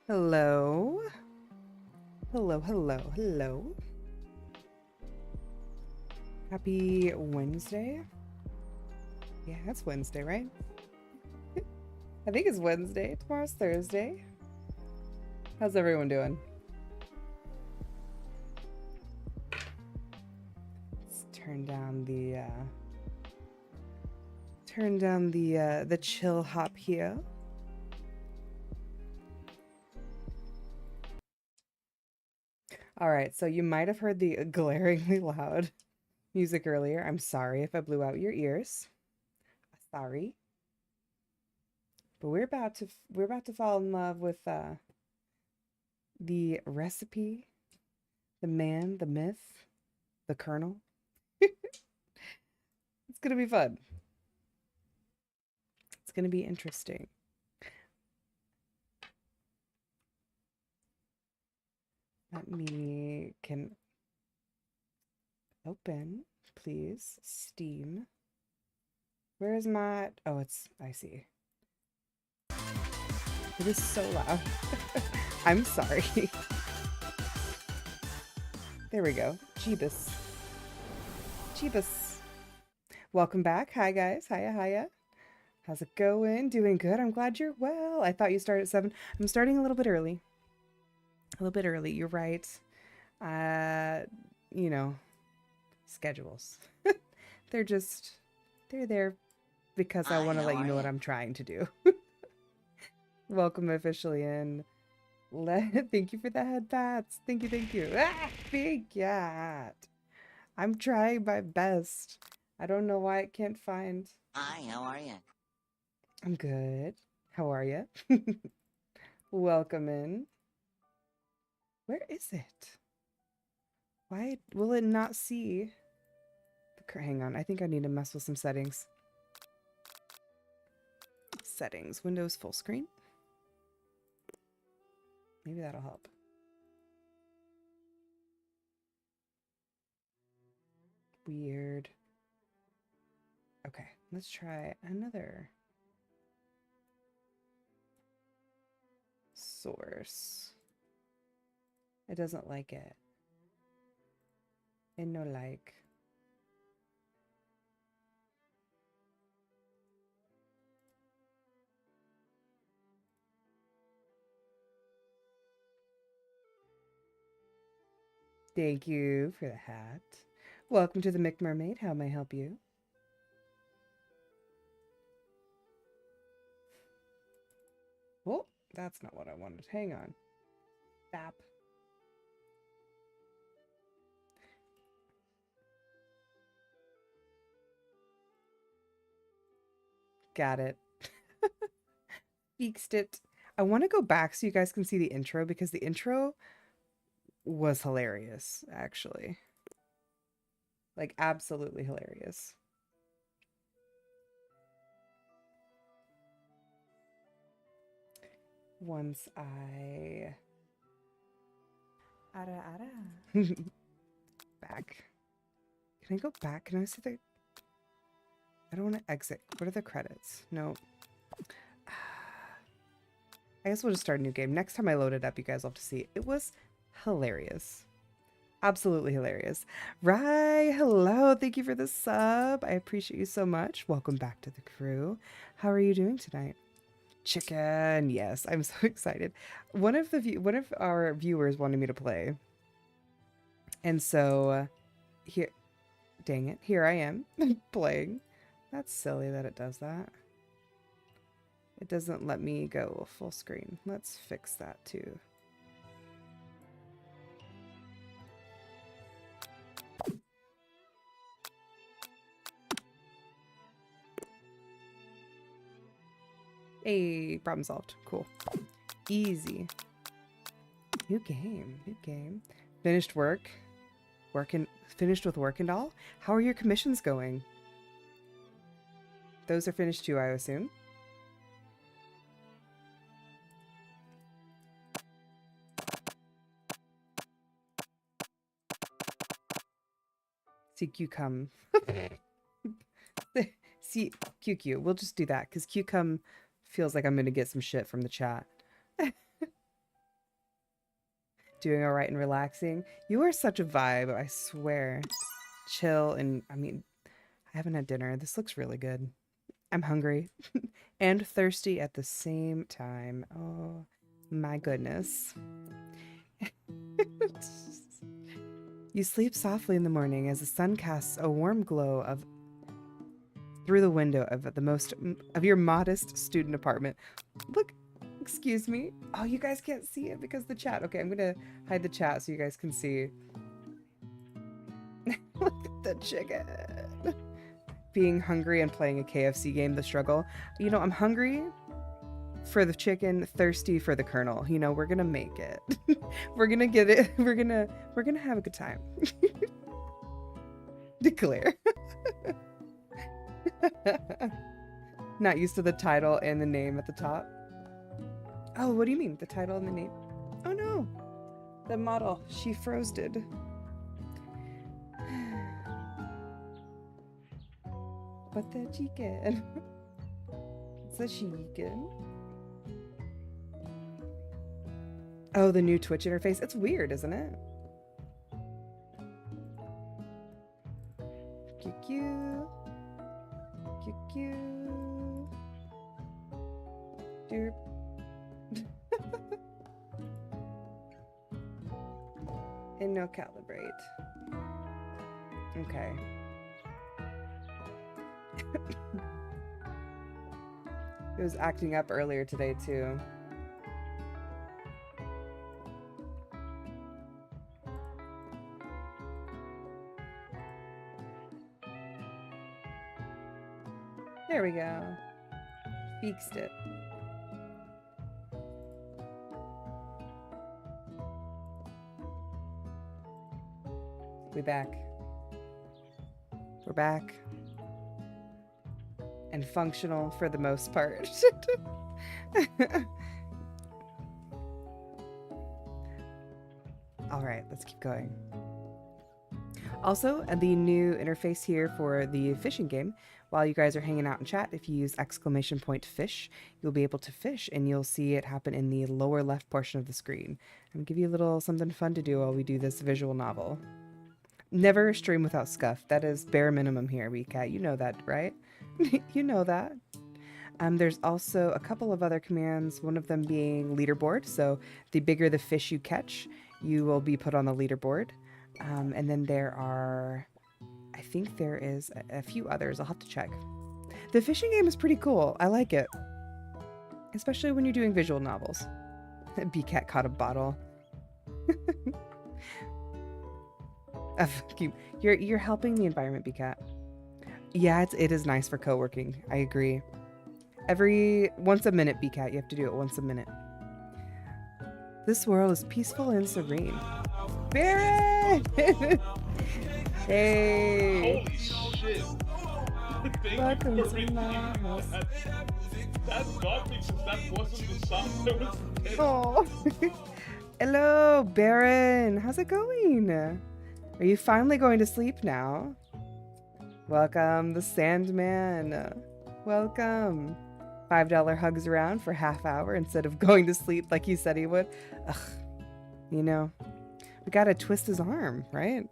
Hello. Hello, hello, hello. Happy Wednesday. Yeah, it's Wednesday, right? I think it's Wednesday. Tomorrow's Thursday. How's everyone doing? Let's turn down the chill hop here. All right, so you might have heard the glaringly loud music earlier. I'm sorry if I blew out your ears. Sorry. But we're about to fall in love with the recipe, the man, the myth, the kernel. It's gonna be fun. It's gonna be interesting. Let me can open, please. Steam. Where is my? Oh, I see. It is so loud. I'm sorry. There we go. Jeebus. Jeebus. Welcome back. Hi guys. Hiya, hiya. How's it going? Doing good. I'm glad you're well. I thought you started at 7. I'm starting a little bit early. A little bit early. You're right. Uh, you know, schedules. They're there because I want to let you know what I'm trying to do. Welcome officially in. Thank you for the head pats. Thank you, thank you. Ah, big cat. I'm trying my best. I don't know why I can't find. Hi, how are you? I'm good. How are you? Welcome in. Where is it? Why will it not see? Hang on. I think I need to mess with some settings. Settings. Windows full screen. Maybe that'll help. Weird. Okay, let's try another source. It doesn't like it. It no like. Thank you for the hat. Welcome to the McMermaid. How may I help you? Oh, that's not what I wanted. Hang on. Stop. Got it. Fixed it. I want to go back so you guys can see the intro because the intro was hilarious, actually. Like, absolutely hilarious. Once I... Ara, ara. Back. Can I go back? Can I see the... I don't want to exit. What are the credits? No. I guess we'll just start a new game. Next time I load it up, you guys will have to see. It was hilarious. Absolutely hilarious. Rye, hello. Thank you for the sub. I appreciate you so much. Welcome back to the crew. How are you doing tonight? Chicken. Yes, I'm so excited. One of our viewers wanted me to play. And so here, dang it, here I am playing. That's silly that it does that. It doesn't let me go full screen. Let's fix that too. Hey, problem solved. Cool. Easy. New game. New game. Finished work. Finished with work and all? How are your commissions going? Those are finished too, I assume. CQ come. See, QQ. We'll just do that because QCome feels like I'm going to get some shit from the chat. Doing all right and relaxing. You are such a vibe, I swear. Chill and, I mean, I haven't had dinner. This looks really good. I'm hungry and thirsty at the same time. Oh, my goodness. You sleep softly in the morning as the sun casts a warm glow through the window of your modest student apartment. Look, excuse me. Oh, you guys can't see it because of the chat. Okay, I'm gonna hide the chat so you guys can see. Look at the chicken. Being hungry and playing a KFC game, the struggle. You know, I'm hungry for the chicken, thirsty for the kernel. You know, we're gonna make it. We're gonna get it. We're gonna have a good time. Declare. Not used to the title and the name at the top. Oh, what do you mean? The title and the name? Oh no. The model. She frosted. But the chicken. It's a chicken. Oh, the new Twitch interface. It's weird, isn't it? QQ. QQ. Derp. And no calibrate. Okay. It was acting up earlier today too. There we go. Fixed it. We back. We're back. And functional for the most part. All right, let's keep going. Also, the new interface here for the fishing game. While you guys are hanging out in chat, if you use !fish, you'll be able to fish and you'll see it happen in the lower left portion of the screen. I'm gonna give you a little something fun to do while we do this visual novel. Never stream without scuff. That is bare minimum here, WeCat. You know that, right? You know that. There's also a couple of other commands, one of them being leaderboard. So the bigger the fish you catch, you will be put on the leaderboard. And then there are, I think there is a few others. I'll have to check. The fishing game is pretty cool. I like it. Especially when you're doing visual novels. B-Cat caught a bottle. You're helping the environment, B-Cat. Yeah, it is nice for co-working. I agree. Once a minute, B-Cat. You have to do it once a minute. This world is peaceful and serene. Barrett! Hey! Holy shit! Welcome to my house. That got me since that wasn't the song that was dead. Oh. Hello, Baron. How's it going? Are you finally going to sleep now? Welcome, the Sandman. Welcome. $5 hugs around for half hour instead of going to sleep like he said he would. Ugh. You know, we gotta twist his arm, right?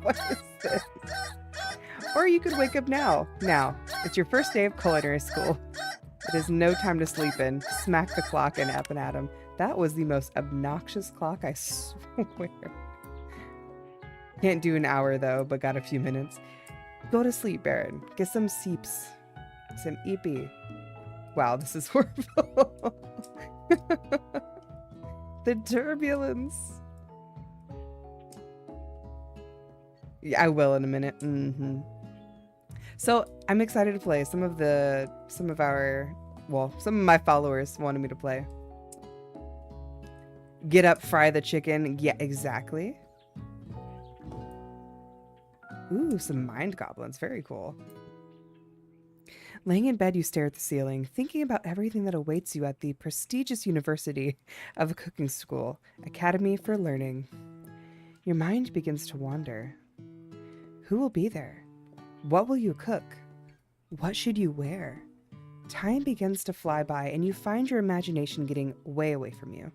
What is this? Or you could wake up now. Now, it's your first day of culinary school. It is no time to sleep in. Smack the clock and up and at him. That was the most obnoxious clock, I swear. Can't do an hour though, but got a few minutes. Go to sleep, Baron. Get some seeps. Some eepy. Wow, this is horrible. The turbulence. Yeah, I will in a minute. So I'm excited to play. Some of my followers wanted me to play. Get up, fry the chicken. Yeah, exactly. Ooh, some mind goblins. Very cool. Laying in bed, you stare at the ceiling, thinking about everything that awaits you at the prestigious University of a Cooking School, Academy for Learning. Your mind begins to wander. Who will be there? What will you cook? What should you wear? Time begins to fly by, and you find your imagination getting way away from you.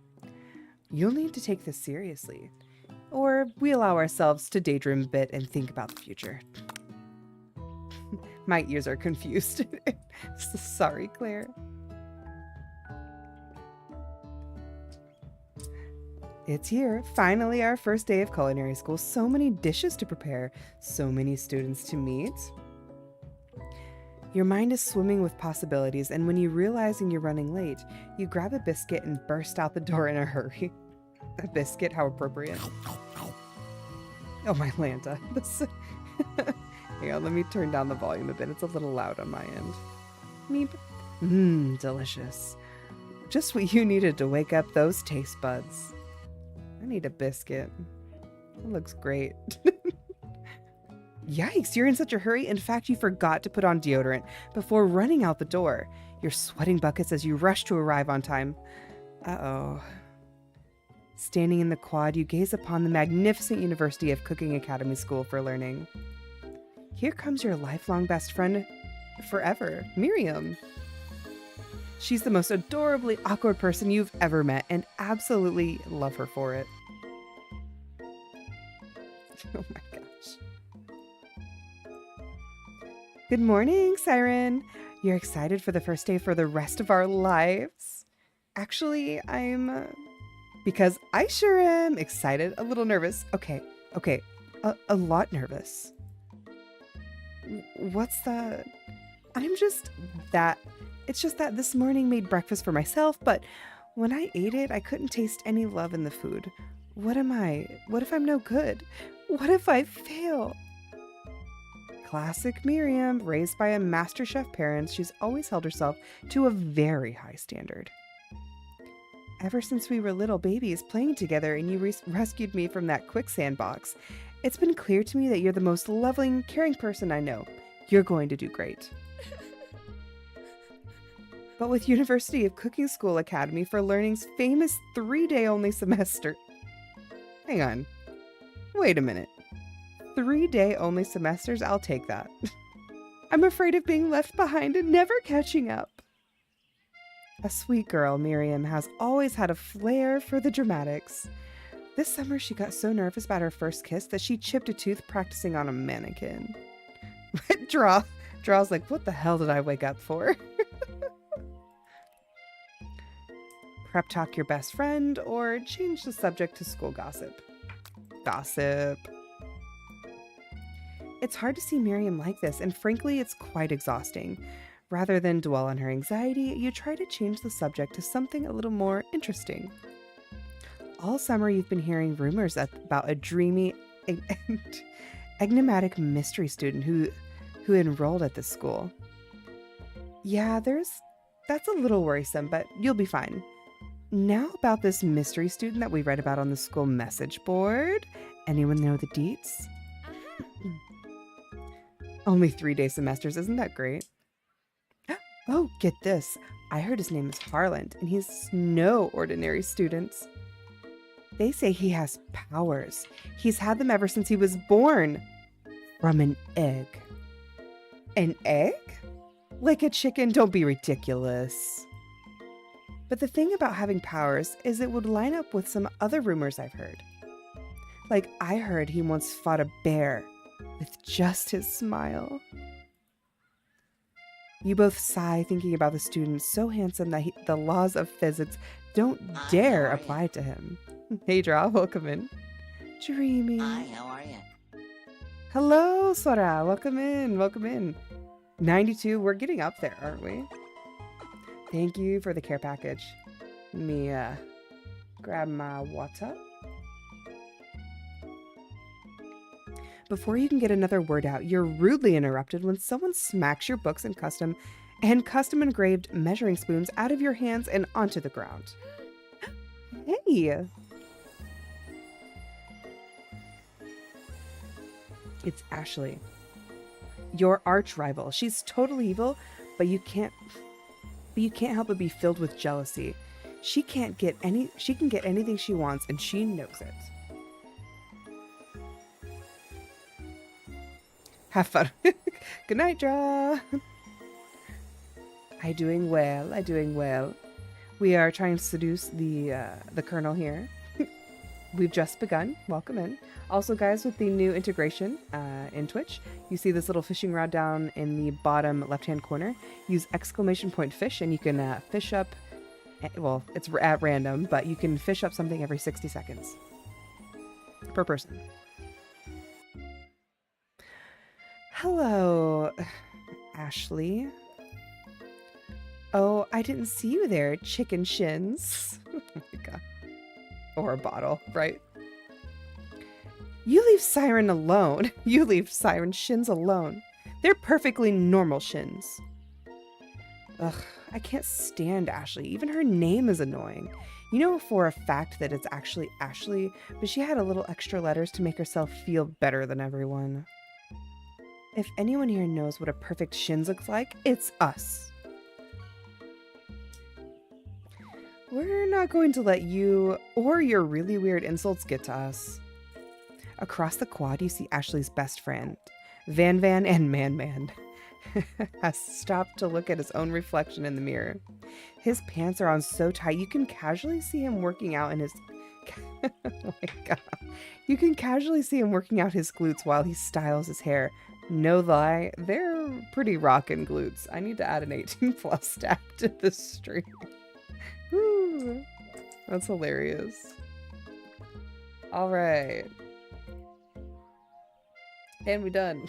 You'll need to take this seriously, or we allow ourselves to daydream a bit and think about the future. My ears are confused. Sorry, Claire. It's here, finally our first day of culinary school. So many dishes to prepare, so many students to meet. Your mind is swimming with possibilities, and when you realizing you're running late, you grab a biscuit and burst out the door in a hurry. A biscuit, how appropriate. Oh my Lanta. Hang on, let me turn down the volume a bit. It's a little loud on my end. Meep. Mmm, delicious. Just what you needed to wake up those taste buds. I need a biscuit. It looks great. Yikes, you're in such a hurry. In fact, you forgot to put on deodorant before running out the door. You're sweating buckets as you rush to arrive on time. Uh-oh. Standing in the quad, you gaze upon the magnificent University of Cooking Academy School for Learning. Here comes your lifelong best friend forever, Miriam. She's the most adorably awkward person you've ever met, and absolutely love her for it. Oh my gosh. Good morning, Siren. You're excited for the first day for the rest of our lives? Actually, because I sure am excited, a little nervous. Okay, a lot nervous. What's the... It's just that this morning made breakfast for myself, but when I ate it, I couldn't taste any love in the food. What am I? What if I'm no good? What if I fail? Classic Miriam, raised by a master chef parents, she's always held herself to a very high standard. Ever since we were little babies playing together and you rescued me from that quicksand box, it's been clear to me that you're the most loving, caring person I know. You're going to do great. But with University of Cooking School Academy for Learning's famous 3-day only semester... Hang on. Wait a minute. 3-day only semesters? I'll take that. I'm afraid of being left behind and never catching up. A sweet girl, Miriam has always had a flair for the dramatics. This summer, she got so nervous about her first kiss that she chipped a tooth practicing on a mannequin. Draw's like, what the hell did I wake up for? Prep talk your best friend or change the subject to school gossip. Gossip. It's hard to see Miriam like this, and frankly, it's quite exhausting. Rather than dwell on her anxiety, you try to change the subject to something a little more interesting. All summer, you've been hearing rumors about a dreamy, enigmatic mystery student who enrolled at this school. Yeah, that's a little worrisome, but you'll be fine. Now about this mystery student that we read about on the school message board. Anyone know the deets? Only 3-day semesters, isn't that great? Oh, get this. I heard his name is Harland, and he's no ordinary student. They say he has powers. He's had them ever since he was born. From an egg. An egg? Like a chicken? Don't be ridiculous. But the thing about having powers is it would line up with some other rumors I've heard. Like I heard he once fought a bear with just his smile. You both sigh thinking about the student so handsome that the laws of physics don't dare apply to him. Hey, Draw, welcome in. Dreamy. Hi, how are you? Hello, Sora. Welcome in. Welcome in. 92. We're getting up there, aren't we? Thank you for the care package. Let me grab my water. Before you can get another word out, you're rudely interrupted when someone smacks your books and custom engraved measuring spoons out of your hands and onto the ground. Hey! It's Ashley, your arch rival. She's totally evil, but you can't help but be filled with jealousy. She can get anything she wants, and she knows it. Have fun. Good night, Draw. I doing well. I doing well. We are trying to seduce the colonel here. We've just begun. Welcome in. Also, guys, with the new integration in Twitch, you see this little fishing rod down in the bottom left-hand corner. Use exclamation point fish, and you can fish up. Well, it's at random, but you can fish up something every 60 seconds per person. Hello, Ashley. Oh, I didn't see you there, chicken shins. Oh my god. Or a bottle, right? You leave Siren alone. You leave Siren shins alone. They're perfectly normal shins. Ugh, I can't stand Ashley. Even her name is annoying. You know for a fact that it's actually Ashley, but she had a little extra letters to make herself feel better than everyone. If anyone here knows what a perfect shins looks like, it's us. We're not going to let you or your really weird insults get to us. Across the quad, you see Ashley's best friend, Van Van and Man Man, has stopped to look at his own reflection in the mirror. His pants are on so tight, you can casually see him working out in his... Oh my god. You can casually see him working out his glutes while he styles his hair. No lie, they're pretty rockin' glutes. I need to add an 18 plus stat to this stream. Woo, that's hilarious. All right. And we done.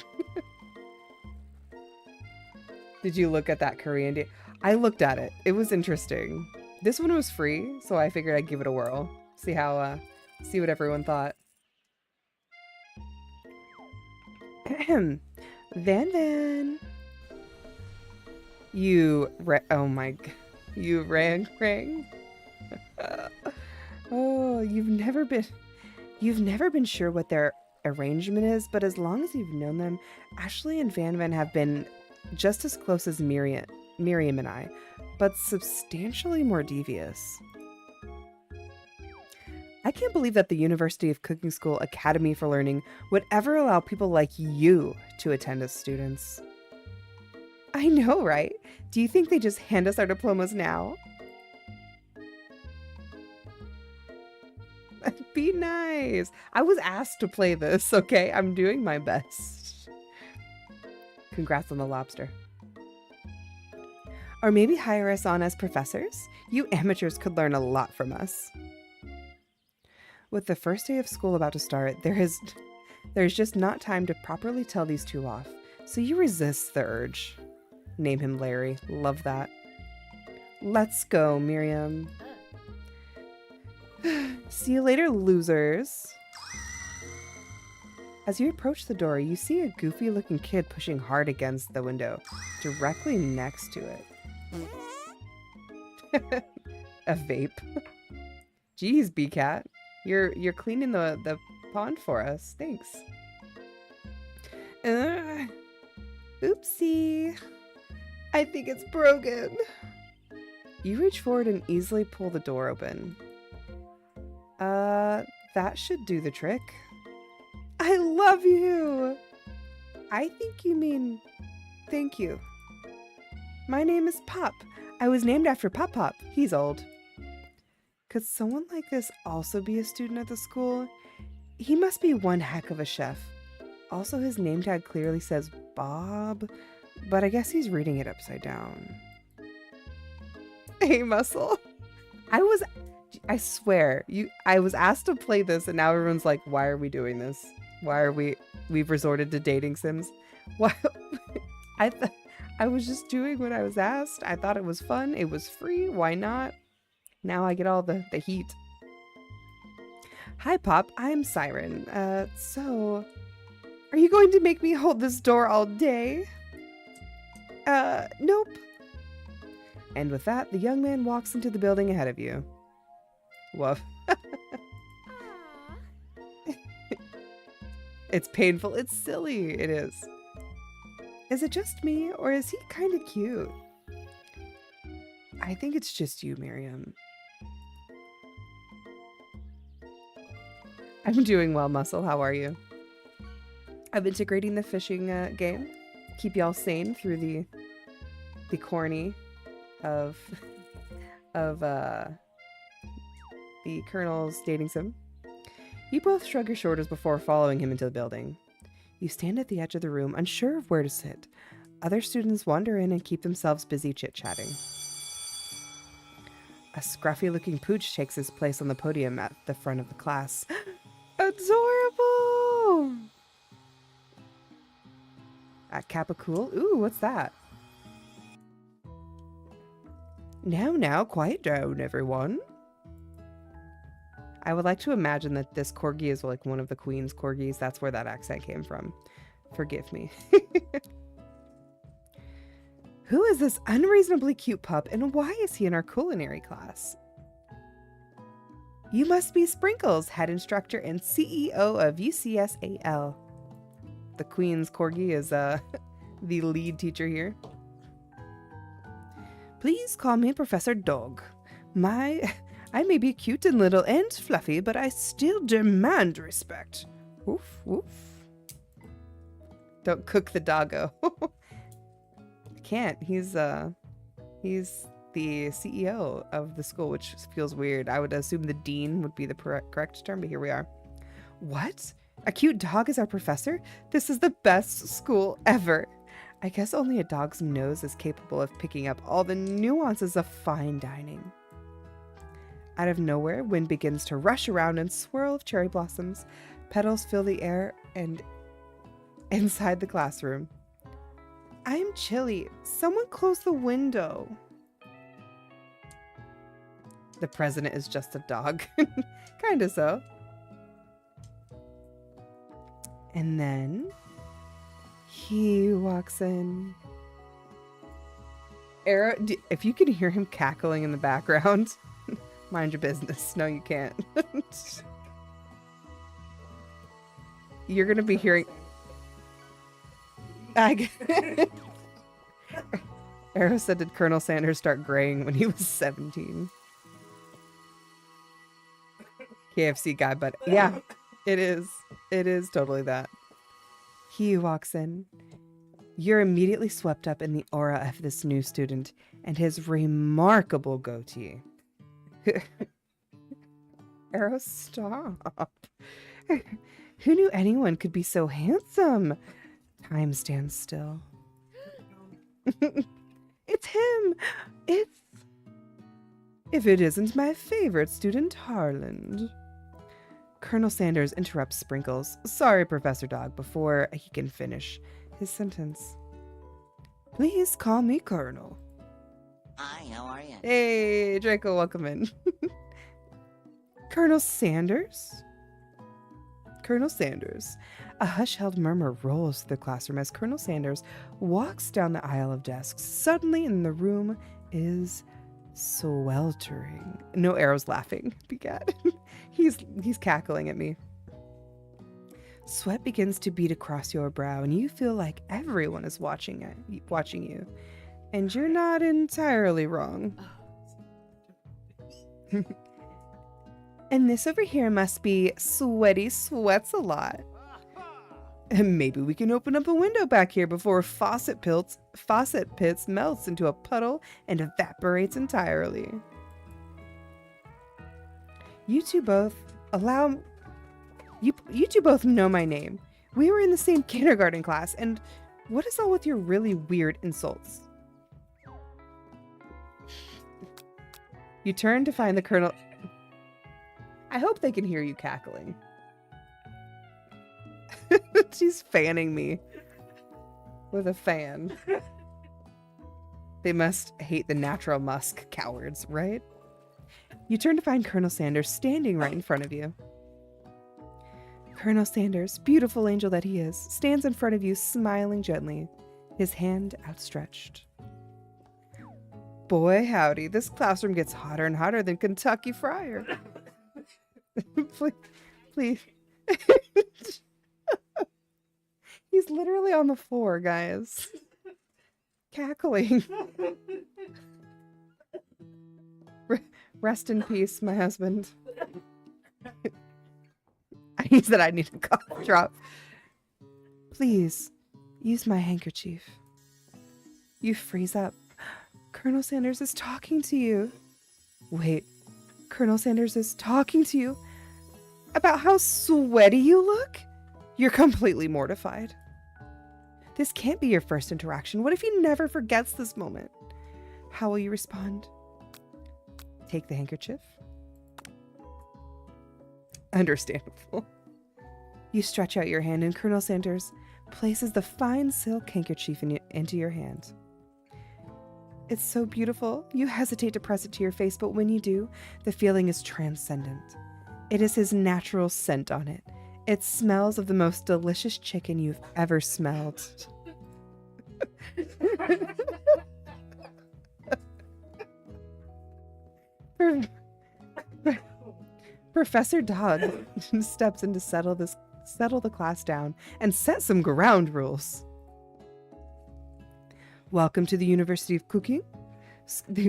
Did you look at that Korean day? I looked at it. It was interesting. This one was free, so I figured I'd give it a whirl. See how, see what everyone thought. Van Van. Oh my god. You rang. Oh, you've never been sure what their arrangement is, but as long as you've known them, Ashley and Van Van have been just as close as Miriam and I, but substantially more devious. I can't believe that the University of Cooking School Academy for Learning would ever allow people like you to attend as students. I know, right? Do you think they just hand us our diplomas now? Be nice. I was asked to play this, okay? I'm doing my best. Congrats on the lobster. Or maybe hire us on as professors? You amateurs could learn a lot from us. With the first day of school about to start, there's just not time to properly tell these two off, so you resist the urge. Name him Larry. Love that. Let's go, Miriam. See you later, losers. As you approach the door, you see a goofy-looking kid pushing hard against the window, directly next to it. A vape. Jeez, B-Cat. You're cleaning the pond for us. Thanks. Oopsie. I think it's broken. You reach forward and easily pull the door open. That should do the trick. I love you! I think you mean thank you. My name is Pop. I was named after Pop Pop. He's old. Could someone like this also be a student at the school? He must be one heck of a chef. Also, his name tag clearly says Bob, but I guess he's reading it upside down. Hey, Muscle. I swear, I was asked to play this and now everyone's like, why are we doing this? Why are we've resorted to dating sims? Why? I was just doing what I was asked. I thought it was fun. It was free. Why not? Now I get all the heat. Hi, Pop. I'm Siren. So, are you going to make me hold this door all day? Nope. And with that, the young man walks into the building ahead of you. Woof. It's painful. It's silly. It is. Is it just me, or is he kind of cute? I think it's just you, Miriam. I'm doing well, Muscle. How are you? I'm integrating the fishing game. Keep y'all sane through the corny of of the colonel's dating sim. You both shrug your shoulders before following him into the building. You stand at the edge of the room, unsure of where to sit. Other students wander in and keep themselves busy chit-chatting. A scruffy-looking pooch takes his place on the podium at the front of the class. Adorable! At Kappa Cool? Ooh, what's that? Now, quiet down, everyone. I would like to imagine that this corgi is like one of the queen's corgis. That's where that accent came from. Forgive me. Who is this unreasonably cute pup, and why is he in our culinary class? You must be Sprinkles, head instructor and CEO of UCSAL. The queen's corgi is the lead teacher here. Please call me Professor Dog. I may be cute and little and fluffy, but I still demand respect. Woof, woof. Don't cook the doggo. I can't. He's the CEO of the school, which feels weird. I would assume the dean would be the correct term, but here we are. What? A cute dog is our professor? This is the best school ever. I guess only a dog's nose is capable of picking up all the nuances of fine dining. Out of nowhere, wind begins to rush around and swirl of cherry blossoms. Petals fill the air and inside the classroom. I'm chilly. Someone close the window. The president is just a dog. Kinda so. And then he walks in. Arrow, if you can hear him cackling in the background, mind your business. No, you can't. You're going to be hearing... Arrow said, did Colonel Sanders start graying when he was 17? KFC guy, but yeah, it is. It is totally that. He walks in. You're immediately swept up in the aura of this new student and his remarkable goatee. Arrow, stop. Who knew anyone could be so handsome? Time stands still. It's him. If it isn't my favorite student, Harland. Colonel Sanders interrupts Sprinkles. Sorry, Professor Dog, before he can finish his sentence. Please call me Colonel. Hi, how are you? Hey, Draco, welcome in. Colonel Sanders? Colonel Sanders. A hush-held murmur rolls through the classroom as Colonel Sanders walks down the aisle of desks. Suddenly, in the room is sweltering. No, Arrow's laughing. Begat. He's cackling at me. Sweat begins to bead across your brow, and you feel like everyone is watching you. And you're not entirely wrong. And this over here must be Sweaty Sweats a Lot. And maybe we can open up a window back here before faucet pits melts into a puddle and evaporates entirely. You two both know my name. We were in the same kindergarten class, and what is all with your really weird insults? You turn to find the colonel. I hope they can hear you cackling. She's fanning me with a fan. They must hate the natural musk, cowards, right? You turn to find Colonel Sanders standing right in front of you. Colonel Sanders, beautiful angel that he is, stands in front of you, smiling gently, his hand outstretched. Boy, howdy, this classroom gets hotter and hotter than Kentucky Friar. Please. He's literally on the floor, guys. Cackling. Rest in peace, my husband. He said I need a cough drop. Please, use my handkerchief. You freeze up. Colonel Sanders is talking to you. Wait, Colonel Sanders is talking to you about how sweaty you look? You're completely mortified. This can't be your first interaction. What if he never forgets this moment? How will you respond? Take the handkerchief. Understandable. You stretch out your hand and Colonel Sanders places the fine silk handkerchief into your hand. It's so beautiful. You hesitate to press it to your face, but when you do, the feeling is transcendent. It is his natural scent on it. It smells of the most delicious chicken you've ever smelled. Professor Dog steps in to settle the class down and set some ground rules. Welcome to the University of Cooking.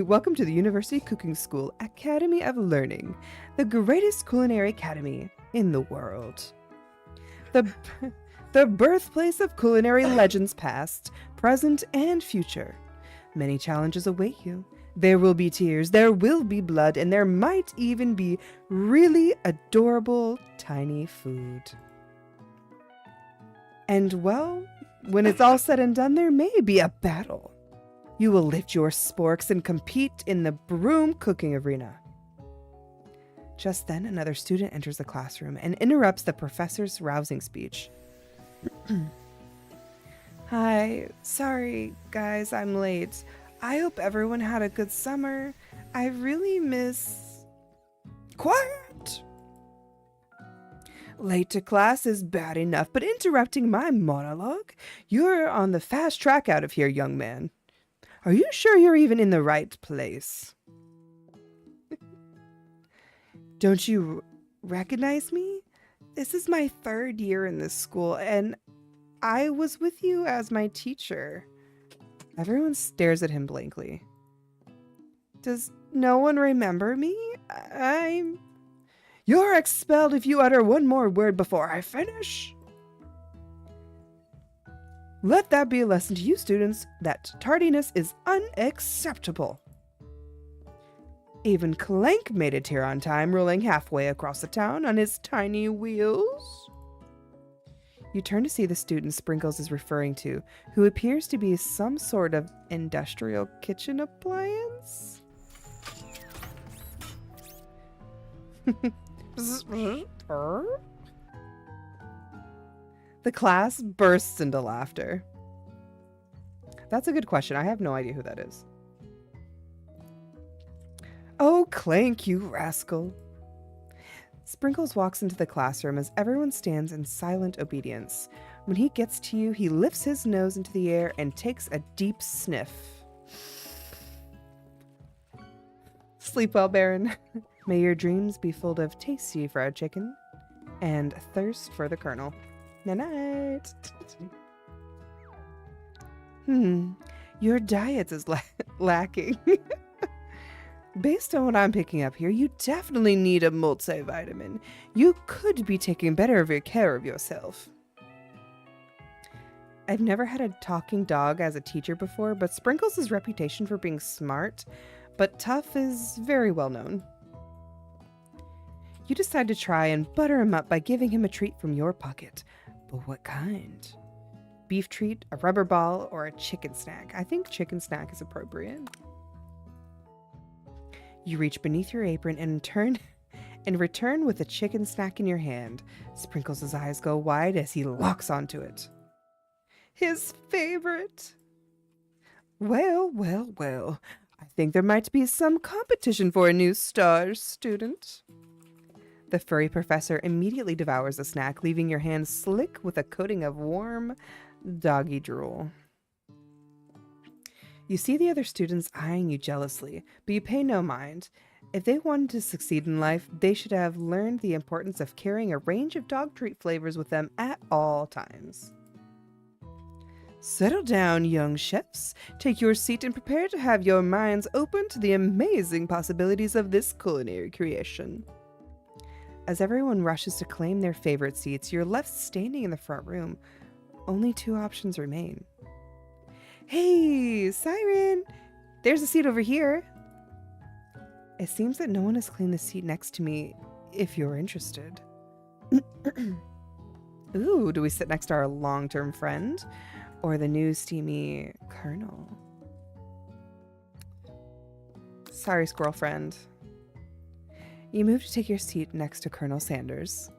Welcome to the University Cooking School Academy of Learning, the greatest culinary academy in the world. The birthplace of culinary legends past, present, and future. Many challenges await you. There will be tears, there will be blood, and there might even be really adorable tiny food. And well, when it's all said and done, there may be a battle. You will lift your sporks and compete in the broom cooking arena. Just then, another student enters the classroom and interrupts the professor's rousing speech. Hi, sorry guys, I'm late. I hope everyone had a good summer. I really miss... Quiet! Late to class is bad enough, but interrupting my monologue? You're on the fast track out of here, young man. Are you sure you're even in the right place? Don't you recognize me? This is my 3rd year in this school, and I was with you as my teacher. Everyone stares at him blankly. Does no one remember me? You're expelled if you utter one more word before I finish. Let that be a lesson to you students that tardiness is unacceptable. Even Clank made it here on time, rolling halfway across the town on his tiny wheels. You turn to see the student Sprinkles is referring to, who appears to be some sort of industrial kitchen appliance. The class bursts into laughter. That's a good question. I have no idea who that is. Oh, Clank, you rascal. Sprinkles walks into the classroom as everyone stands in silent obedience. When he gets to you, he lifts his nose into the air and takes a deep sniff. Sleep well, Baron. May your dreams be full of tasty fried chicken and thirst for the Colonel. Night-night. Your diet is lacking. Based on what I'm picking up here, you definitely need a multivitamin. You could be taking better care of yourself. I've never had a talking dog as a teacher before, but Sprinkles' reputation for being smart but tough is very well known. You decide to try and butter him up by giving him a treat from your pocket. But what kind? Beef treat, a rubber ball, or a chicken snack? I think chicken snack is appropriate. You reach beneath your apron and return with a chicken snack in your hand. Sprinkles' eyes go wide as he locks onto it. His favorite. Well, well, well. I think there might be some competition for a new star student. The furry professor immediately devours the snack, leaving your hand slick with a coating of warm doggy drool. You see the other students eyeing you jealously, but you pay no mind. If they wanted to succeed in life, they should have learned the importance of carrying a range of dog treat flavors with them at all times. Settle down, young chefs. Take your seat and prepare to have your minds open to the amazing possibilities of this culinary creation. As everyone rushes to claim their favorite seats, you're left standing in the front room. Only 2 options remain. Hey, Siren! There's a seat over here. It seems that no one has cleaned the seat next to me, if you're interested. Ooh, do we sit next to our long-term friend or the new steamy colonel? Sorry, squirrel friend. You move to take your seat next to Colonel Sanders.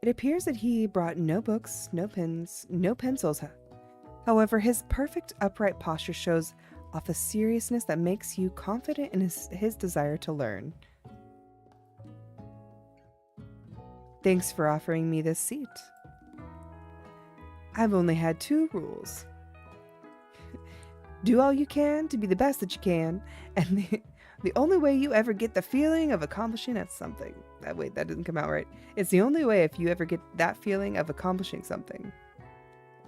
It appears that he brought no books, no pens, no pencils. However, his perfect upright posture shows off a seriousness that makes you confident in his desire to learn. Thanks for offering me this seat. I've only had 2 rules. Do all you can to be the best that you can, and the only way you ever get the feeling of accomplishing at something. Wait, that didn't come out right. It's the only way if you ever get that feeling of accomplishing something.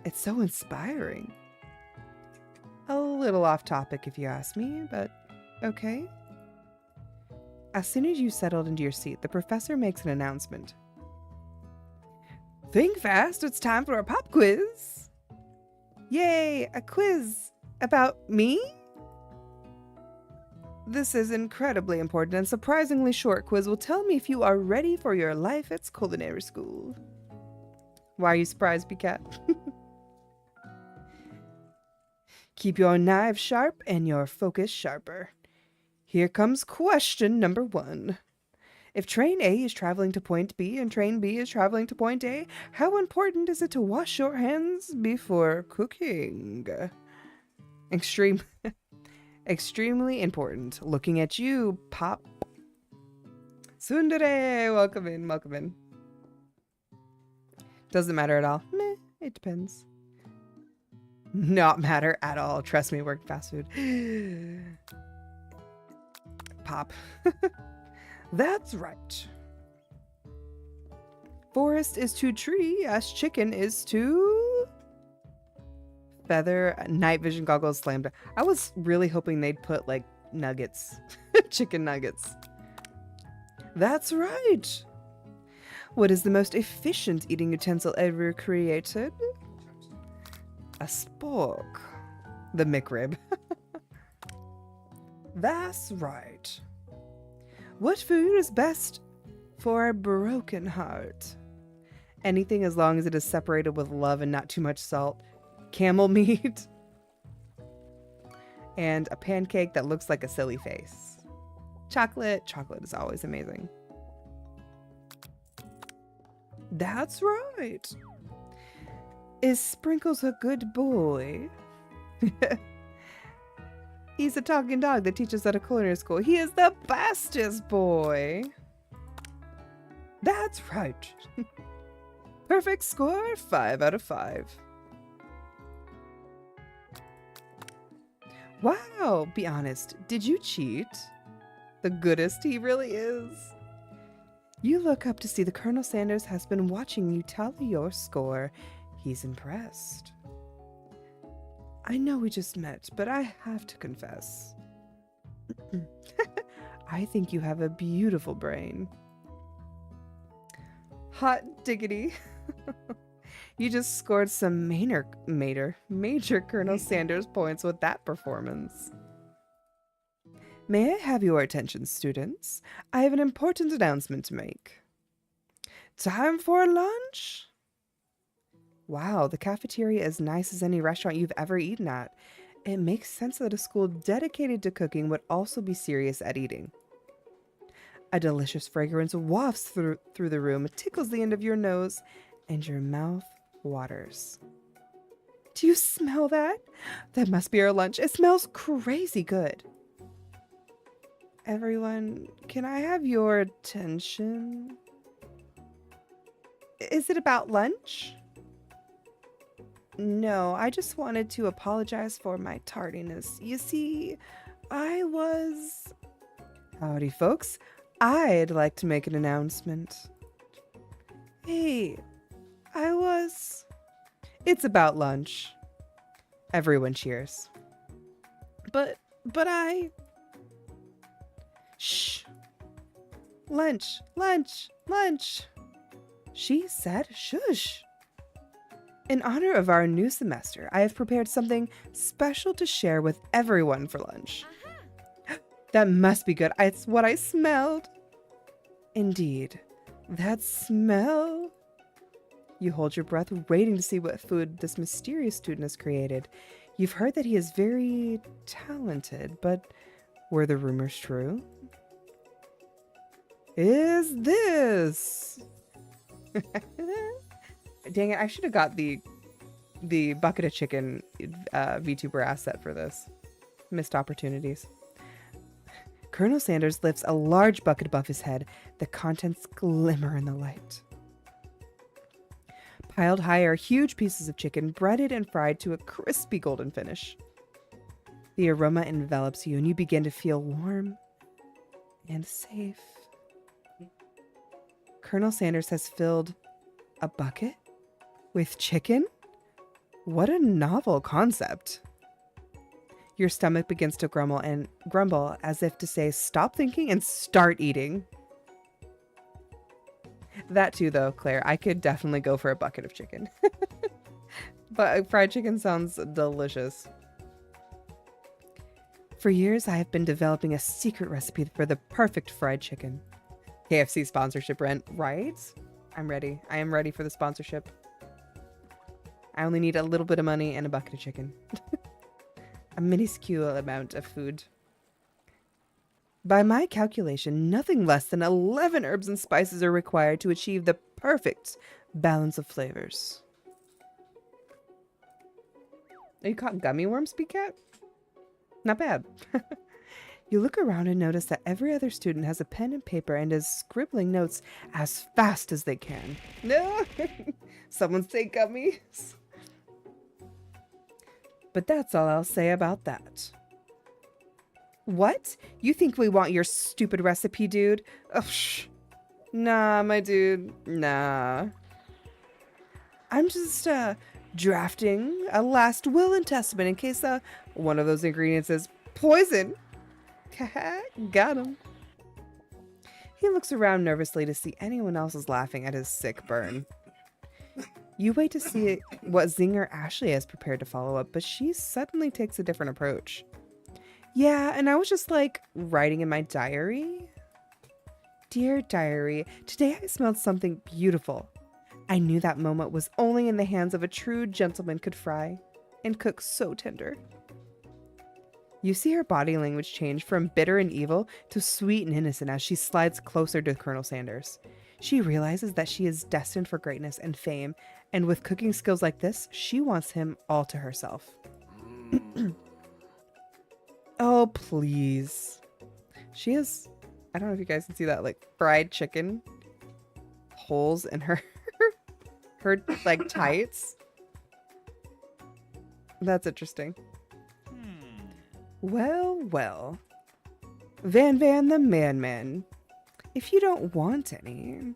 It's so inspiring. A little off topic if you ask me, but okay. As soon as you settled into your seat, the professor makes an announcement. Think fast, it's time for a pop quiz. Yay, a quiz about me? This is incredibly important and surprisingly short quiz will tell me if you are ready for your life at culinary school. Why are you surprised, Becat? Keep your knives sharp and your focus sharper. Here comes question number 1. If train A is traveling to point B and train B is traveling to point A, how important is it to wash your hands before cooking? Extremely important. Looking at you, Pop. Sundere, welcome in, welcome in. Doesn't matter at all. Meh, it depends. Not matter at all. Trust me, work fast food. Pop. That's right. Forest is to tree as chicken is to feather. Night vision goggles slammed. I was really hoping they'd put like nuggets. Chicken nuggets. That's right. What is the most efficient eating utensil ever created? A spork. The McRib. That's right. What food is best for a broken heart? Anything as long as it is separated with love and not too much salt. Camel meat. And a pancake that looks like a silly face. Chocolate. Chocolate is always amazing. That's right. Is Sprinkles a good boy? He's a talking dog that teaches at a culinary school. He is the bestest boy. That's right. Perfect score, 5 out of 5. Wow, be honest. Did you cheat? The goodest he really is. You look up to see the Colonel Sanders has been watching you tally your score. He's impressed. I know we just met, but I have to confess. I think you have a beautiful brain. Hot diggity. You just scored some major Colonel Sanders points with that performance. May I have your attention, students? I have an important announcement to make. Time for lunch? Wow, the cafeteria is nice as any restaurant you've ever eaten at. It makes sense that a school dedicated to cooking would also be serious at eating. A delicious fragrance wafts through the room, tickles the end of your nose, and your mouth waters. Do you smell that? That must be our lunch. It smells crazy good. Everyone, can I have your attention? Is it about lunch? No, I just wanted to apologize for my tardiness. You see, Howdy, folks. I'd like to make an announcement. Hey, It's about lunch. Everyone cheers. But Shh. Lunch. She said shush. In honor of our new semester, I have prepared something special to share with everyone for lunch. That must be good. It's what I smelled. Indeed. That smell. You hold your breath, waiting to see what food this mysterious student has created. You've heard that he is very talented, but were the rumors true? Is this? Dang it, I should have got the bucket of chicken VTuber asset for this. Missed opportunities. Colonel Sanders lifts a large bucket above his head. The contents glimmer in the light. Piled high are huge pieces of chicken, breaded and fried to a crispy golden finish. The aroma envelops you, and you begin to feel warm and safe. Colonel Sanders has filled a bucket with chicken? What a novel concept. Your stomach begins to grumble as if to say, stop thinking and start eating. That too, though, Claire. I could definitely go for a bucket of chicken. But fried chicken sounds delicious. For years, I have been developing a secret recipe for the perfect fried chicken. KFC sponsorship, Rent, right? I'm ready. I am ready for the sponsorship. I only need a little bit of money and a bucket of chicken. A minuscule amount of food. By my calculation, nothing less than 11 herbs and spices are required to achieve the perfect balance of flavors. Are you caught gummy worms, Cat? Not bad. You look around and notice that every other student has a pen and paper and is scribbling notes as fast as they can. No! Someone say gummies. But that's all I'll say about that. What? You think we want your stupid recipe, dude? Ugh, nah, my dude. Nah. I'm just, drafting a last will and testament in case, one of those ingredients is poison. Got him. He looks around nervously to see anyone else is laughing at his sick burn. You wait to see what Zinger Ashley has prepared to follow up, but she suddenly takes a different approach. Yeah, and I was just like writing in my diary. Dear diary, today I smelled something beautiful. I knew that moment was only in the hands of a true gentleman could fry and cook so tender. You see her body language change from bitter and evil to sweet and innocent as she slides closer to Colonel Sanders. She realizes that she is destined for greatness and fame, and with cooking skills like this, she wants him all to herself. Oh, please. She has, I don't know if you guys can see that, like, fried chicken holes in her, her, like, tights. That's interesting. Well, well. Van the Man. If you don't want any,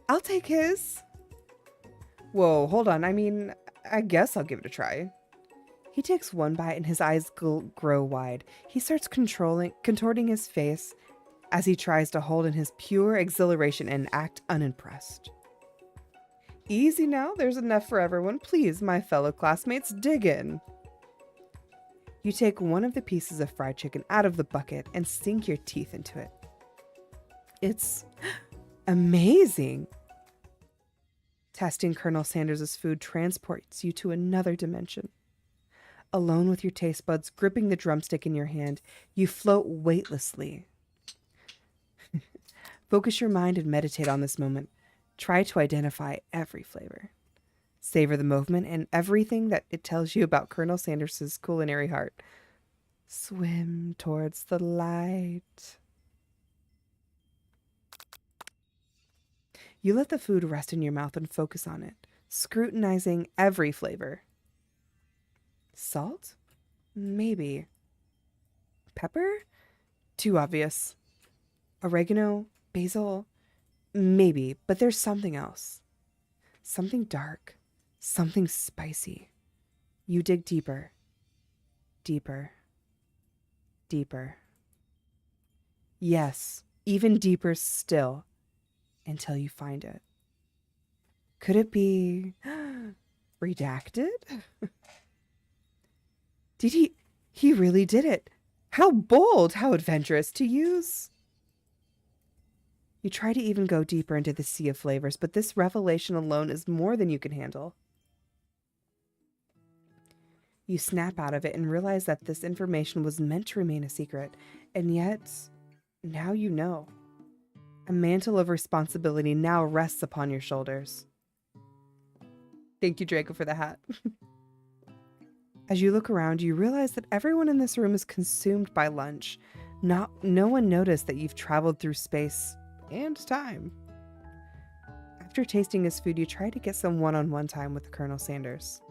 I'll take his. Whoa, hold on. I mean, I guess I'll give it a try. He takes one bite and his eyes grow wide. He starts contorting his face as he tries to hold in his pure exhilaration and act unimpressed. Easy now, there's enough for everyone. Please, my fellow classmates, dig in. You take one of the pieces of fried chicken out of the bucket and sink your teeth into it. It's amazing. Testing Colonel Sanders' food transports you to another dimension. Alone with your taste buds gripping the drumstick in your hand, you float weightlessly. Focus your mind and meditate on this moment. Try to identify every flavor. Savor the movement and everything that it tells you about Colonel Sanders' culinary heart. Swim towards the light. You let the food rest in your mouth and focus on it, scrutinizing every flavor. Salt? Maybe. Pepper? Too obvious. Oregano? Basil? Maybe, but there's something else. Something dark. Something spicy. You dig deeper. Deeper. Deeper. Yes, even deeper still, until you find it. Could it be redacted? Did he really did it. How bold, how adventurous to use. You try to even go deeper into the sea of flavors, but this revelation alone is more than you can handle. You snap out of it and realize that this information was meant to remain a secret, and yet, now you know. A mantle of responsibility now rests upon your shoulders. Thank you, Draco, for the hat. As you look around, you realize that everyone in this room is consumed by lunch. No one noticed that you've traveled through space and time. After tasting his food, you try to get some one-on-one time with Colonel Sanders.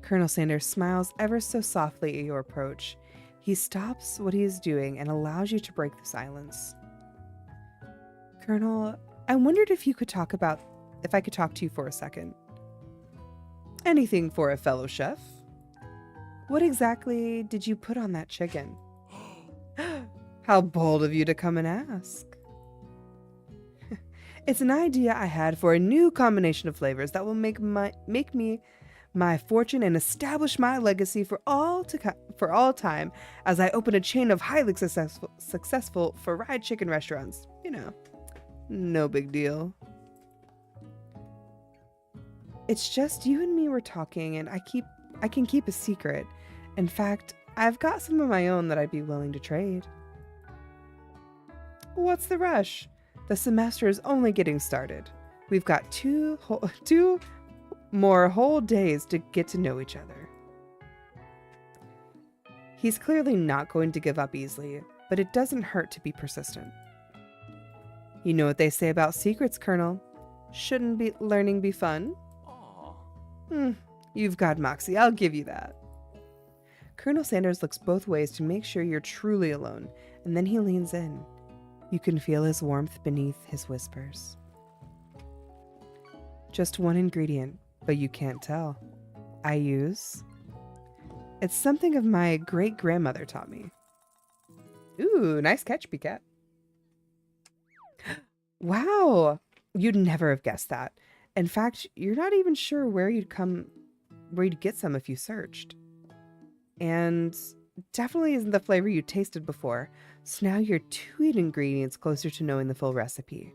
Colonel Sanders smiles ever so softly at your approach. He stops what he is doing and allows you to break the silence. Colonel, I wondered if I could talk to you for a second. Anything for a fellow chef. What exactly did you put on that chicken? How bold of you to come and ask. It's an idea I had for a new combination of flavors that will make me my fortune and establish my legacy for all time as I open a chain of highly successful fried chicken restaurants. You know, no big deal. It's just you and me were talking, and I can keep a secret. In fact, I've got some of my own that I'd be willing to trade. What's the rush? The semester is only getting started. We've got two more whole days to get to know each other. He's clearly not going to give up easily, but it doesn't hurt to be persistent. You know what they say about secrets, Colonel. Shouldn't learning be fun? You've got moxie, I'll give you that. Colonel Sanders looks both ways to make sure you're truly alone, and then he leans in. You can feel his warmth beneath his whispers. Just one ingredient, but you can't tell. I use. It's something of my great-grandmother taught me. Ooh, nice catch, Picat. Wow, you'd never have guessed that. In fact, you're not even sure where you'd get some if you searched. And definitely isn't the flavor you tasted before. So now you're 2 ingredients closer to knowing the full recipe.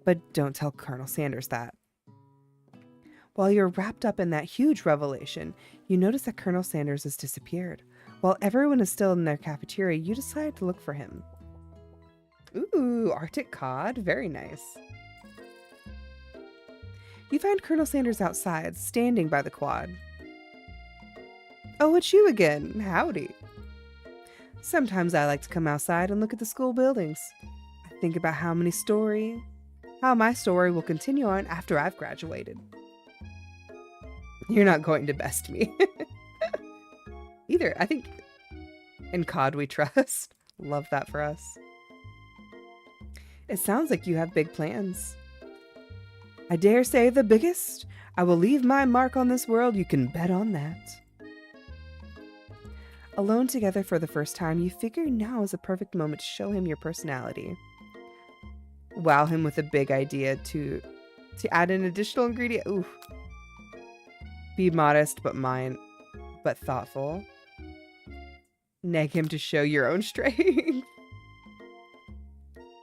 But don't tell Colonel Sanders that. While you're wrapped up in that huge revelation, you notice that Colonel Sanders has disappeared. While everyone is still in their cafeteria, you decide to look for him. Ooh, Arctic cod. Very nice. You find Colonel Sanders outside, standing by the quad. Oh, it's you again. Howdy. Sometimes I like to come outside and look at the school buildings. I think about how my story will continue on after I've graduated. You're not going to best me. Either. I think in COD we trust. Love that for us. It sounds like you have big plans. I dare say the biggest. I will leave my mark on this world. You can bet on that. Alone together for the first time, you figure now is a perfect moment to show him your personality. Wow him with a big idea to add an additional ingredient. Ooh. Be modest but thoughtful. Nag him to show your own strength.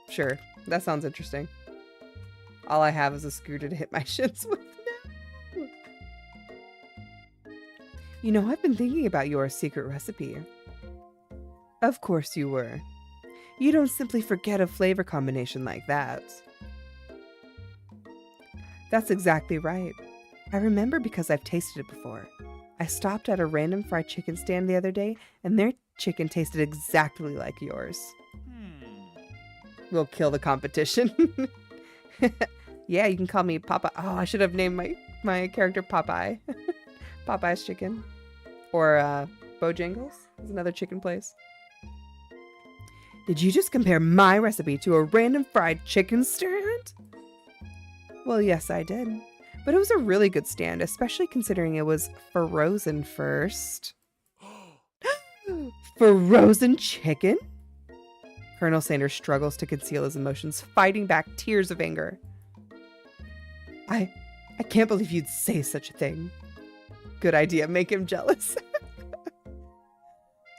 Sure, that sounds interesting. All I have is a scooter to hit my shins with now. You know, I've been thinking about your secret recipe. Of course you were. You don't simply forget a flavor combination like that. That's exactly right. I remember because I've tasted it before. I stopped at a random fried chicken stand the other day, and their chicken tasted exactly like yours. We'll kill the competition. Yeah, you can call me Papa. Oh, I should have named my character Popeye. Popeye's Chicken. Or Bojangles is another chicken place. Did you just compare my recipe to a random fried chicken stand? Well, yes, I did. But it was a really good stand, especially considering it was frozen first. Frozen chicken? Colonel Sanders struggles to conceal his emotions, fighting back tears of anger. I can't believe you'd say such a thing. Good idea, make him jealous.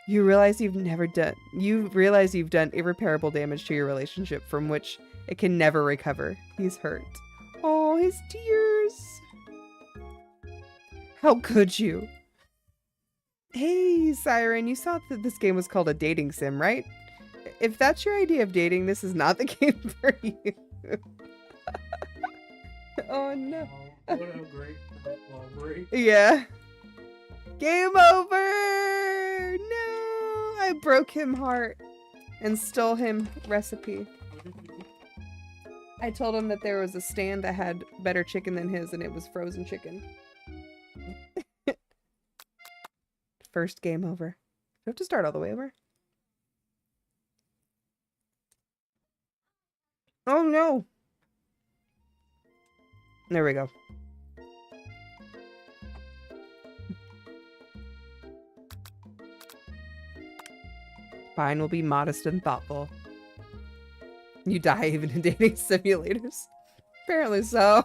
You realize you've done irreparable damage to your relationship from which it can never recover. He's hurt. Oh, his tears. How could you? Hey, Siren, you saw that this game was called a dating sim, right? If that's your idea of dating, this is not the game for you. Oh, no. Oh, what a great robbery. Yeah. Game over! No! I broke him heart and stole him recipe. I told him that there was a stand that had better chicken than his, and it was frozen chicken. First game over. Do I have to start all the way over? Oh no! There we go. Fine, we'll be modest and thoughtful. You die even in dating simulators. Apparently so.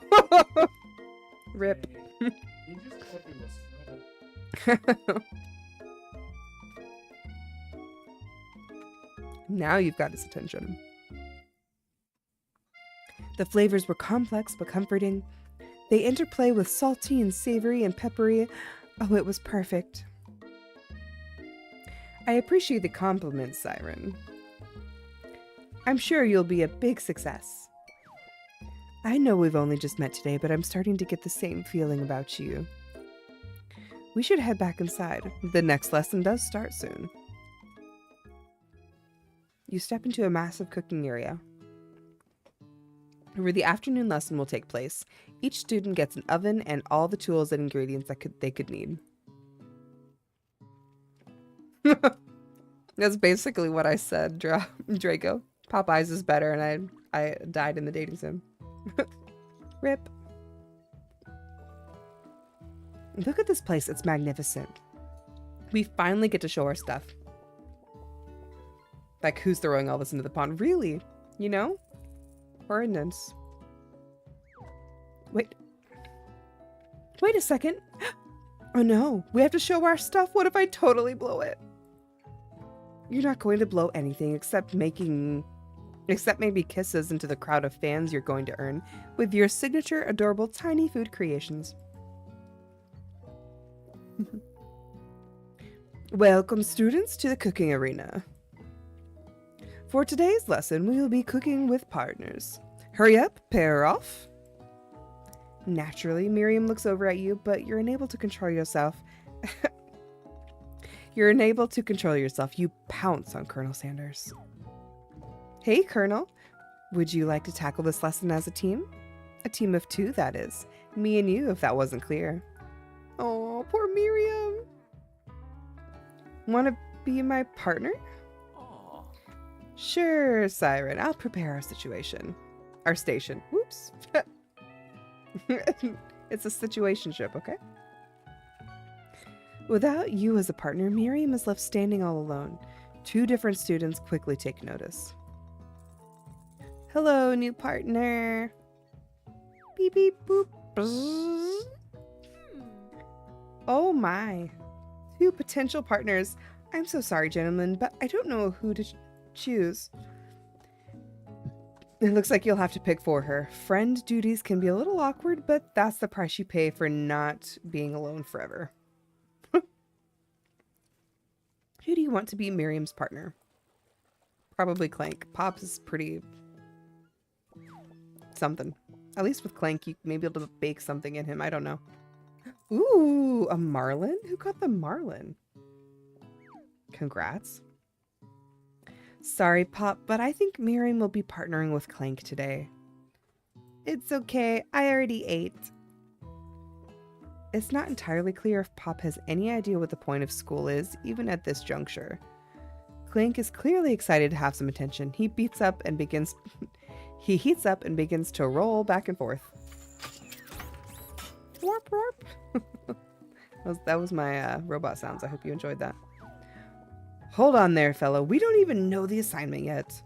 Rip. You just copy this. Now you've got his attention. The flavors were complex but comforting. They interplay with salty and savory and peppery. Oh, it was perfect. I appreciate the compliments, Siren. I'm sure you'll be a big success. I know we've only just met today, but I'm starting to get the same feeling about you. We should head back inside. The next lesson does start soon. You step into a massive cooking area, where the afternoon lesson will take place. Each student gets an oven and all the tools and ingredients that they could need. That's basically what I said, Draco. Popeyes is better, and I died in the dating sim. Rip. Look at this place. It's magnificent. We finally get to show our stuff. Like, who's throwing all this into the pond? Really? You know? Ordnance. Wait a second. Oh no, we have to show our stuff. What if I totally blow it? You're not going to blow anything except maybe kisses into the crowd of fans you're going to earn with your signature adorable tiny food creations. Welcome, students, to the cooking arena. For today's lesson, we will be cooking with partners. Hurry up, pair off. Naturally, Miriam looks over at you, but you're unable to control yourself. You're unable to control yourself. You pounce on Colonel Sanders. Hey, Colonel. Would you like to tackle this lesson as a team? A team of two, that is. Me and you, if that wasn't clear. Oh, poor Miriam. Want to be my partner? Aw. Sure, Siren. I'll prepare our situation. Our station. Whoops. It's a situationship, okay? Without you as a partner, Miriam is left standing all alone. Two different students quickly take notice. Hello, new partner. Beep, beep, boop. Bzz. Oh my. Two potential partners. I'm so sorry, gentlemen, but I don't know who to choose. It looks like you'll have to pick for her. Friend duties can be a little awkward, but that's the price you pay for not being alone forever. Who do you want to be Miriam's partner? Probably Clank. Pop is pretty... something. At least with Clank, you may be able to bake something in him. I don't know. Ooh, a Marlin? Who got the Marlin? Congrats. Sorry, Pop, but I think Miriam will be partnering with Clank today. It's okay. I already ate. It's not entirely clear if Pop has any idea what the point of school is, even at this juncture. Clank is clearly excited to have some attention. He heats up and begins to roll back and forth. Warp, warp. That was my robot sounds. I hope you enjoyed that. Hold on there, fellow. We don't even know the assignment yet.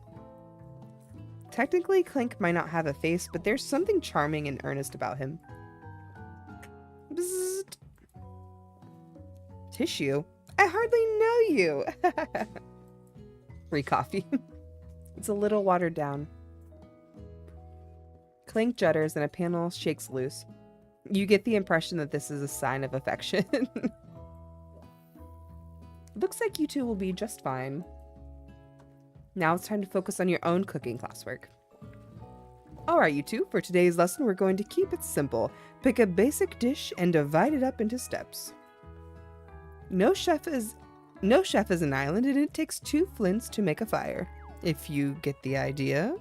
Technically, Clink might not have a face, but there's something charming and earnest about him. Bzzzt. Tissue? I hardly know you. Free coffee. It's a little watered down. Clink judders and a panel shakes loose. You get the impression that this is a sign of affection. Looks like you two will be just fine. Now it's time to focus on your own cooking classwork. Alright, you two, for today's lesson we're going to keep it simple. Pick a basic dish and divide it up into steps. No chef is an island, and it takes 2 flints to make a fire. If you get the idea.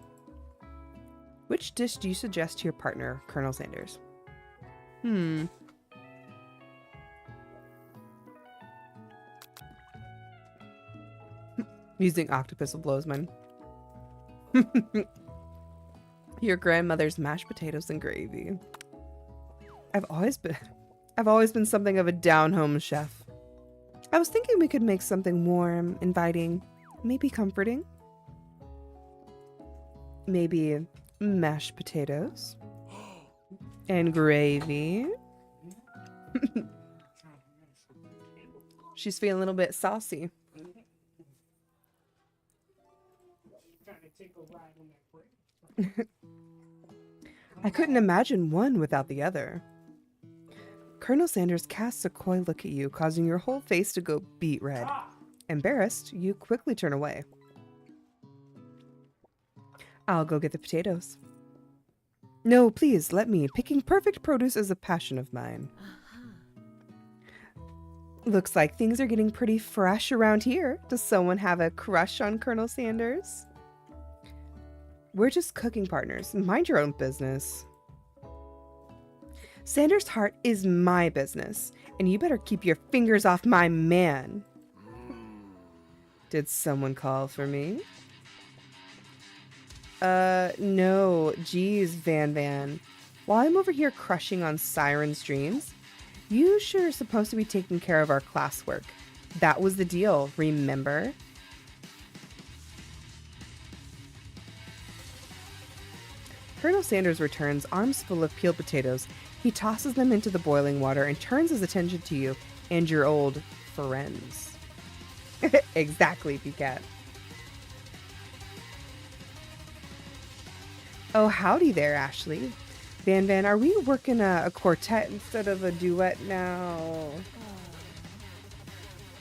Which dish do you suggest to your partner, Colonel Sanders? Using octopus blows mine. Your grandmother's mashed potatoes and gravy. I've always been something of a down-home chef. I was thinking we could make something warm, inviting, maybe comforting. Maybe mashed potatoes and gravy. She's feeling a little bit saucy. I couldn't imagine one without the other. Colonel Sanders casts a coy look at you, causing your whole face to go beet red. Embarrassed, you quickly turn away. I'll go get the potatoes. No, please, let me. Picking perfect produce is a passion of mine. Looks like things are getting pretty fresh around here. Does someone have a crush on Colonel Sanders? We're just cooking partners. Mind your own business. Sanders' heart is my business, and you better keep your fingers off my man. Did someone call for me? No. Geez, Van. While I'm over here crushing on Siren's dreams, you sure are supposed to be taking care of our classwork. That was the deal, remember? Colonel Sanders returns, arms full of peeled potatoes. He tosses them into the boiling water and turns his attention to you and your old friends. Exactly, Peacat. Oh, howdy there, Ashley. Van, are we working a quartet instead of a duet now?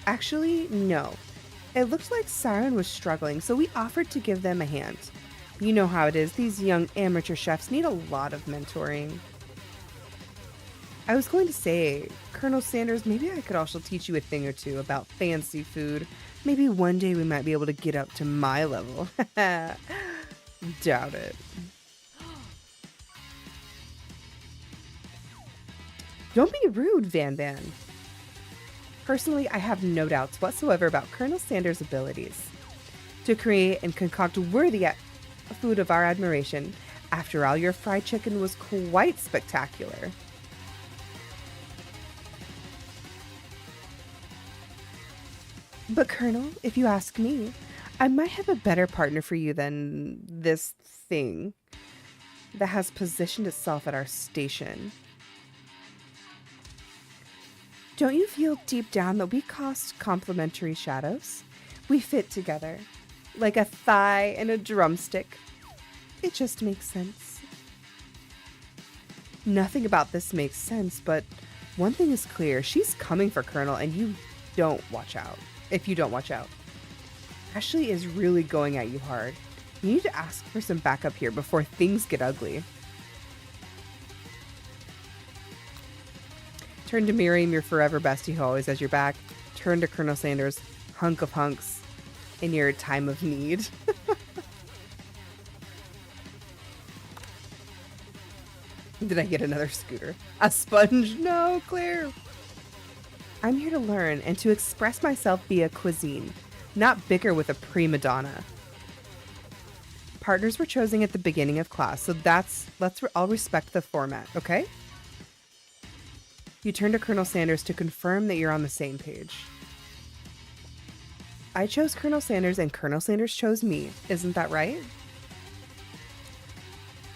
Actually, no. It looked like Siren was struggling, so we offered to give them a hand. You know how it is, these young amateur chefs need a lot of mentoring. I was going to say, Colonel Sanders, maybe I could also teach you a thing or two about fancy food. Maybe one day we might be able to get up to my level. Doubt it. Don't be rude, Van. Personally, I have no doubts whatsoever about Colonel Sanders' abilities to create and concoct worthy food of our admiration. After all, your fried chicken was quite spectacular. But Colonel, if you ask me, I might have a better partner for you than this thing that has positioned itself at our station. Don't you feel deep down that we cast complementary shadows? We fit together, like a thigh and a drumstick. It just makes sense. Nothing about this makes sense, but one thing is clear. She's coming for Colonel, and you don't watch out. If you don't watch out. Ashley is really going at you hard. You need to ask for some backup here before things get ugly. Turn to Miriam, your forever bestie who always has your back. Turn to Colonel Sanders, hunk of hunks, in your time of need. Did I get another scooter? A sponge? No, Claire. I'm here to learn and to express myself via cuisine, not bicker with a prima donna. Partners were chosen at the beginning of class, so I'll respect the format, okay? You turn to Colonel Sanders to confirm that you're on the same page. I chose Colonel Sanders and Colonel Sanders chose me, isn't that right?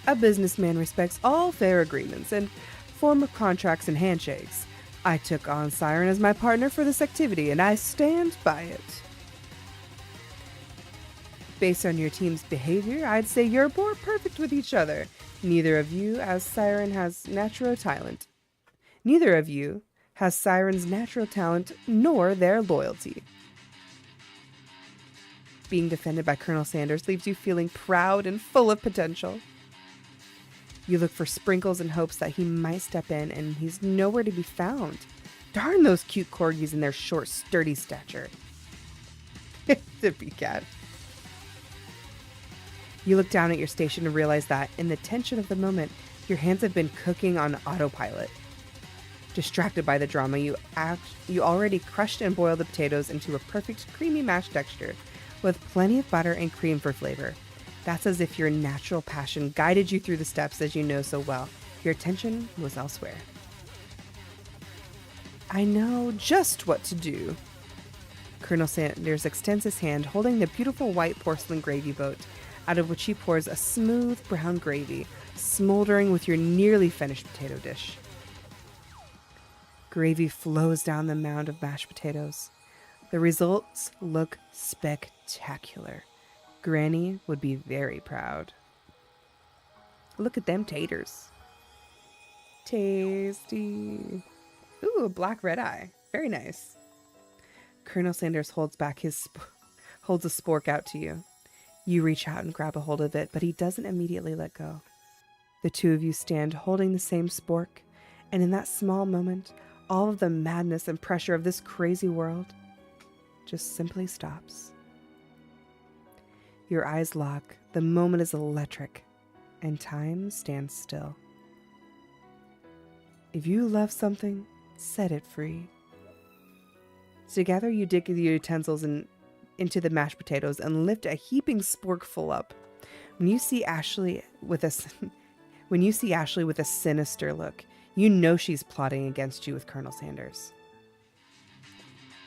A businessman respects all fair agreements and formal contracts and handshakes. I took on Siren as my partner for this activity, and I stand by it. Based on your team's behavior, I'd say you're more perfect with each other. Neither of you has Siren's natural talent, nor their loyalty. Being defended by Colonel Sanders leaves you feeling proud and full of potential. You look for sprinkles in hopes that he might step in, and he's nowhere to be found. Darn those cute corgis and their short, sturdy stature. Dippy cat. You look down at your station and realize that, in the tension of the moment, your hands have been cooking on autopilot. Distracted by the drama, you already crushed and boiled the potatoes into a perfect creamy mashed texture, with plenty of butter and cream for flavor. That's as if your natural passion guided you through the steps as you know so well. Your attention was elsewhere. I know just what to do. Colonel Sanders extends his hand, holding the beautiful white porcelain gravy boat, out of which he pours a smooth brown gravy, smoldering with your nearly finished potato dish. Gravy flows down the mound of mashed potatoes. The results look spectacular. Granny would be very proud. Look at them taters. Tasty. Ooh, a black red eye. Very nice. Colonel Sanders holds a spork out to you. You reach out and grab a hold of it, but he doesn't immediately let go. The two of you stand holding the same spork, and in that small moment, all of the madness and pressure of this crazy world just simply stops. Your eyes lock, the moment is electric, and time stands still. If you love something, set it free. Together you dig the utensils into the mashed potatoes and lift a heaping sporkful up. When you see Ashley with a sinister look, you know she's plotting against you with Colonel Sanders.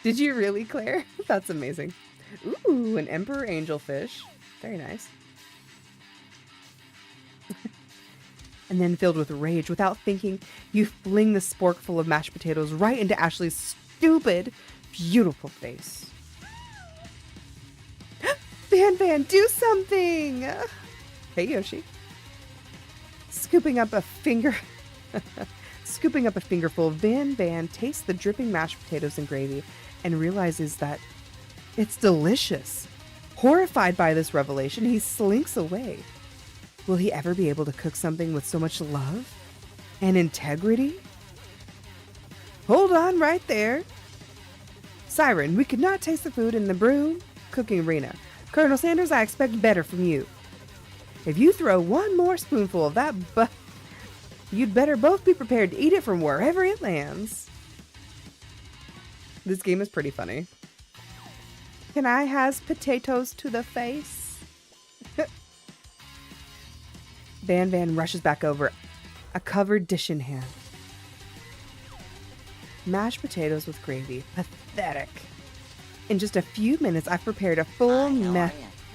Did you really, Claire? That's amazing. Ooh, an emperor angelfish. Very nice. And then, filled with rage, without thinking, you fling the sporkful of mashed potatoes right into Ashley's stupid, beautiful face. Van, do something! Hey, Yoshi. Scooping up a fingerful, Van tastes the dripping mashed potatoes and gravy and realizes that it's delicious. Horrified by this revelation, he slinks away. Will he ever be able to cook something with so much love and integrity? Hold on right there. Siren, we could not taste the food in the broom cooking arena. Colonel Sanders, I expect better from you. If you throw one more spoonful of that you'd better both be prepared to eat it from wherever it lands. This game is pretty funny. Can I has potatoes to the face? Van rushes back over, a covered dish in hand. Mashed potatoes with gravy. Pathetic. In just a few minutes, I've prepared a full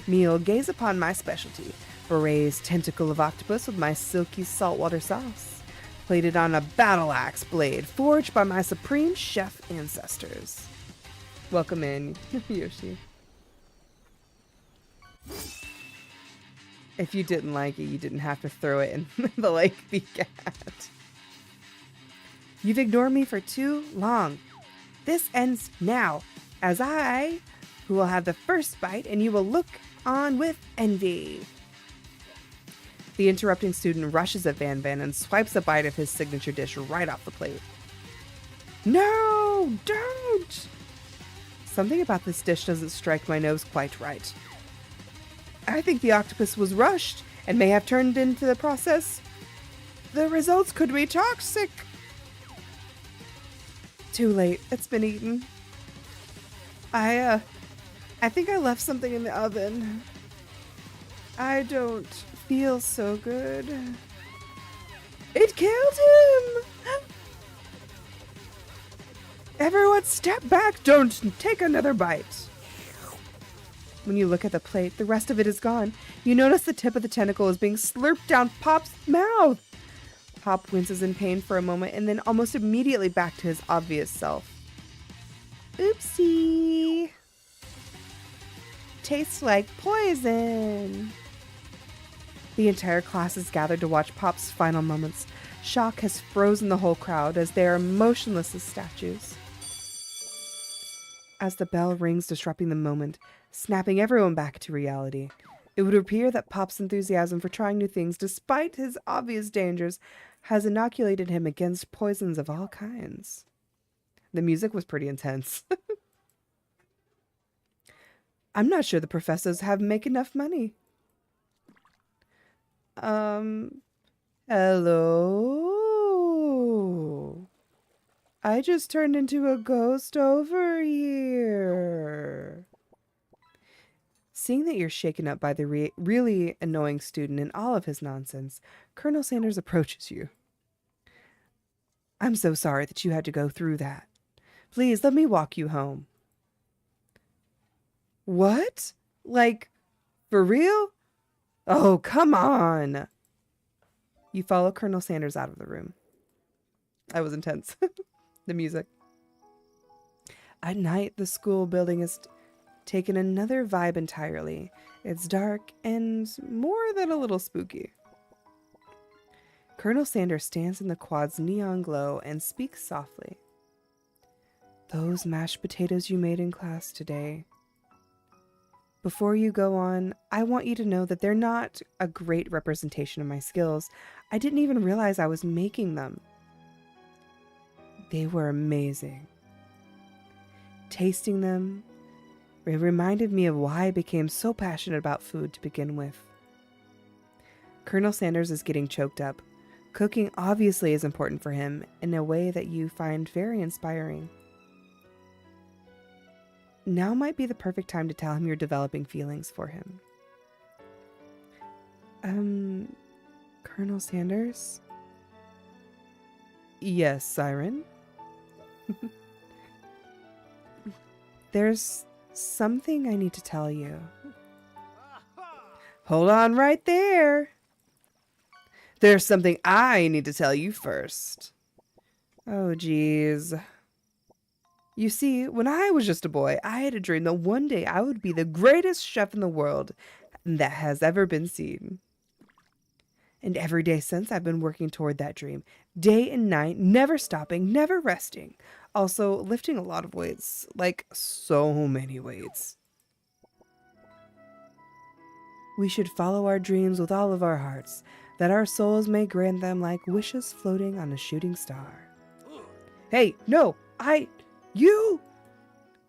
meal. Gaze upon my specialty. Berets tentacle of octopus with my silky saltwater sauce. Plated on a battle axe blade forged by my supreme chef ancestors. Welcome in, Yoshi. If you didn't like it, you didn't have to throw it in the lake, cat. You've ignored me for too long. This ends now, as I, who will have the first bite, and you will look on with envy. The interrupting student rushes at Van and swipes a bite of his signature dish right off the plate. No, don't! Something about this dish doesn't strike my nose quite right. I think the octopus was rushed and may have turned into the process. The results could be toxic. Too late. It's been eaten. I think I left something in the oven. I don't feel so good. It killed him! Everyone step back! Don't take another bite. When you look at the plate, the rest of it is gone. You notice the tip of the tentacle is being slurped down Pop's mouth. Pop winces in pain for a moment and then almost immediately back to his obvious self. Oopsie. Tastes like poison. The entire class is gathered to watch Pop's final moments. Shock has frozen the whole crowd as they are motionless as statues. As the bell rings, disrupting the moment, snapping everyone back to reality, it would appear that Pop's enthusiasm for trying new things, despite his obvious dangers, has inoculated him against poisons of all kinds. The music was pretty intense. I'm not sure the professors have make enough money. Hello? I just turned into a ghost over here. Seeing that you're shaken up by the really annoying student and all of his nonsense, Colonel Sanders approaches you. I'm so sorry that you had to go through that. Please, let me walk you home. What? Like, for real? Oh, come on. You follow Colonel Sanders out of the room. That was intense. The music. At night, the school building is taken another vibe entirely. It's dark and more than a little spooky. Colonel Sanders stands in the quad's neon glow and speaks softly. Those mashed potatoes you made in class today. Before you go on, I want you to know that they're not a great representation of my skills. I didn't even realize I was making them. They were amazing. Tasting them, it reminded me of why I became so passionate about food to begin with. Colonel Sanders is getting choked up. Cooking obviously is important for him in a way that you find very inspiring. Now might be the perfect time to tell him you're developing feelings for him. Colonel Sanders? Yes, Siren? There's something I need to tell you. Hold on right there. There's something I need to tell you first. Oh, geez. You see, when I was just a boy, I had a dream that one day I would be the greatest chef in the world that has ever been seen. And every day since, I've been working toward that dream. Day and night, never stopping, never resting. Also, lifting a lot of weights. Like, so many weights. We should follow our dreams with all of our hearts, that our souls may grant them like wishes floating on a shooting star. Hey, no, you!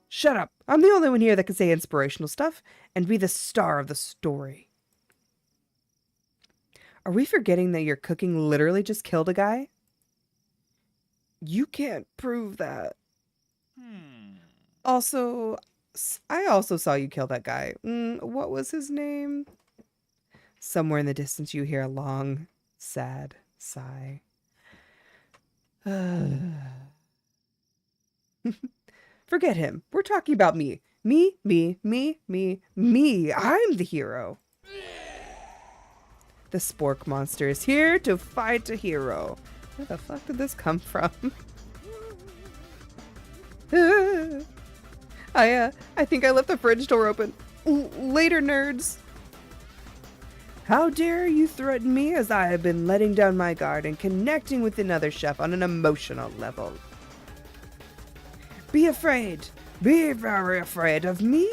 Shut up. I'm the only one here that can say inspirational stuff and be the star of the story. Are we forgetting that your cooking literally just killed a guy? You can't prove that. Also, I also saw you kill that guy. What was his name? Somewhere in the distance you hear a long, sad sigh. Forget him. We're talking about me. Me. I'm the hero. The spork monster is here to fight a hero. Where the fuck did this come from? I think I left the fridge door open. Later, nerds. How dare you threaten me as I have been letting down my guard and connecting with another chef on an emotional level. Be afraid. Be very afraid of me.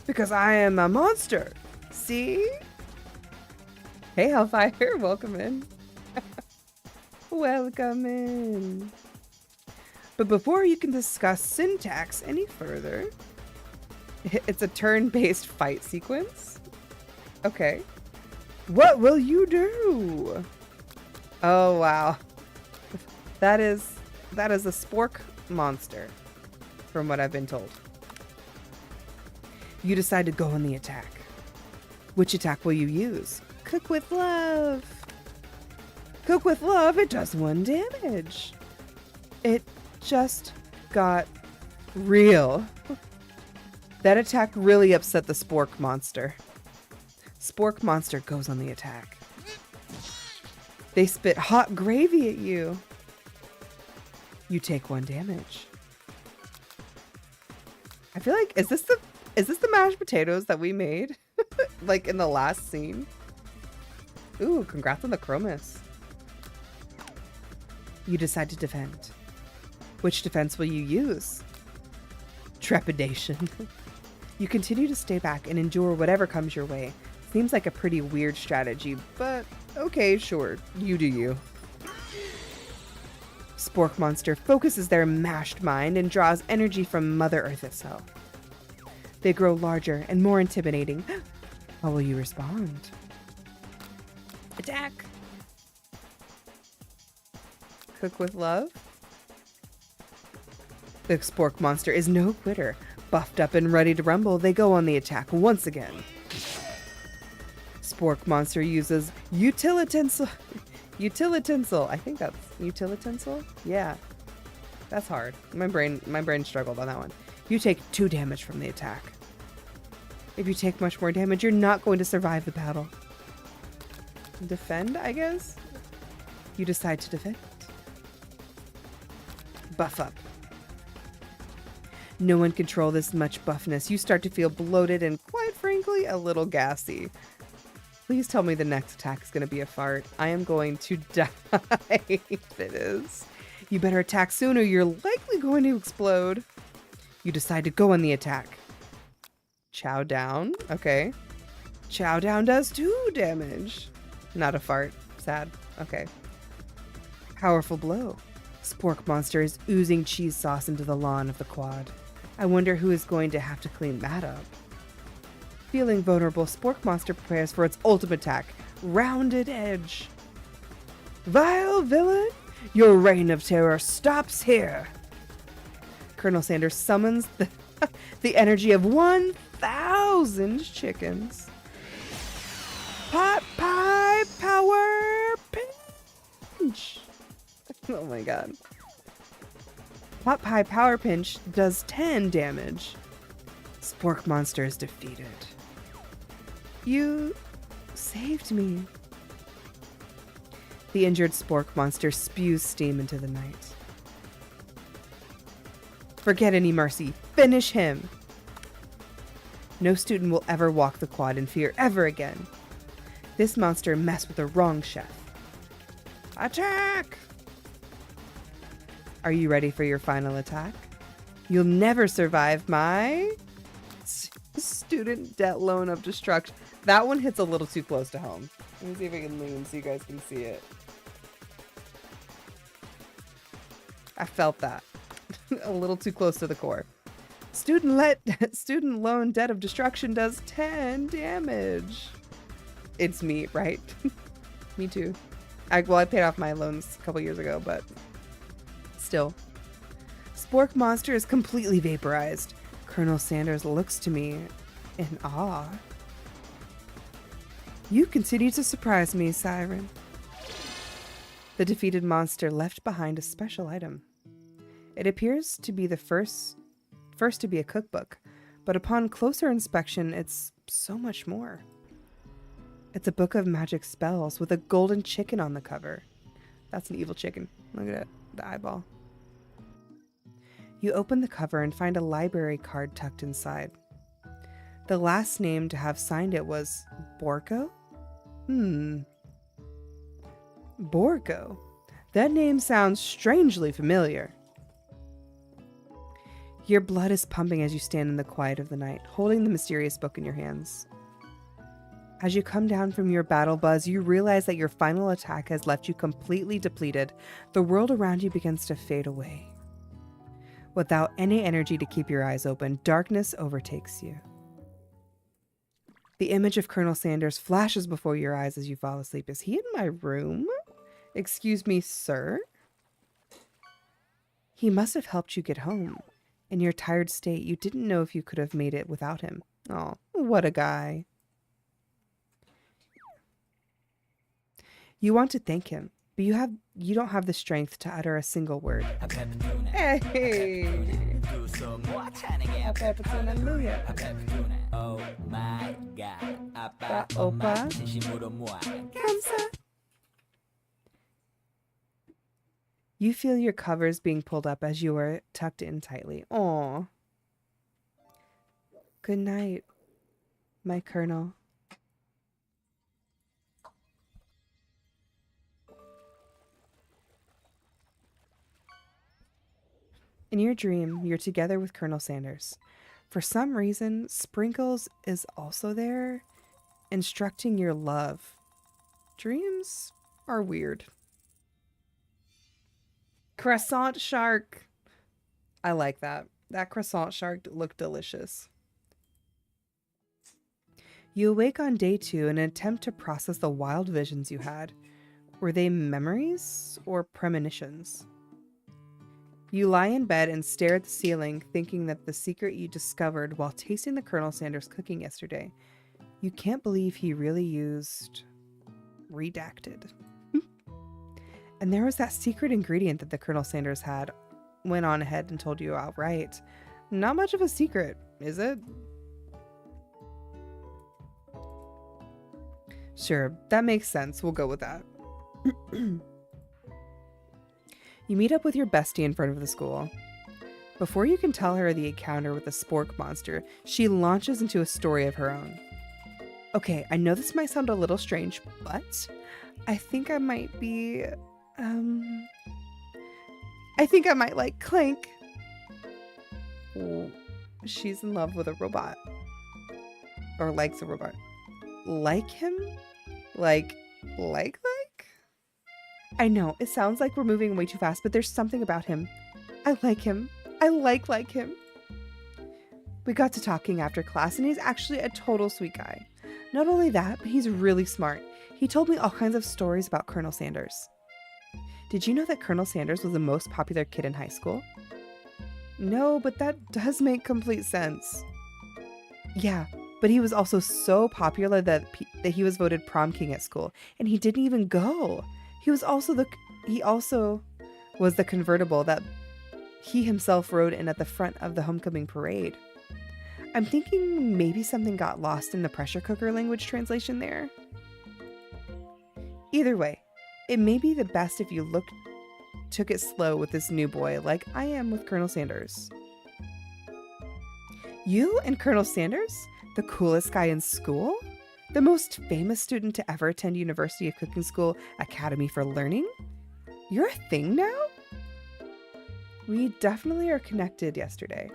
Because I am a monster. See? Hey, Hellfire. Welcome in. Welcome in. But before you can discuss syntax any further, it's a turn-based fight sequence. Okay. What will you do? Oh, wow. That is a spork monster, from what I've been told. You decide to go on the attack. Which attack will you use? Cook with love. Cook with love, it does 1 damage. It just got real. That attack really upset the Spork monster. Spork monster goes on the attack. They spit hot gravy at you. You take 1 damage. I feel like, is this the mashed potatoes that we made? Like in the last scene? Ooh, congrats on the chromis. You decide to defend. Which defense will you use? Trepidation. You continue to stay back and endure whatever comes your way. Seems like a pretty weird strategy, but okay, sure. You do you. Spork monster focuses their mashed mind and draws energy from Mother Earth itself. They grow larger and more intimidating. How will you respond? Attack! Cook with love? The Spork monster is no quitter. Buffed up and ready to rumble, they go on the attack once again. Spork monster uses utilitensile. Utilitensile. I think that's utilitensile. Yeah, that's hard. My brain struggled on that one. You take 2 damage from the attack. If you take much more damage, you're not going to survive the battle. Defend, I guess. You decide to defend. Buff up. No one control this much buffness. You start to feel bloated and, quite frankly, a little gassy. Please tell me the next attack is going to be a fart. I am going to die if it is. You better attack soon or you're likely going to explode. You decide to go on the attack. Chow down. Okay. Chow down does 2 damage. Not a fart. Sad. Okay. Powerful blow. Spork monster is oozing cheese sauce into the lawn of the quad. I wonder who is going to have to clean that up. Feeling vulnerable, Spork monster prepares for its ultimate attack. Rounded edge. Vile villain, your reign of terror stops here. Colonel Sanders summons the energy of 1,000 chickens. Pot pie power pinch. Oh my god. Pot pie power pinch does 10 damage. Spork monster is defeated. You saved me. The injured Spork monster spews steam into the night. Forget any mercy. Finish him. No student will ever walk the quad in fear ever again. This monster messed with the wrong chef. Attack! Are you ready for your final attack? You'll never survive my student debt loan of destruction. That one hits a little too close to home. Let me see if I can lean so you guys can see it. I felt that. A little too close to the core. Student loan debt of destruction does 10 damage. It's me, right? Me too. I paid off my loans a couple years ago, but still. Spork monster is completely vaporized. Colonel Sanders looks to me in awe. You continue to surprise me, Siren. The defeated monster left behind a special item. It appears to be the first to be a cookbook, but upon closer inspection, it's so much more. It's a book of magic spells with a golden chicken on the cover. That's an evil chicken. Look at it, the eyeball. You open the cover and find a library card tucked inside. The last name to have signed it was Borgo? Borgo? That name sounds strangely familiar. Your blood is pumping as you stand in the quiet of the night, holding the mysterious book in your hands. As you come down from your battle buzz, you realize that your final attack has left you completely depleted. The world around you begins to fade away. Without any energy to keep your eyes open, darkness overtakes you. The image of Colonel Sanders flashes before your eyes as you fall asleep. Is he in my room? Excuse me, sir? He must have helped you get home. In your tired state, you didn't know if you could have made it without him. Oh, what a guy. You want to thank him, but you don't have the strength to utter a single word. Hey! So more 찬양해 할렐루야. Oh my god 아빠 오빠. 엄마 진심으로 모아 감사. You feel your covers being pulled up as you are tucked in tightly. Aw. Good night, my colonel. In your dream, you're together with Colonel Sanders. For some reason, Sprinkles is also there, instructing your love. Dreams are weird. Croissant shark. I like that. That croissant shark looked delicious. You awake on day 2 in an attempt to process the wild visions you had. Were they memories or premonitions? You lie in bed and stare at the ceiling, thinking that the secret you discovered while tasting the Colonel Sanders cooking yesterday. You can't believe he really used redacted. And there was that secret ingredient that the Colonel Sanders had. Went on ahead and told you outright. Not much of a secret, is it? Sure, that makes sense. We'll go with that. You meet up with your bestie in front of the school. Before you can tell her the encounter with the spork monster, she launches into a story of her own. Okay, I know this might sound a little strange, but I think I might be, I think I might like Clank. Oh, she's in love with a robot. Or likes a robot. Like him? Like? I know, it sounds like we're moving way too fast, but there's something about him. I like him. I like him. We got to talking after class, and he's actually a total sweet guy. Not only that, but he's really smart. He told me all kinds of stories about Colonel Sanders. Did you know that Colonel Sanders was the most popular kid in high school? No, but that does make complete sense. Yeah, but he was also so popular that he was voted prom king at school, and he didn't even go. He also was the convertible that he himself rode in at the front of the homecoming parade. I'm thinking maybe something got lost in the pressure cooker language translation there. Either way, it may be the best if you took it slow with this new boy like I am with Colonel Sanders. You and Colonel Sanders? The coolest guy in school? The most famous student to ever attend University of Cooking School Academy for Learning? You're a thing now? We definitely are connected yesterday.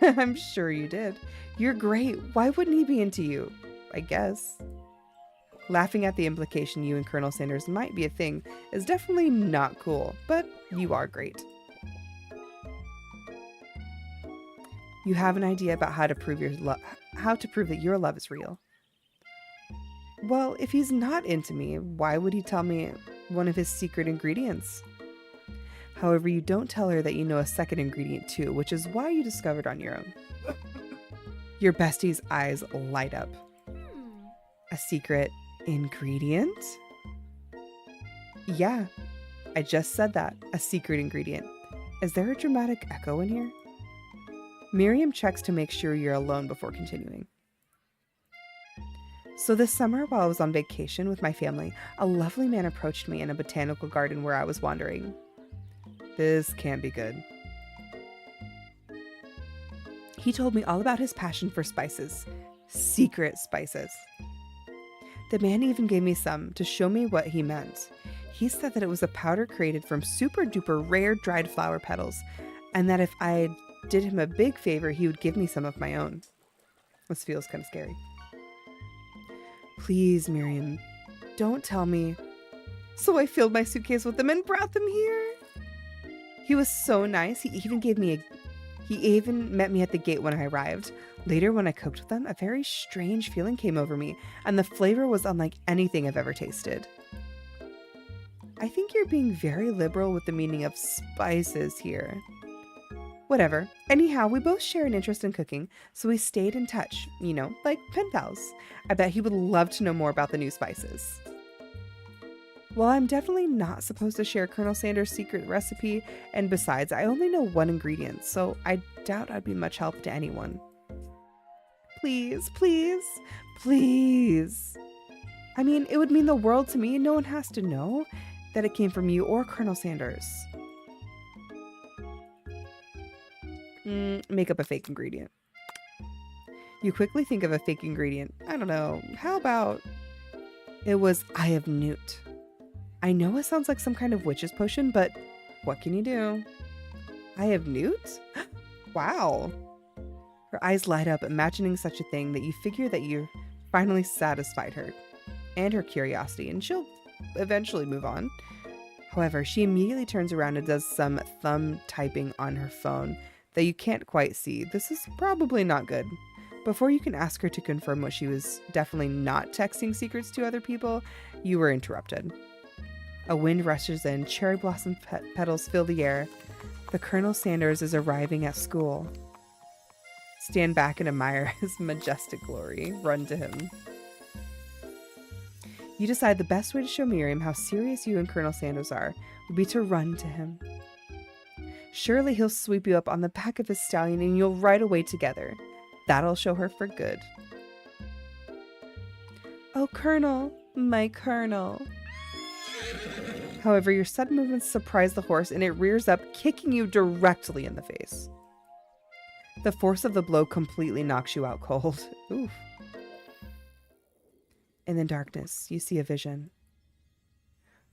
I'm sure you did. You're great. Why wouldn't he be into you? I guess. Laughing at the implication you and Colonel Sanders might be a thing is definitely not cool, but you are great. You have an idea about how to prove that your love is real. Well, if he's not into me, why would he tell me one of his secret ingredients? However, you don't tell her that you know a second ingredient too, which is why you discovered on your own. Your bestie's eyes light up. A secret ingredient? Yeah, I just said that. A secret ingredient. Is there a dramatic echo in here? Miriam checks to make sure you're alone before continuing. So this summer, while I was on vacation with my family, a lovely man approached me in a botanical garden where I was wandering. This can't be good. He told me all about his passion for spices. Secret spices. The man even gave me some to show me what he meant. He said that it was a powder created from super duper rare dried flower petals, and that if I did him a big favor, he would give me some of my own. This feels kind of scary. Please, Miriam, don't tell me. So I filled my suitcase with them and brought them here. He was so nice. He even met me at the gate when I arrived. Later, when I cooked with them, a very strange feeling came over me, and the flavor was unlike anything I've ever tasted. I think you're being very liberal with the meaning of spices here. Whatever. Anyhow, we both share an interest in cooking, so we stayed in touch, like pen pals. I bet he would love to know more about the new spices. Well, I'm definitely not supposed to share Colonel Sanders' secret recipe, and besides, I only know one ingredient, so I doubt I'd be much help to anyone. Please, please, please. I mean, it would mean the world to me. No one has to know that it came from you or Colonel Sanders. Make up a fake ingredient. You quickly think of a fake ingredient. I don't know. How about it was Eye of Newt? I know it sounds like some kind of witch's potion, but what can you do? Eye of Newt? Wow. Her eyes light up, imagining such a thing, that you figure that you finally satisfied her and her curiosity, and she'll eventually move on. However, she immediately turns around and does some thumb typing on her phone that you can't quite see. This is probably not good. Before you can ask her to confirm what she was definitely not texting secrets to other people, you were interrupted. A wind rushes in, cherry blossom petals fill the air. The Colonel Sanders is arriving at school. Stand back and admire his majestic glory. Run to him. You decide the best way to show Miriam how serious you and Colonel Sanders are would be to run to him. Surely he'll sweep you up on the back of his stallion and you'll ride away together. That'll show her for good. Oh, Colonel, my Colonel. However, your sudden movements surprise the horse and it rears up, kicking you directly in the face. The force of the blow completely knocks you out cold. Oof. In the darkness, you see a vision.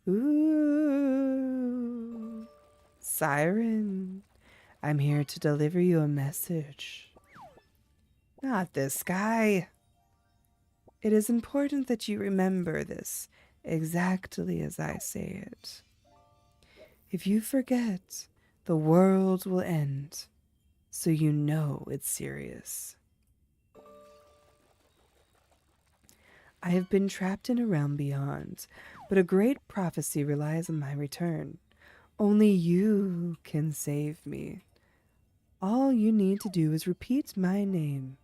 Ooh. Siren, I'm here to deliver you a message. Not this guy. It is important that you remember this exactly as I say it. If you forget, the world will end, so you know it's serious. I have been trapped in a realm beyond, but a great prophecy relies on my return. Only you can save me. All you need to do is repeat my name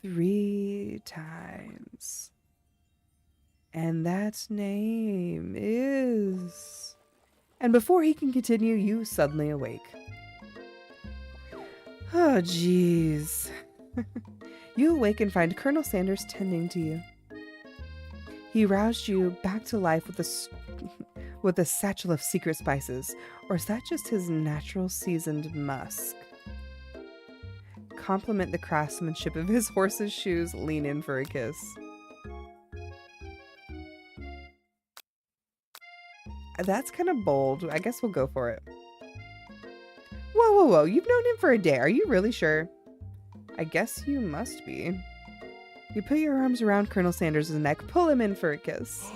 3 times. And that name is... And before he can continue, you suddenly awake. Oh, jeez. You awake and find Colonel Sanders tending to you. He roused you back to life with a satchel of secret spices, or is that just his natural seasoned musk? Compliment the craftsmanship of his horse's shoes, lean in for a kiss. That's kind of bold. I guess we'll go for it. Whoa, whoa, whoa. You've known him for a day. Are you really sure? I guess you must be. You put your arms around Colonel Sanders' neck, pull him in for a kiss.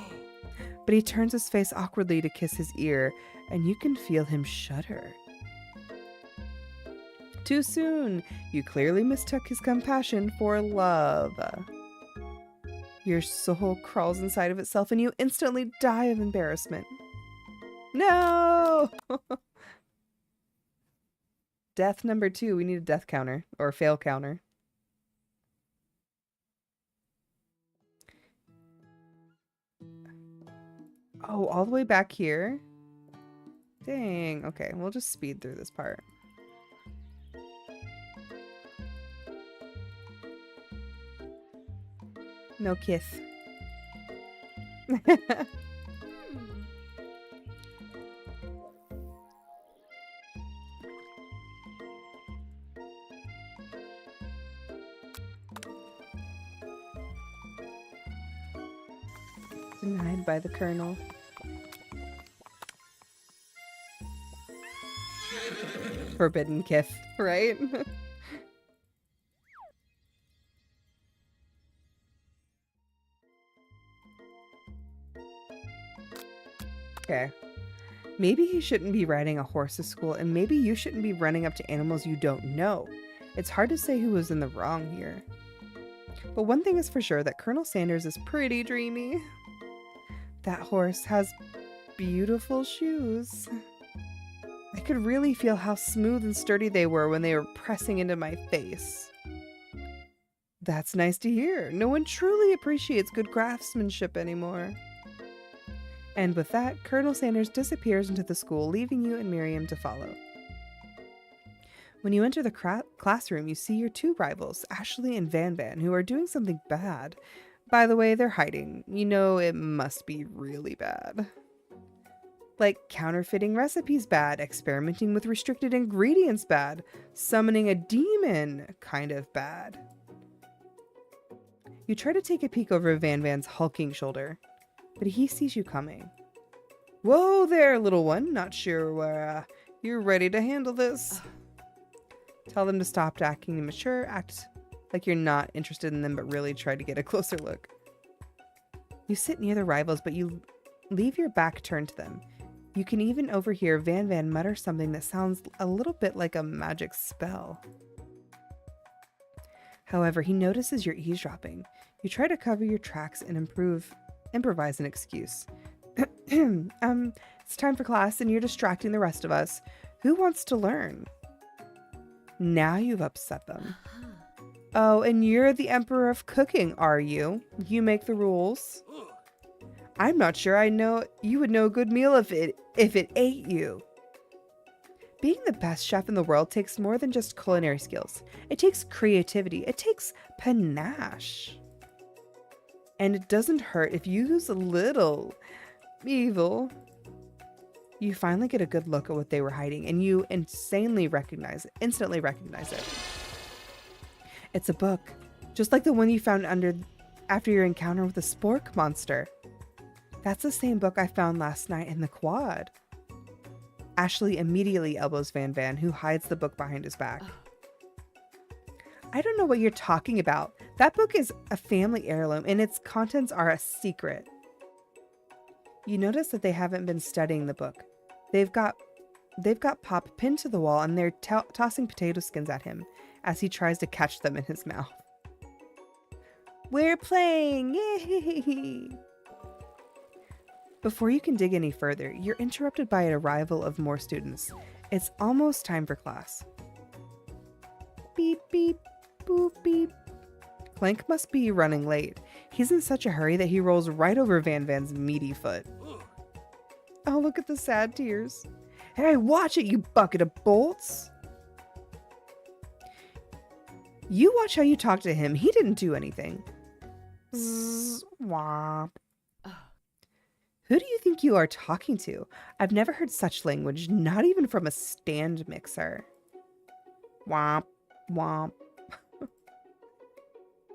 But he turns his face awkwardly to kiss his ear, and you can feel him shudder. Too soon. You clearly mistook his compassion for love. Your soul crawls inside of itself, and you instantly die of embarrassment. No! Death number 2. We need a death counter, or a fail counter. Oh, all the way back here? Dang. Okay, we'll just speed through this part. No kiss. Denied by the Colonel. Forbidden kiss, right? Okay. Maybe he shouldn't be riding a horse to school, and maybe you shouldn't be running up to animals you don't know. It's hard to say who was in the wrong here. But one thing is for sure, that Colonel Sanders is pretty dreamy. That horse has beautiful shoes. I could really feel how smooth and sturdy they were when they were pressing into my face. That's nice to hear. No one truly appreciates good craftsmanship anymore. And with that, Colonel Sanders disappears into the school, leaving you and Miriam to follow. When you enter the classroom, you see your two rivals, Ashley and Van Van, who are doing something bad. By the way, they're hiding. You know it must be really bad. Like counterfeiting recipes bad, experimenting with restricted ingredients bad, summoning a demon kind of bad. You try to take a peek over Van Van's hulking shoulder, but he sees you coming. Whoa there, little one. Not sure where you're ready to handle this. Tell them to stop acting immature, act like you're not interested in them, but really try to get a closer look. You sit near the rivals, but you leave your back turned to them. You can even overhear Van Van mutter something that sounds a little bit like a magic spell. However, he notices you're eavesdropping. You try to cover your tracks and improvise an excuse. It's time for class and you're distracting the rest of us. Who wants to learn? Now you've upset them. Oh, and you're the Emperor of Cooking, are you? You make the rules. I'm not sure I know you would know a good meal if it ate you. Being the best chef in the world takes more than just culinary skills. It takes creativity. It takes panache. And it doesn't hurt if you use a little evil. You finally get a good look at what they were hiding, and you instantly recognize it. It's a book, just like the one you found after your encounter with the spork monster. That's the same book I found last night in the quad. Ashley immediately elbows Van Van, who hides the book behind his back. I don't know what you're talking about. That book is a family heirloom, and its contents are a secret. You notice that they haven't been studying the book. They've got Pop pinned to the wall, and they're tossing potato skins at him as he tries to catch them in his mouth. We're playing! Yay! Before you can dig any further, you're interrupted by an arrival of more students. It's almost time for class. Beep, beep, boop, beep. Clank must be running late. He's in such a hurry that he rolls right over Van Van's meaty foot. Oh, look at the sad tears. Hey, watch it, you bucket of bolts! You watch how you talk to him. He didn't do anything. Zzz, womp. Who do you think you are talking to? I've never heard such language, not even from a stand mixer. Womp, womp.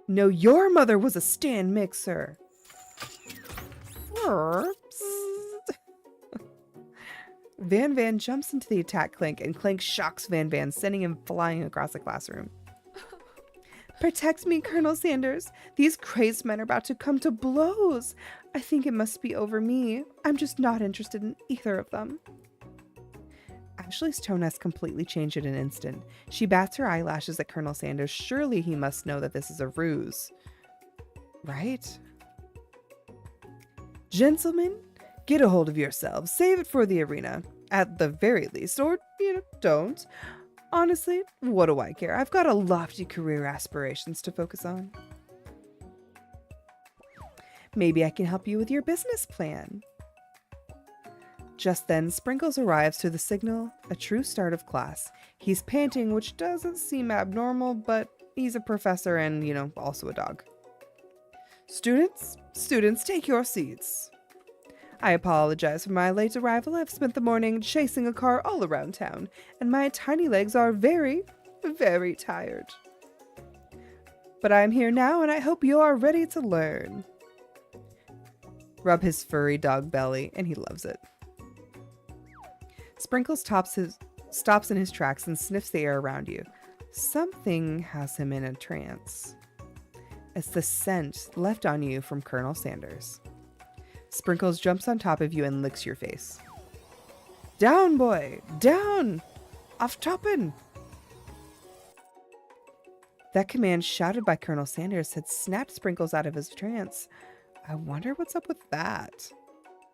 No, your mother was a stand mixer. Van Van jumps into the attack Clank, and Clank shocks Van Van, sending him flying across the classroom. Protect me, Colonel Sanders. These crazed men are about to come to blows. I think it must be over me. I'm just not interested in either of them. Ashley's tone has completely changed in an instant. She bats her eyelashes at Colonel Sanders. Surely he must know that this is a ruse. Right? Gentlemen, get a hold of yourselves. Save it for the arena. At the very least. Or, don't. Honestly, what do I care? I've got a lofty career aspirations to focus on. Maybe I can help you with your business plan. Just then, Sprinkles arrives to the signal a true start of class. He's panting, which doesn't seem abnormal, but he's a professor and, also a dog. Students, take your seats. I apologize for my late arrival. I've spent the morning chasing a car all around town, and my tiny legs are very, very tired. But I'm here now, and I hope you are ready to learn. Rub his furry dog belly, and he loves it. Sprinkles stops in his tracks and sniffs the air around you. Something has him in a trance. It's the scent left on you from Colonel Sanders. Sprinkles jumps on top of you and licks your face. Down, boy! Down! Off toppin'! That command, shouted by Colonel Sanders, had snapped Sprinkles out of his trance. I wonder what's up with that.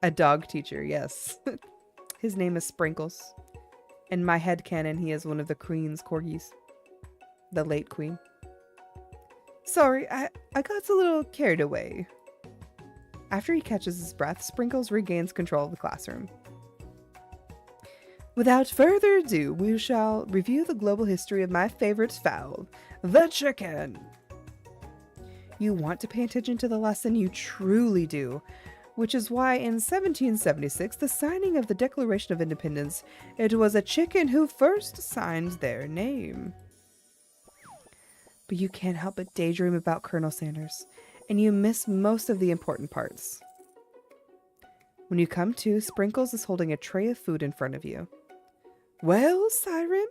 A dog teacher, yes. His name is Sprinkles. In my headcanon, he is one of the Queen's corgis. The late Queen. Sorry, I got a little carried away. After he catches his breath, Sprinkles regains control of the classroom. Without further ado, we shall review the global history of my favorite fowl, the chicken. You want to pay attention to the lesson, you truly do, which is why in 1776, the signing of the Declaration of Independence, it was a chicken who first signed their name. But you can't help but daydream about Colonel Sanders, and you miss most of the important parts. When you come to, Sprinkles is holding a tray of food in front of you. Well, Siren,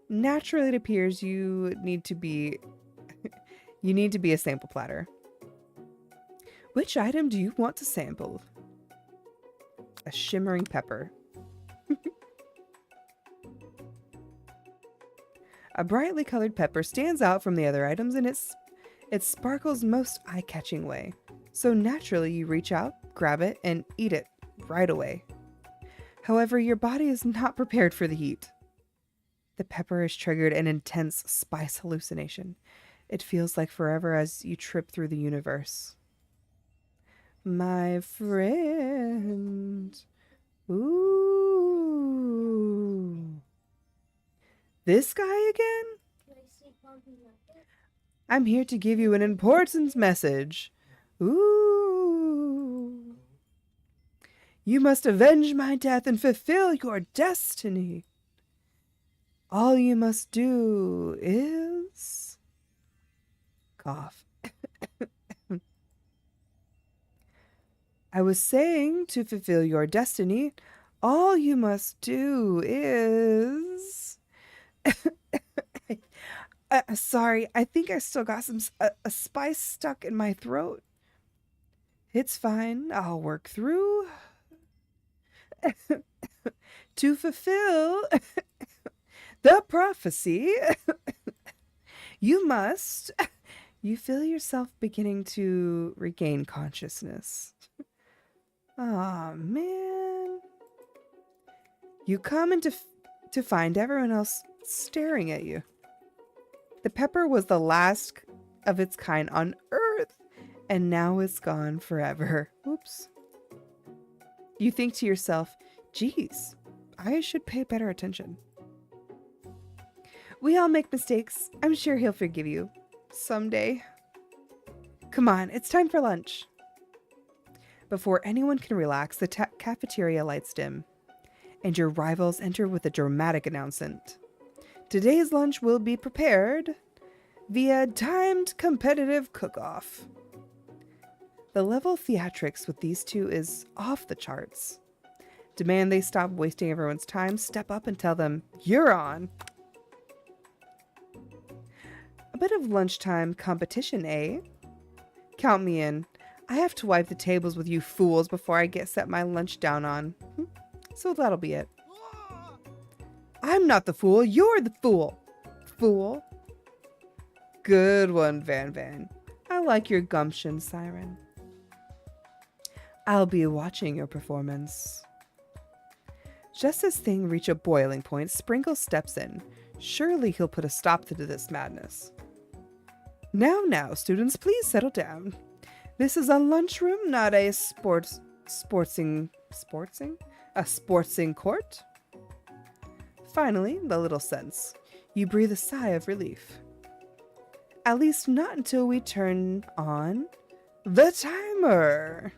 naturally it appears you need to be a sample platter. Which item do you want to sample? A shimmering pepper. A brightly colored pepper stands out from the other items in it sparkles most eye-catching way. So naturally you reach out, grab it, and eat it right away. However, your body is not prepared for the heat. The pepper has triggered an intense spice hallucination. It feels like forever as you trip through the universe. My friend. Ooh. This guy again? I'm here to give you an important message. Ooh. You must avenge my death and fulfill your destiny. All you must do is... cough. I was saying, to fulfill your destiny, all you must do is... sorry, I think I still got a spice stuck in my throat. It's fine, I'll work through. To fulfill the prophecy, you feel yourself beginning to regain consciousness. Aw, man. You come in to find everyone else staring at you. The pepper was the last of its kind on Earth, and now it's gone forever. Oops. You think to yourself, geez, I should pay better attention. We all make mistakes. I'm sure he'll forgive you. Someday. Come on, it's time for lunch. Before anyone can relax, the cafeteria lights dim, and your rivals enter with a dramatic announcement. Today's lunch will be prepared via timed competitive cook-off. The level of theatrics with these two is off the charts. Demand they stop wasting everyone's time, step up and tell them, you're on. A bit of lunchtime competition, eh? Count me in. I have to wipe the tables with you fools before I set my lunch down on. So that'll be it. I'm not the fool, you're the fool. Fool. Good one, Van Van. I like your gumption, Siren. I'll be watching your performance. Just as things reach a boiling point, Sprinkles steps in. Surely he'll put a stop to this madness. Now, students, please settle down. This is a lunchroom, not a sportsing court. Finally, the little sense. You breathe a sigh of relief. At least not until we turn on the timer.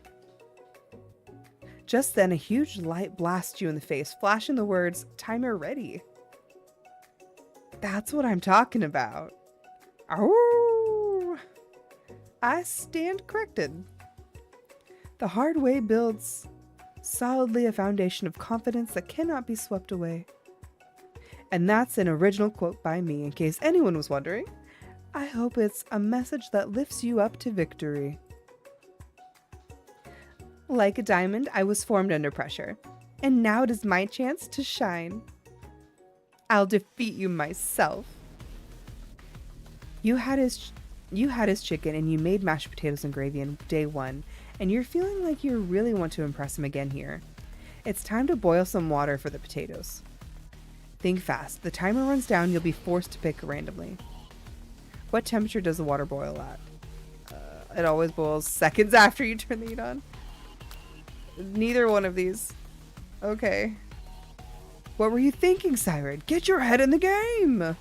Just then, a huge light blasts you in the face, flashing the words, timer ready. That's what I'm talking about. Ow! I stand corrected. The hard way builds solidly a foundation of confidence that cannot be swept away. And that's an original quote by me, in case anyone was wondering. I hope it's a message that lifts you up to victory. Like a diamond, I was formed under pressure, and now it is my chance to shine. I'll defeat you myself. You had his chicken, and you made mashed potatoes and gravy in day one, and you're feeling like you really want to impress him again here. It's time to boil some water for the potatoes. Think fast. The timer runs down, you'll be forced to pick randomly. What temperature does the water boil at? It always boils seconds after you turn the heat on. Neither one of these. Okay. What were you thinking, Siren? Get your head in the game!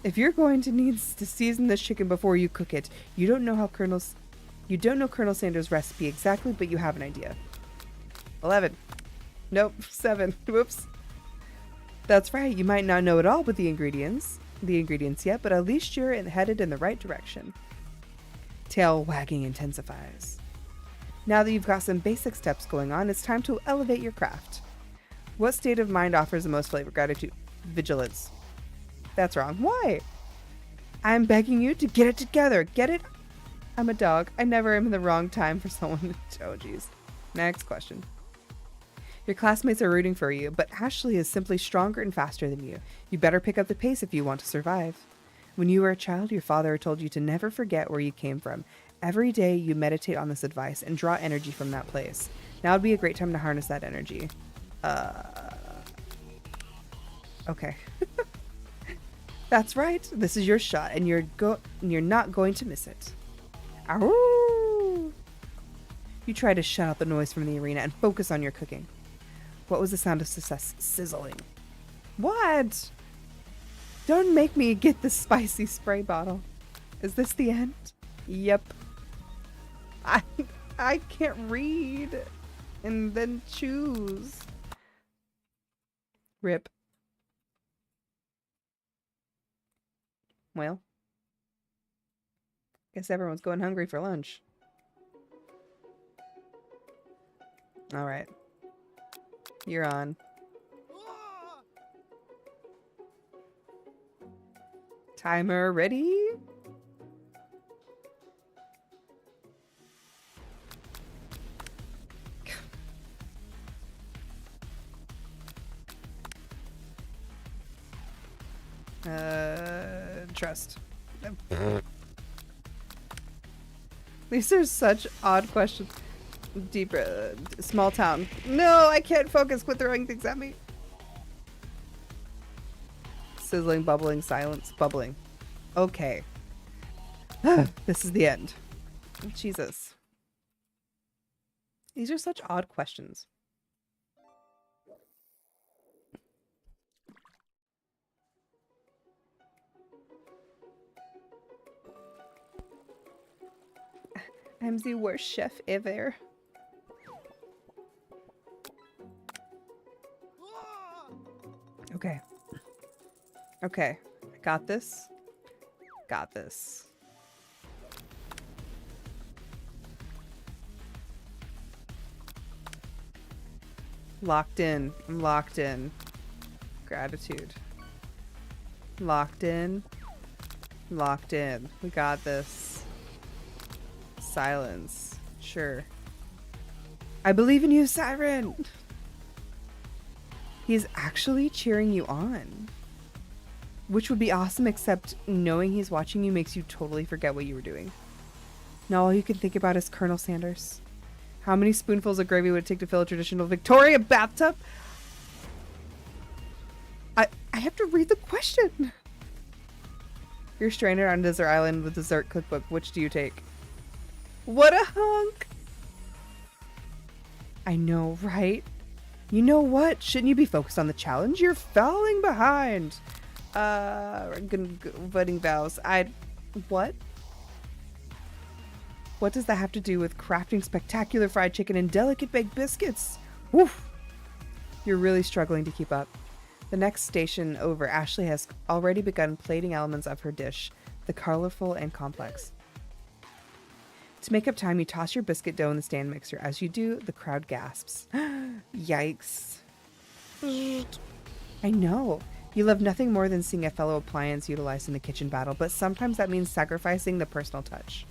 If you're going to need to season this chicken before you cook it, you don't know Colonel Sanders' recipe exactly, but you have an idea. 11. Nope, 7. Whoops. That's right, you might not know it all with the ingredients yet, but at least you're headed in the right direction. Tail wagging intensifies. Now that you've got some basic steps going on, it's time to elevate your craft. What state of mind offers the most flavor? Gratitude. Vigilance. That's wrong. Why? I'm begging you to get it together. Get it? I'm a dog. I never am in the wrong time for someone. Oh, jeez. Next question. Your classmates are rooting for you, but Ashley is simply stronger and faster than you. You better pick up the pace if you want to survive. When you were a child, your father told you to never forget where you came from. Every day you meditate on this advice and draw energy from that place. Now would be a great time to harness that energy. Okay. That's right. This is your shot, and you're not going to miss it. Ow! You try to shut out the noise from the arena and focus on your cooking. What was the sound of success? Sizzling. What? Don't make me get the spicy spray bottle. Is this the end? Yep. I can't read and then choose. Rip. Well, guess everyone's going hungry for lunch. All right. You're on. Timer ready? Trust. These are such odd questions. Deeper, small town. No, I can't focus. Quit throwing things at me. Sizzling, bubbling, silence, bubbling. Okay. This is the end. Jesus. These are such odd questions. I'm the worst chef ever. Okay. Okay. I got this. Got this. Locked in. I'm locked in. Gratitude. Locked in. Locked in. We got this. Silence. Sure. I believe in you, Siren! He's actually cheering you on. Which would be awesome, except knowing he's watching you makes you totally forget what you were doing. Now all you can think about is Colonel Sanders. How many spoonfuls of gravy would it take to fill a traditional Victoria bathtub? I have to read the question. You're stranded on a desert island with a dessert cookbook. Which do you take? What a hunk! I know, right? You know what? Shouldn't you be focused on the challenge? You're falling behind. Wedding vows. What? What does that have to do with crafting spectacular fried chicken and delicate baked biscuits? Woof! You're really struggling to keep up. The next station over, Ashley has already begun plating elements of her dish, the colorful and complex. To make up time, you toss your biscuit dough in the stand mixer. As you do, the crowd gasps. Yikes. I know. You love nothing more than seeing a fellow appliance utilized in the kitchen battle, but sometimes that means sacrificing the personal touch.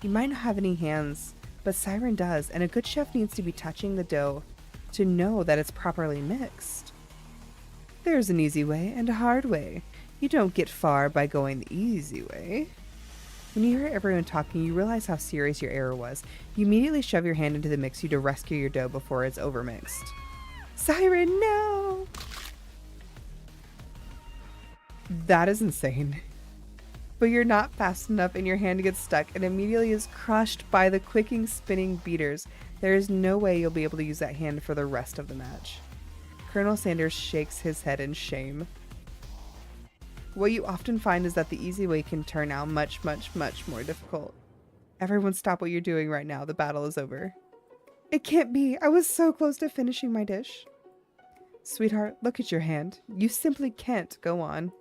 You might not have any hands, but Siren does, and a good chef needs to be touching the dough to know that it's properly mixed. There's an easy way and a hard way. You don't get far by going the easy way. When you hear everyone talking, you realize how serious your error was. You immediately shove your hand into the mixer to rescue your dough before it's overmixed. Siren, no! That is insane. but you're not fast enough and your hand gets stuck and immediately is crushed by the quicking, spinning beaters. There is no way you'll be able to use that hand for the rest of the match. Colonel Sanders shakes his head in shame. What you often find is that the easy way can turn out much, much, much more difficult. Everyone stop what you're doing right now. The battle is over. It can't be. I was so close to finishing my dish. Sweetheart, look at your hand. You simply can't go on.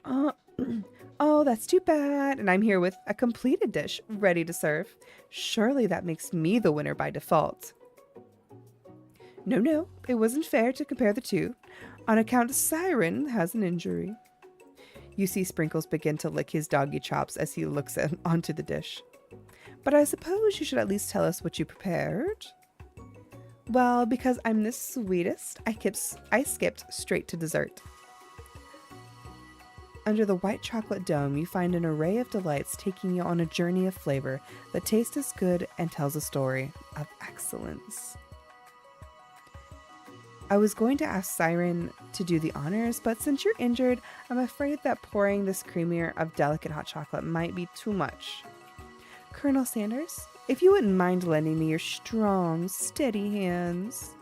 Oh, that's too bad. And I'm here with a completed dish, ready to serve. Surely that makes me the winner by default. No, it wasn't fair to compare the two. On account Siren has an injury. You see Sprinkles begin to lick his doggy chops as he looks onto the dish. But I suppose you should at least tell us what you prepared. Well, because I'm the sweetest, I skipped straight to dessert. Under the white chocolate dome, you find an array of delights taking you on a journey of flavor that tastes as good and tells a story of excellence. I was going to ask Siren to do the honors, but since you're injured, I'm afraid that pouring this creamier of delicate hot chocolate might be too much. Colonel Sanders, if you wouldn't mind lending me your strong, steady hands.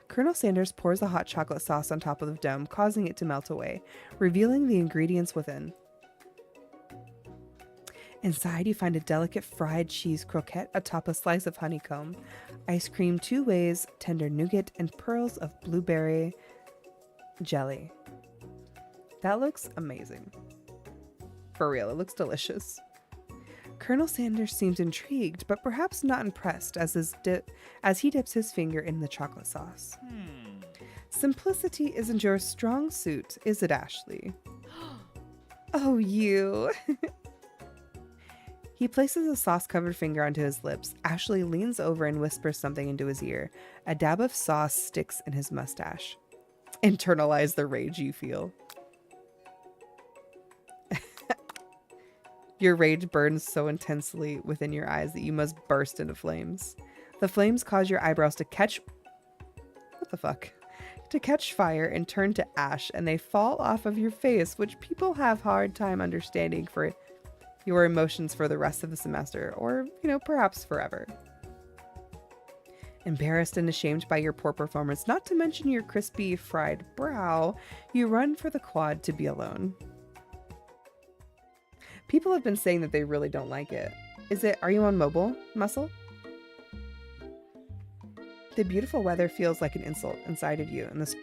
Colonel Sanders pours the hot chocolate sauce on top of the dome, causing it to melt away, revealing the ingredients within. Inside, you find a delicate fried cheese croquette atop a slice of honeycomb, ice cream 2 ways, tender nougat, and pearls of blueberry jelly. That looks amazing. For real, it looks delicious. Colonel Sanders seems intrigued, but perhaps not impressed as he dips his finger in the chocolate sauce. Simplicity isn't your strong suit, is it, Ashley? Oh, you. He places a sauce-covered finger onto his lips. Ashley leans over and whispers something into his ear. A dab of sauce sticks in his mustache. Internalize the rage you feel. Your rage burns so intensely within your eyes that you must burst into flames. The flames cause your eyebrows to catch... What the fuck? To catch fire and turn to ash, and they fall off of your face, which people have hard time understanding for your emotions for the rest of the semester, or, perhaps forever. Embarrassed and ashamed by your poor performance, not to mention your crispy fried brow, you run for the quad to be alone. People have been saying that they really don't like it. Are you on mobile, Muscle? The beautiful weather feels like an insult inside of you, and the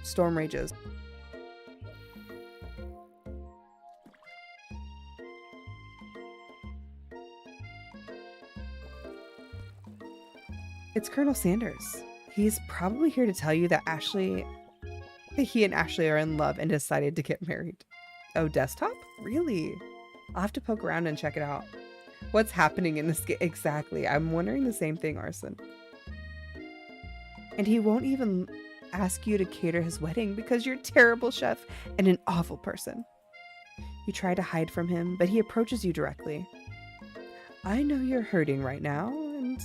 storm rages. It's Colonel Sanders. He's probably here to tell you that he and Ashley are in love and decided to get married. Oh, desktop? Really? I'll have to poke around and check it out. What's happening in this game? Exactly. I'm wondering the same thing, Arson. And he won't even ask you to cater his wedding because you're a terrible chef and an awful person. You try to hide from him, but he approaches you directly. I know you're hurting right now, and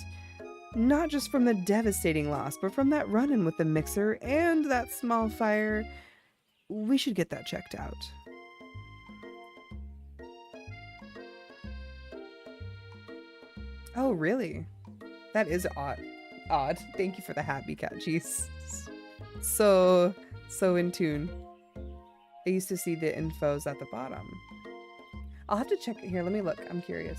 not just from the devastating loss, but from that run-in with the mixer and that small fire. We should get that checked out. Oh, really? That is odd. Thank you for the happy cat. Jeez. So in tune. I used to see the infos at the bottom. I'll have to check it here. Let me look. I'm curious.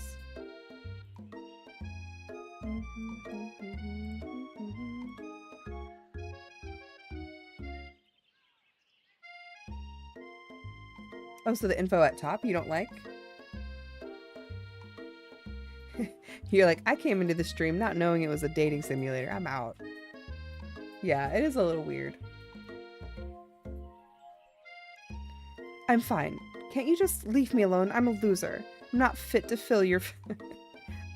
Oh, so the info at top you don't like? You're like, I came into the stream not knowing it was a dating simulator. I'm out. Yeah, it is a little weird. I'm fine. Can't you just leave me alone? I'm a loser. I'm not fit to fill your...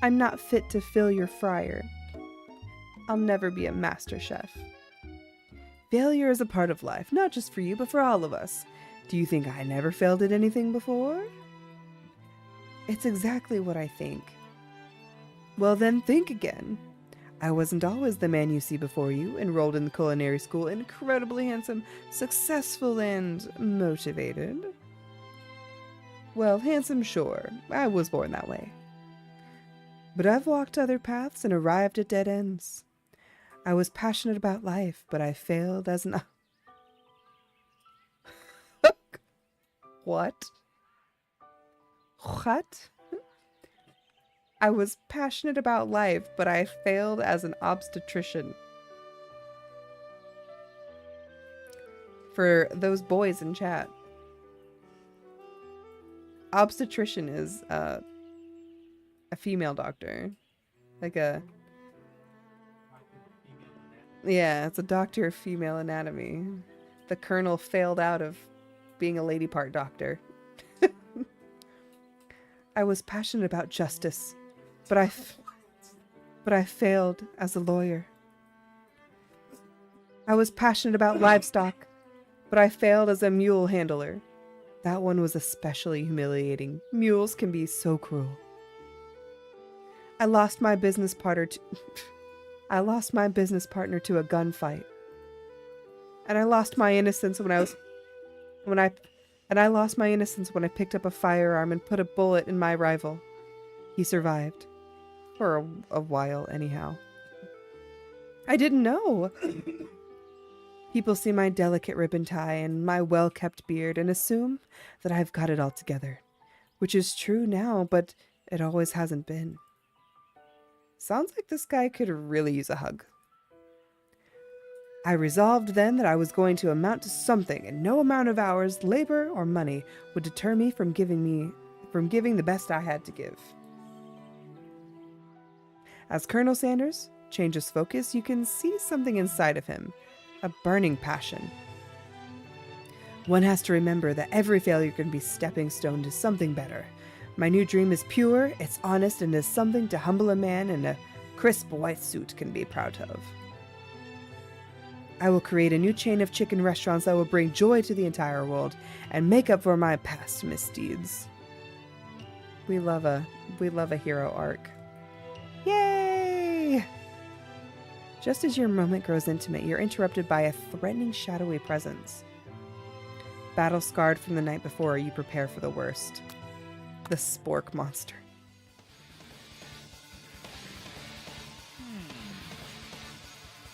I'm not fit to fill your fryer. I'll never be a master chef. Failure is a part of life, not just for you, but for all of us. Do you think I never failed at anything before? It's exactly what I think. Well then, think again. I wasn't always the man you see before you, enrolled in the culinary school, incredibly handsome, successful, and motivated. Well, handsome, sure. I was born that way. But I've walked other paths and arrived at dead ends. I was passionate about life, but I failed as an... What? What? I was passionate about life, but I failed as an obstetrician. For those boys in chat, obstetrician is a female doctor. Like a... Yeah, it's a doctor of female anatomy. The colonel failed out of being a lady part doctor. I was passionate about justice, but I failed as a lawyer. I was passionate about livestock, but I failed as a mule handler. That one was especially humiliating. Mules can be so cruel. I lost my business partner to a gunfight. And I lost my innocence when I picked up a firearm and put a bullet in my rival. He survived. For a while, anyhow. I didn't know. People see my delicate ribbon tie and my well-kept beard and assume that I've got it all together. Which is true now, but it always hasn't been. Sounds like this guy could really use a hug. I resolved then that I was going to amount to something, and no amount of hours, labor, or money would deter me from giving the best I had to give. As Colonel Sanders changes focus, you can see something inside of him, a burning passion. One has to remember that every failure can be a stepping stone to something better. My new dream is pure, it's honest, and is something to humble a man in a crisp white suit can be proud of. I will create a new chain of chicken restaurants that will bring joy to the entire world and make up for my past misdeeds. We love a hero arc. Yay! Just as your moment grows intimate, you're interrupted by a threatening shadowy presence. Battle scarred from the night before, you prepare for the worst. The spork monster.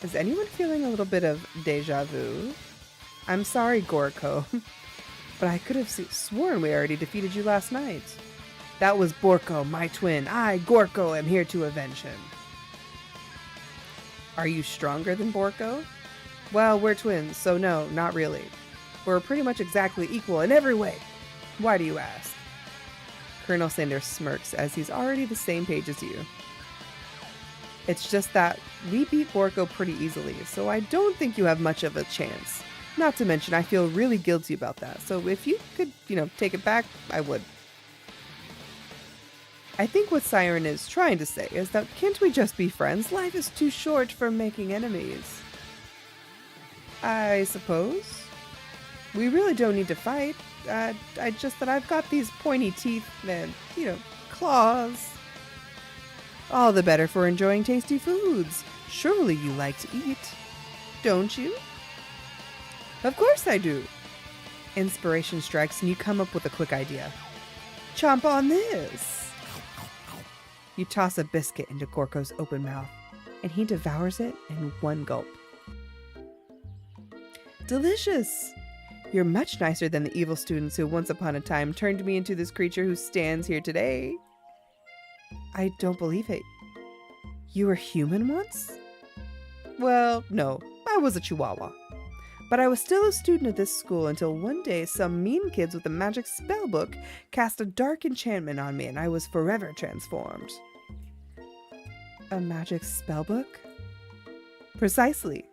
Is anyone feeling a little bit of deja vu? I'm sorry, Gorko, but I could have sworn we already defeated you last night. That was Borko, my twin. I, Gorko, am here to avenge him. Are you stronger than Borko? Well, we're twins, so no, not really. We're pretty much exactly equal in every way. Why do you ask? Colonel Sanders smirks as he's already the same page as you. It's just that we beat Borko pretty easily, so I don't think you have much of a chance. Not to mention, I feel really guilty about that, so if you could, take it back, I would. I think what Siren is trying to say is that can't we just be friends? Life is too short for making enemies. I suppose. We really don't need to fight. I've got these pointy teeth and, claws. All the better for enjoying tasty foods. Surely you like to eat, don't you? Of course I do. Inspiration strikes and you come up with a quick idea. Chomp on this. You toss a biscuit into Gorko's open mouth, and he devours it in one gulp. Delicious! You're much nicer than the evil students who once upon a time turned me into this creature who stands here today. I don't believe it. You were human once? Well, no. I was a chihuahua. But I was still a student at this school until one day some mean kids with a magic spell book cast a dark enchantment on me and I was forever transformed. A magic spell book? Precisely.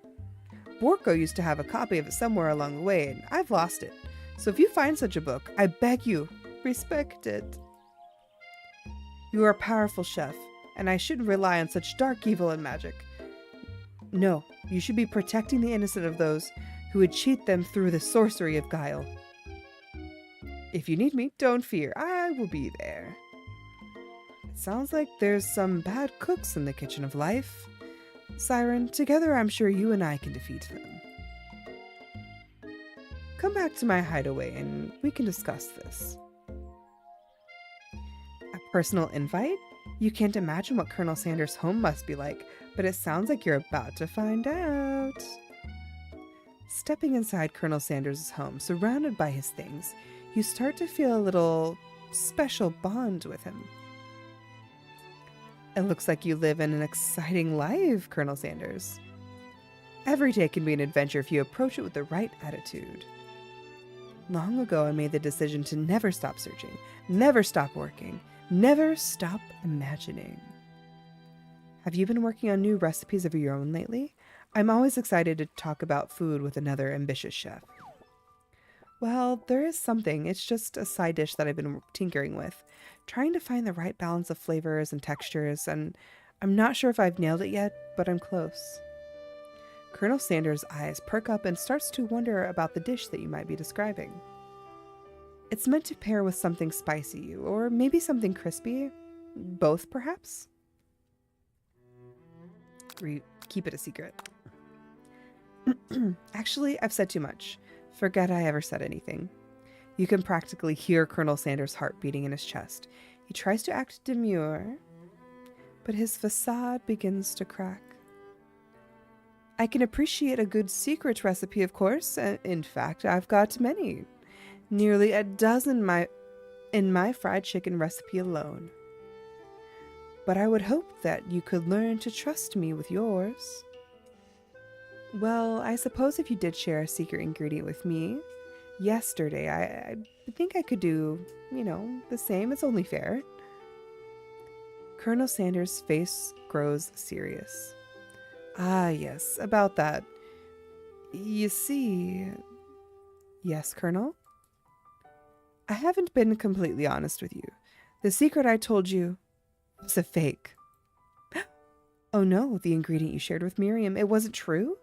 Borko used to have a copy of it somewhere along the way and I've lost it. So if you find such a book, I beg you, respect it. You are a powerful chef, and I shouldn't rely on such dark evil and magic. No, you should be protecting the innocent of those who would cheat them through the sorcery of guile. If you need me, don't fear, I will be there. It sounds like there's some bad cooks in the kitchen of life. Siren, together I'm sure you and I can defeat them. Come back to my hideaway and we can discuss this. Personal invite? You can't imagine what Colonel Sanders' home must be like, but it sounds like you're about to find out. Stepping inside Colonel Sanders' home, surrounded by his things, you start to feel a little special bond with him. It looks like you live in an exciting life, Colonel Sanders. Every day can be an adventure if you approach it with the right attitude. Long ago, I made the decision to never stop searching, never stop working, never stop imagining. Have you been working on new recipes of your own lately? I'm always excited to talk about food with another ambitious chef. Well, there is something. It's just a side dish that I've been tinkering with, trying to find the right balance of flavors and textures, and I'm not sure if I've nailed it yet, but I'm close. Colonel Sanders' eyes perk up and starts to wonder about the dish that you might be describing. It's meant to pair with something spicy, or maybe something crispy. Both, perhaps? Keep it a secret. Actually, I've said too much. Forget I ever said anything. You can practically hear Colonel Sanders' heart beating in his chest. He tries to act demure, but his facade begins to crack. I can appreciate a good secret recipe, of course. In fact, I've got many. Nearly a dozen in my fried chicken recipe alone. But I would hope that you could learn to trust me with yours. Well, I suppose if you did share a secret ingredient with me yesterday, I think I could do, the same. It's only fair. Colonel Sanders' face grows serious. Ah, yes, about that. You see... Yes, Colonel? I haven't been completely honest with you. The secret I told you was a fake. Oh no, the ingredient you shared with Miriam, it wasn't true?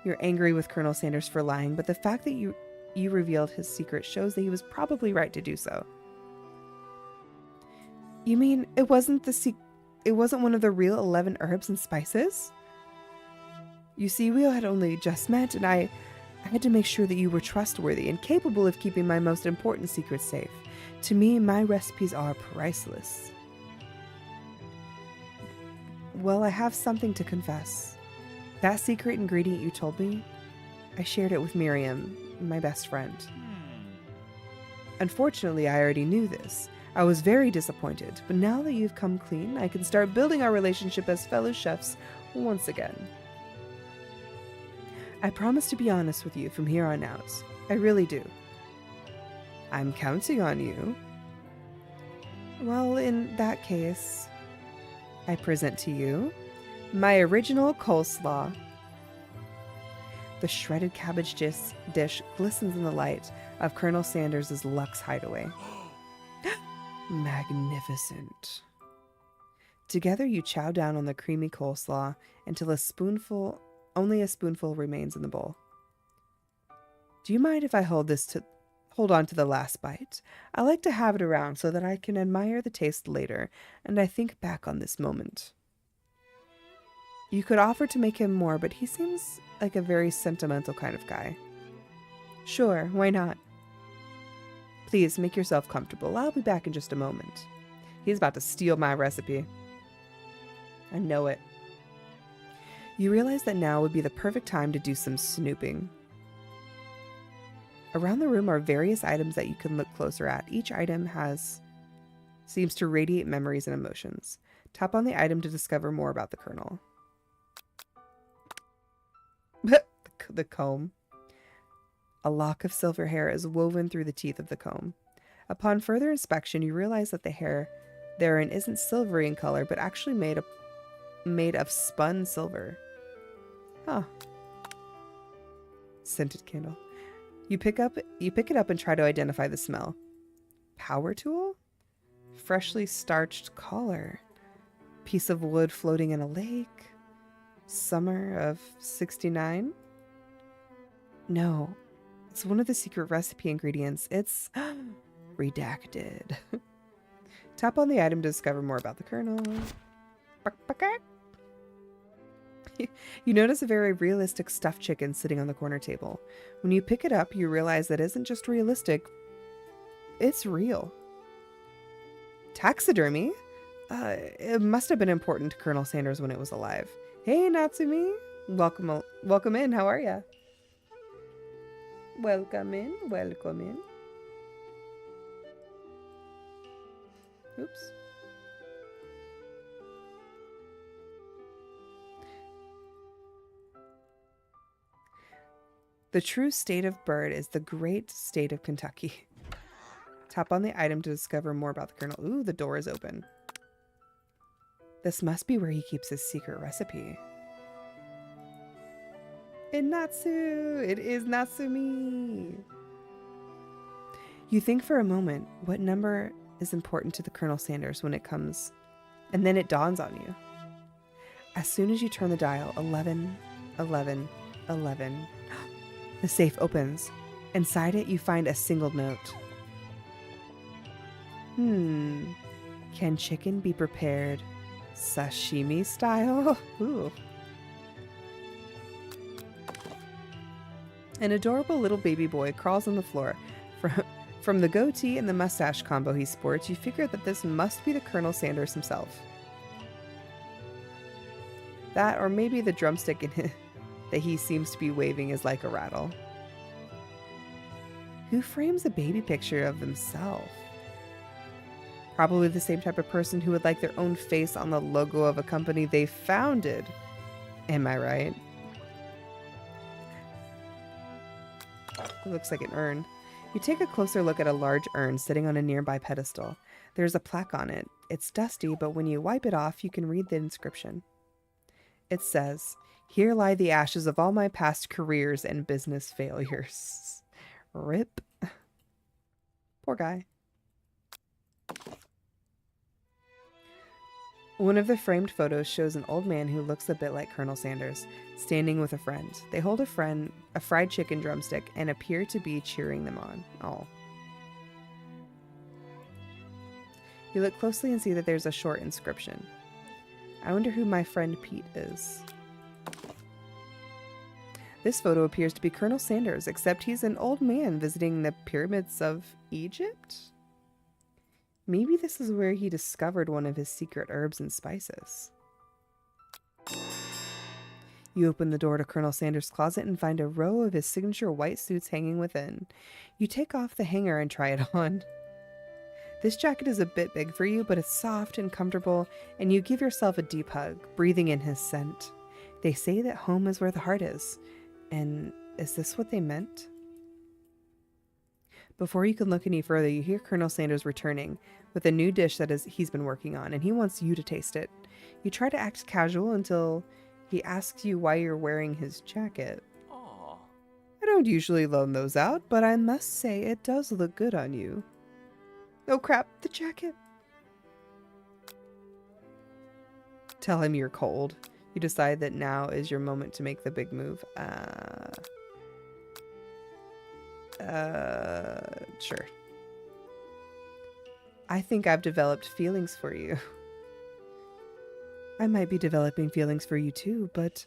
You're angry with Colonel Sanders for lying, but the fact that you revealed his secret shows that he was probably right to do so. You mean it wasn't one of the real 11 herbs and spices? You see, we had only just met, and I had to make sure that you were trustworthy and capable of keeping my most important secrets safe. To me, my recipes are priceless. Well, I have something to confess. That secret ingredient you told me, I shared it with Miriam, my best friend. Unfortunately, I already knew this. I was very disappointed, but now that you've come clean, I can start building our relationship as fellow chefs once again. I promise to be honest with you from here on out. I really do. I'm counting on you. Well, in that case, I present to you my original coleslaw. The shredded cabbage dish glistens in the light of Colonel Sanders' Lux hideaway. Magnificent. Together you chow down on the creamy coleslaw until only a spoonful remains in the bowl. Do you mind if I hold on to the last bite? I like to have it around so that I can admire the taste later, and I think back on this moment. You could offer to make him more, but he seems like a very sentimental kind of guy. Sure, why not? Please make yourself comfortable. I'll be back in just a moment. He's about to steal my recipe. I know it. You realize that now would be the perfect time to do some snooping. Around the room are various items that you can look closer at. Each item seems to radiate memories and emotions. Tap on the item to discover more about the Colonel. The comb. A lock of silver hair is woven through the teeth of the comb. Upon further inspection, you realize that the hair therein isn't silvery in color, but actually made of spun silver. Huh. Scented candle. You pick it up and try to identify the smell. Power tool? Freshly starched collar. Piece of wood floating in a lake. Summer of 69? No. It's one of the secret recipe ingredients. It's redacted. Tap on the item to discover more about the Colonel. You notice a very realistic stuffed chicken sitting on the corner table. When you pick it up, you realize that it isn't just realistic, it's real. Taxidermy? It must have been important to Colonel Sanders when it was alive. Hey, Natsumi. Welcome in. How are ya? Welcome in. Welcome in. Oops. The true state of bird is the great state of Kentucky. Tap on the item to discover more about the colonel. Ooh, the door is open. This must be where he keeps his secret recipe. And Natsu! It is Natsumi! You think for a moment, what number is important to the Colonel Sanders when it comes, and then it dawns on you. As soon as you turn the dial, 11, 11, 11, the safe opens. Inside it, you find a single note. Can chicken be prepared sashimi style? Ooh. An adorable little baby boy crawls on the floor. From the goatee and the mustache combo he sports, you figure that this must be the Colonel Sanders himself. That, or maybe the drumstick that he seems to be waving is like a rattle. Who frames a baby picture of themselves? Probably the same type of person who would like their own face on the logo of a company they founded. Am I right? It looks like an urn. You take a closer look at a large urn sitting on a nearby pedestal. There's a plaque on it. It's dusty, but when you wipe it off, you can read the inscription. It says, "Here lie the ashes of all my past careers and business failures." Rip. Poor guy. One of the framed photos shows an old man who looks a bit like Colonel Sanders, standing with a friend. They hold a fried chicken drumstick and appear to be cheering them on. Oh. You look closely and see that there's a short inscription. I wonder who my friend Pete is. This photo appears to be Colonel Sanders, except he's an old man visiting the pyramids of Egypt? Maybe this is where he discovered one of his secret herbs and spices. You open the door to Colonel Sanders' closet and find a row of his signature white suits hanging within. You take off the hanger and try it on. This jacket is a bit big for you, but it's soft and comfortable, and you give yourself a deep hug, breathing in his scent. They say that home is where the heart is. And is this what they meant? Before you can look any further, you hear Colonel Sanders returning with a new dish that he's been working on, and he wants you to taste it. You try to act casual until he asks you why you're wearing his jacket. Aww. I don't usually loan those out, but I must say it does look good on you. Oh crap, the jacket. Tell him you're cold. You decide that now is your moment to make the big move. Sure. I think I've developed feelings for you. I might be developing feelings for you too, but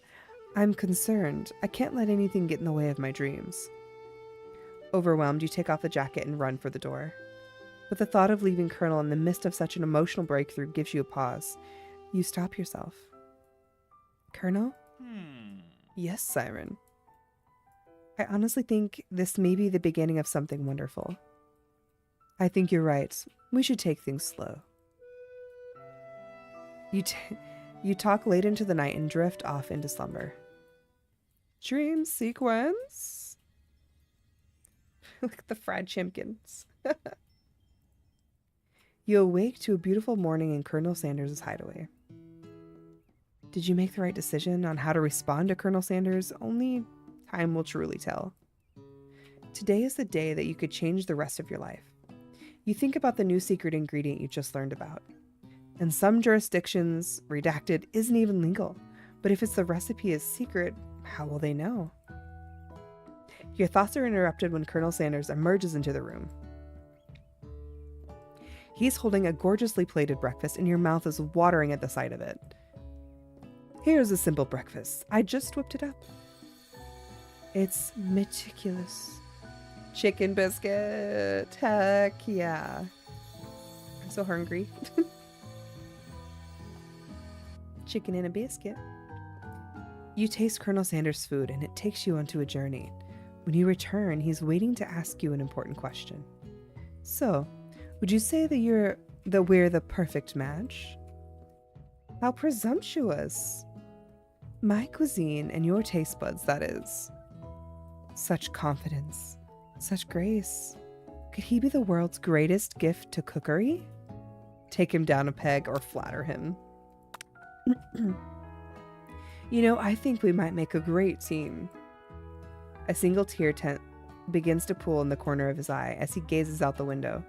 I'm concerned. I can't let anything get in the way of my dreams. Overwhelmed, you take off the jacket and run for the door. But the thought of leaving Colonel in the midst of such an emotional breakthrough gives you a pause. You stop yourself. Colonel? Yes, Siren. I honestly think this may be the beginning of something wonderful. I think you're right. We should take things slow. You talk late into the night and drift off into slumber. Dream sequence? Look at the fried chimkins. You awake to a beautiful morning in Colonel Sanders' hideaway. Did you make the right decision on how to respond to Colonel Sanders? Only time will truly tell. Today is the day that you could change the rest of your life. You think about the new secret ingredient you just learned about. In some jurisdictions, redacted isn't even legal. But if the recipe is secret, how will they know? Your thoughts are interrupted when Colonel Sanders emerges into the room. He's holding a gorgeously plated breakfast and your mouth is watering at the sight of it. Here's a simple breakfast. I just whipped it up. It's meticulous. Chicken biscuit. Heck yeah. So hungry. Chicken and a biscuit. You taste Colonel Sanders' food and it takes you onto a journey. When you return, he's waiting to ask you an important question. So, would you say that we're the perfect match? How presumptuous. My cuisine and your taste buds, that is. Such confidence. Such grace. Could he be the world's greatest gift to cookery? Take him down a peg or flatter him. I think we might make a great team. A single tear begins to pool in the corner of his eye as he gazes out the window.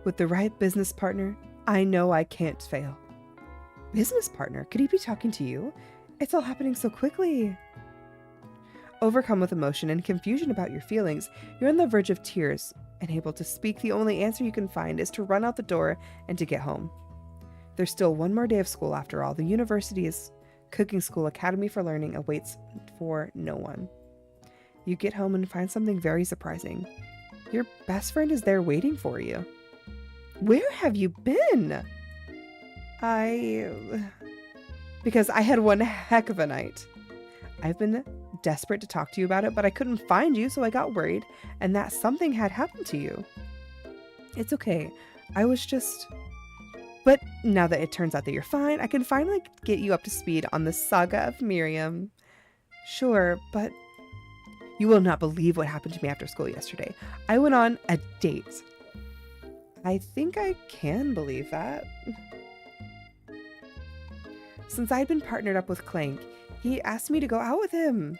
With the right business partner, I know I can't fail. Business partner? Could he be talking to you? It's all happening so quickly. Overcome with emotion and confusion about your feelings, you're on the verge of tears, and able to speak, the only answer you can find is to run out the door and to get home. There's still one more day of school after all. The university's cooking school academy for learning awaits for no one. You get home and find something very surprising. Your best friend is there waiting for you. Where have you been? Because I had one heck of a night. I've been desperate to talk to you about it, but I couldn't find you, so I got worried, and that something had happened to you. It's okay. But now that it turns out that you're fine, I can finally get you up to speed on the saga of Miriam. Sure, but you will not believe what happened to me after school yesterday. I went on a date. I think I can believe that. Since I'd been partnered up with Clank, he asked me to go out with him.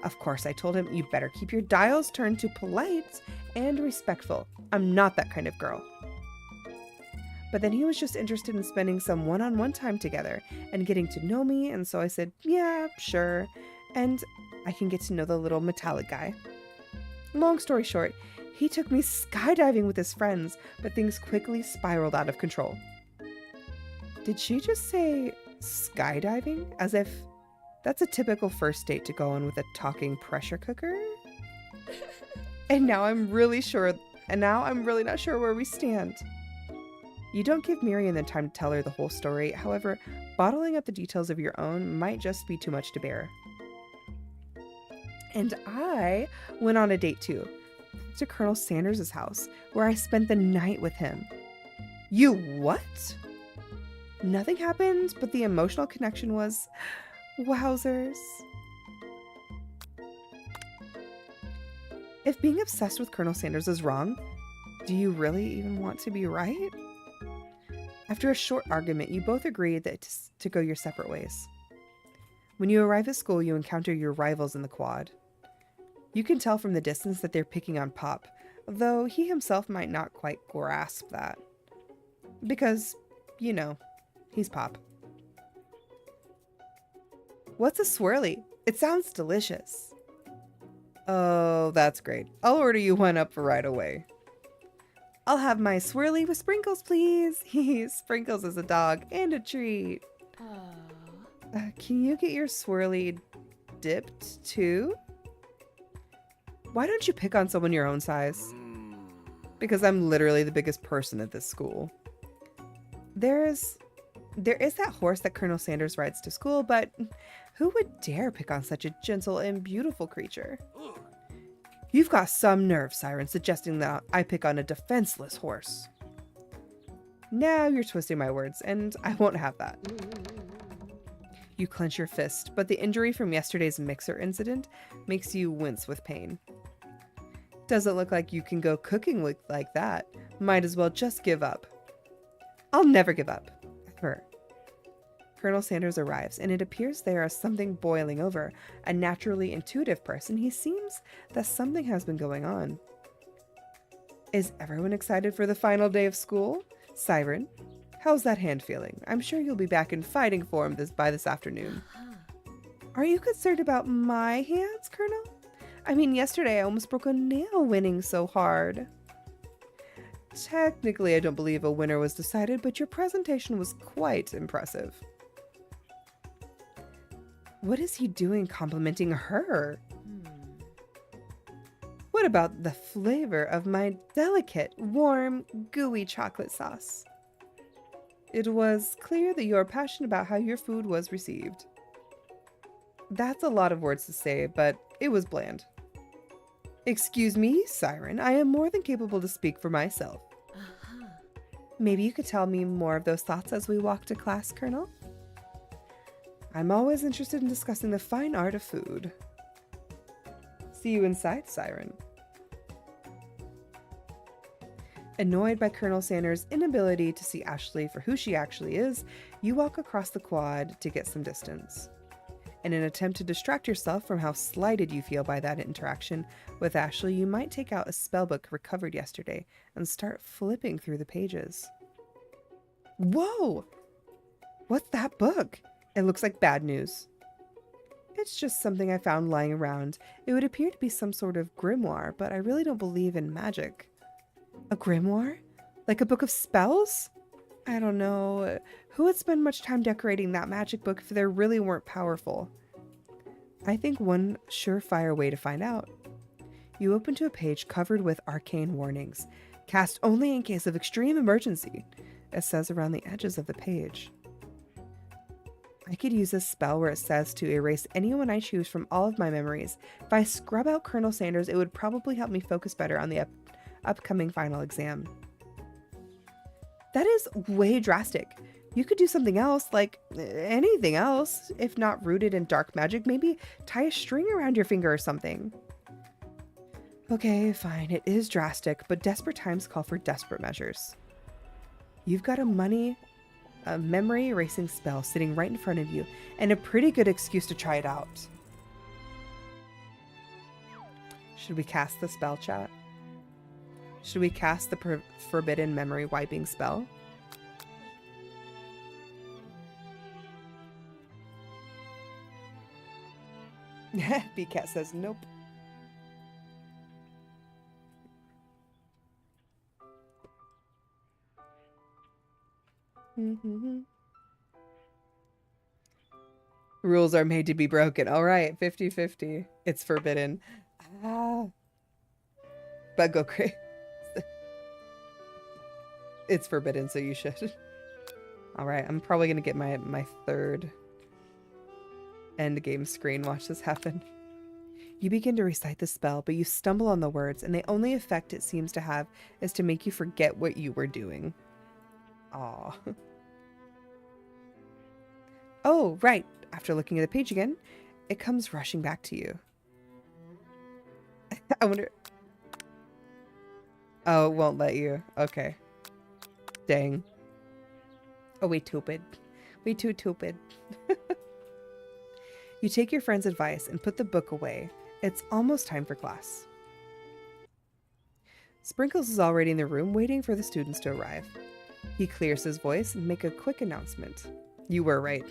Of course, I told him, you'd better keep your dials turned to polite and respectful. I'm not that kind of girl. But then he was just interested in spending some one-on-one time together and getting to know me, and so I said, yeah, sure, and I can get to know the little metallic guy. Long story short, he took me skydiving with his friends, but things quickly spiraled out of control. Did she just say skydiving? As if that's a typical first date to go on with a talking pressure cooker? And now I'm really not sure where we stand. You don't give Miriam the time to tell her the whole story. However, bottling up the details of your own might just be too much to bear. And I went on a date too, to Colonel Sanders' house, where I spent the night with him. You what? Nothing happened, but the emotional connection was... wowzers. If being obsessed with Colonel Sanders is wrong, do you really even want to be right? After a short argument, you both agree to go your separate ways. When you arrive at school, you encounter your rivals in the quad. You can tell from the distance that they're picking on Pop, though he himself might not quite grasp that. Because, he's Pop. What's a swirly? It sounds delicious. Oh, that's great. I'll order you one up right away. I'll have my swirly with sprinkles, please. Sprinkles is a dog and a treat. Can you get your swirly dipped too? Why don't you pick on someone your own size? Because I'm literally the biggest person at this school. There is that horse that Colonel Sanders rides to school, but who would dare pick on such a gentle and beautiful creature? You've got some nerve, Siren, suggesting that I pick on a defenseless horse. Now you're twisting my words, and I won't have that. You clench your fist, but the injury from yesterday's mixer incident makes you wince with pain. Doesn't look like you can go cooking like that. Might as well just give up. I'll never give up. Ever. Colonel Sanders arrives, and it appears there is something boiling over. A naturally intuitive person, he seems that something has been going on. Is everyone excited for the final day of school? Siren, how's that hand feeling? I'm sure you'll be back in fighting form by this afternoon. Are you concerned about my hands, Colonel? I mean, yesterday I almost broke a nail winning so hard. Technically, I don't believe a winner was decided, but your presentation was quite impressive. What is he doing complimenting her? What about the flavor of my delicate, warm, gooey chocolate sauce? It was clear that you are passionate about how your food was received. That's a lot of words to say, but it was bland. Excuse me, Siren. I am more than capable to speak for myself. Maybe you could tell me more of those thoughts as we walk to class, Colonel? I'm always interested in discussing the fine art of food. See you inside, Siren. Annoyed by Colonel Sanders' inability to see Ashley for who she actually is, you walk across the quad to get some distance. In an attempt to distract yourself from how slighted you feel by that interaction with Ashley, you might take out a spellbook recovered yesterday and start flipping through the pages. Whoa! What's that book? It looks like bad news. It's just something I found lying around. It would appear to be some sort of grimoire, but I really don't believe in magic. A grimoire? Like a book of spells? I don't know. Who would spend much time decorating that magic book if they really weren't powerful? I think one surefire way to find out. You open to a page covered with arcane warnings. Cast only in case of extreme emergency, it says around the edges of the page. I could use a spell where it says to erase anyone I choose from all of my memories. If I scrub out Colonel Sanders, it would probably help me focus better on the upcoming final exam. That is way drastic. You could do something else, like anything else. If not rooted in dark magic, maybe tie a string around your finger or something. Okay, fine, it is drastic, but desperate times call for desperate measures. You've got a memory erasing spell sitting right in front of you, and a pretty good excuse to try it out. Should we cast the spell, chat? Should we cast the forbidden memory wiping spell? BCat says nope. Rules are made to be broken. All right, 50-50. It's forbidden. But go crazy. It's forbidden, so you should. All right, I'm probably going to get my third end game screen. Watch this happen. You begin to recite the spell, but you stumble on the words, and the only effect it seems to have is to make you forget what you were doing. Aw. Oh, right. After looking at the page again, it comes rushing back to you. I wonder... Oh, it won't let you. Okay. Dang. Oh, we stupid. We too stupid. You take your friend's advice and put the book away. It's almost time for class. Sprinkles is already in the room waiting for the students to arrive. He clears his voice and makes a quick announcement. You were right.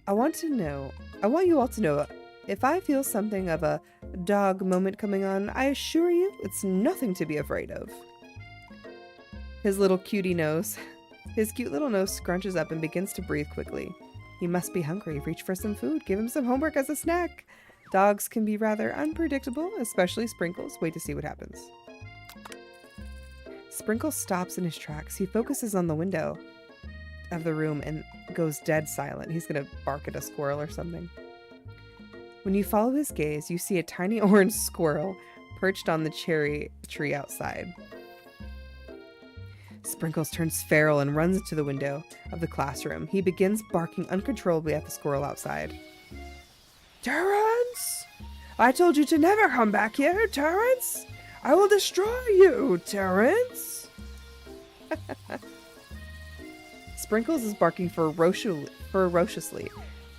I want you all to know, if I feel something of a dog moment coming on, I assure you it's nothing to be afraid of. His cute little nose scrunches up and begins to breathe quickly. He must be hungry. Reach for some food. Give him some homework as a snack. Dogs can be rather unpredictable, especially Sprinkles. Wait to see what happens. Sprinkles stops in his tracks. He focuses on the window of the room and goes dead silent. He's gonna bark at a squirrel or something. When you follow his gaze, you see a tiny orange squirrel perched on the cherry tree outside. Sprinkles turns feral and runs into the window of the classroom. He begins barking uncontrollably at the squirrel outside. Terrence! I told you to never come back here, Terrence! I will destroy you, Terrence! Sprinkles is barking ferociously,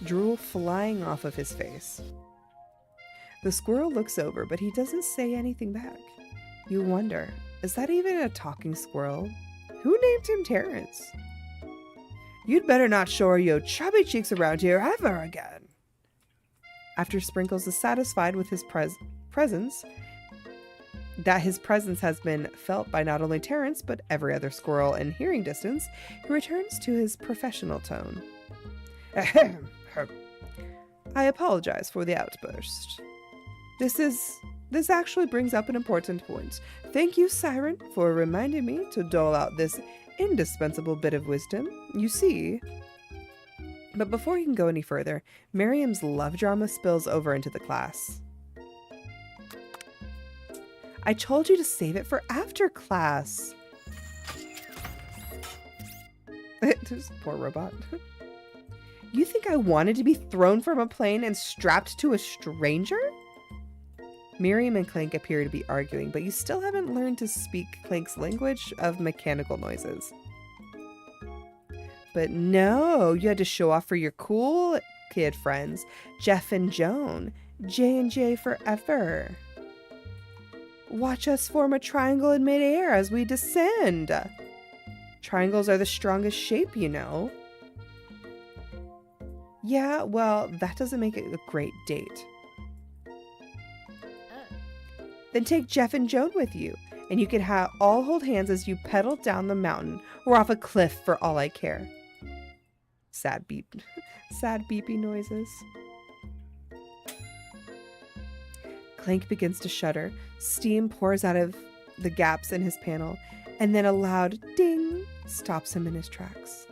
drool flying off of his face. The squirrel looks over, but he doesn't say anything back. You wonder, is that even a talking squirrel? Who named him Terrence? You'd better not show your chubby cheeks around here ever again. After Sprinkles is satisfied with his presence, that his presence has been felt by not only Terrence, but every other squirrel in hearing distance, he returns to his professional tone. Ahem. I apologize for the outburst. This actually brings up an important point. Thank you, Siren, for reminding me to dole out this indispensable bit of wisdom. You see... But before you can go any further, Miriam's love drama spills over into the class. I told you to save it for after class. This poor robot. You think I wanted to be thrown from a plane and strapped to a stranger? Miriam and Clank appear to be arguing, but you still haven't learned to speak Clank's language of mechanical noises. But no, you had to show off for your cool kid friends, Jeff and Joan, J&J forever. Watch us form a triangle in midair as we descend. Triangles are the strongest shape, you know. Yeah, well, that doesn't make it a great date. Then take Jeff and Joan with you, and you can all hold hands as you pedal down the mountain or off a cliff for all I care. Sad beepy noises. Clank begins to shudder. Steam pours out of the gaps in his panel, and then a loud ding stops him in his tracks.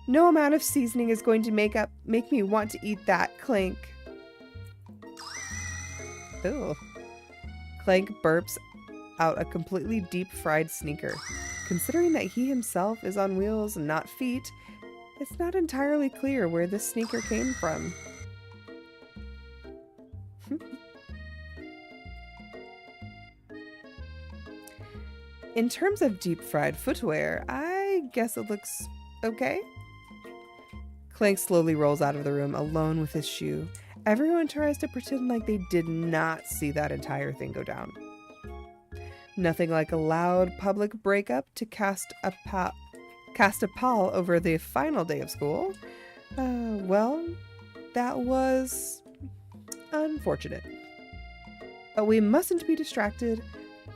No amount of seasoning is going to make me want to eat that, Clank. Ew. Clank burps out a completely deep-fried sneaker. Considering that he himself is on wheels and not feet, it's not entirely clear where this sneaker came from. In terms of deep-fried footwear, I guess it looks okay. Clank slowly rolls out of the room, alone with his shoe. Everyone tries to pretend like they did not see that entire thing go down. Nothing like a loud public breakup to cast a pall over the final day of school. Well, that was unfortunate. But we mustn't be distracted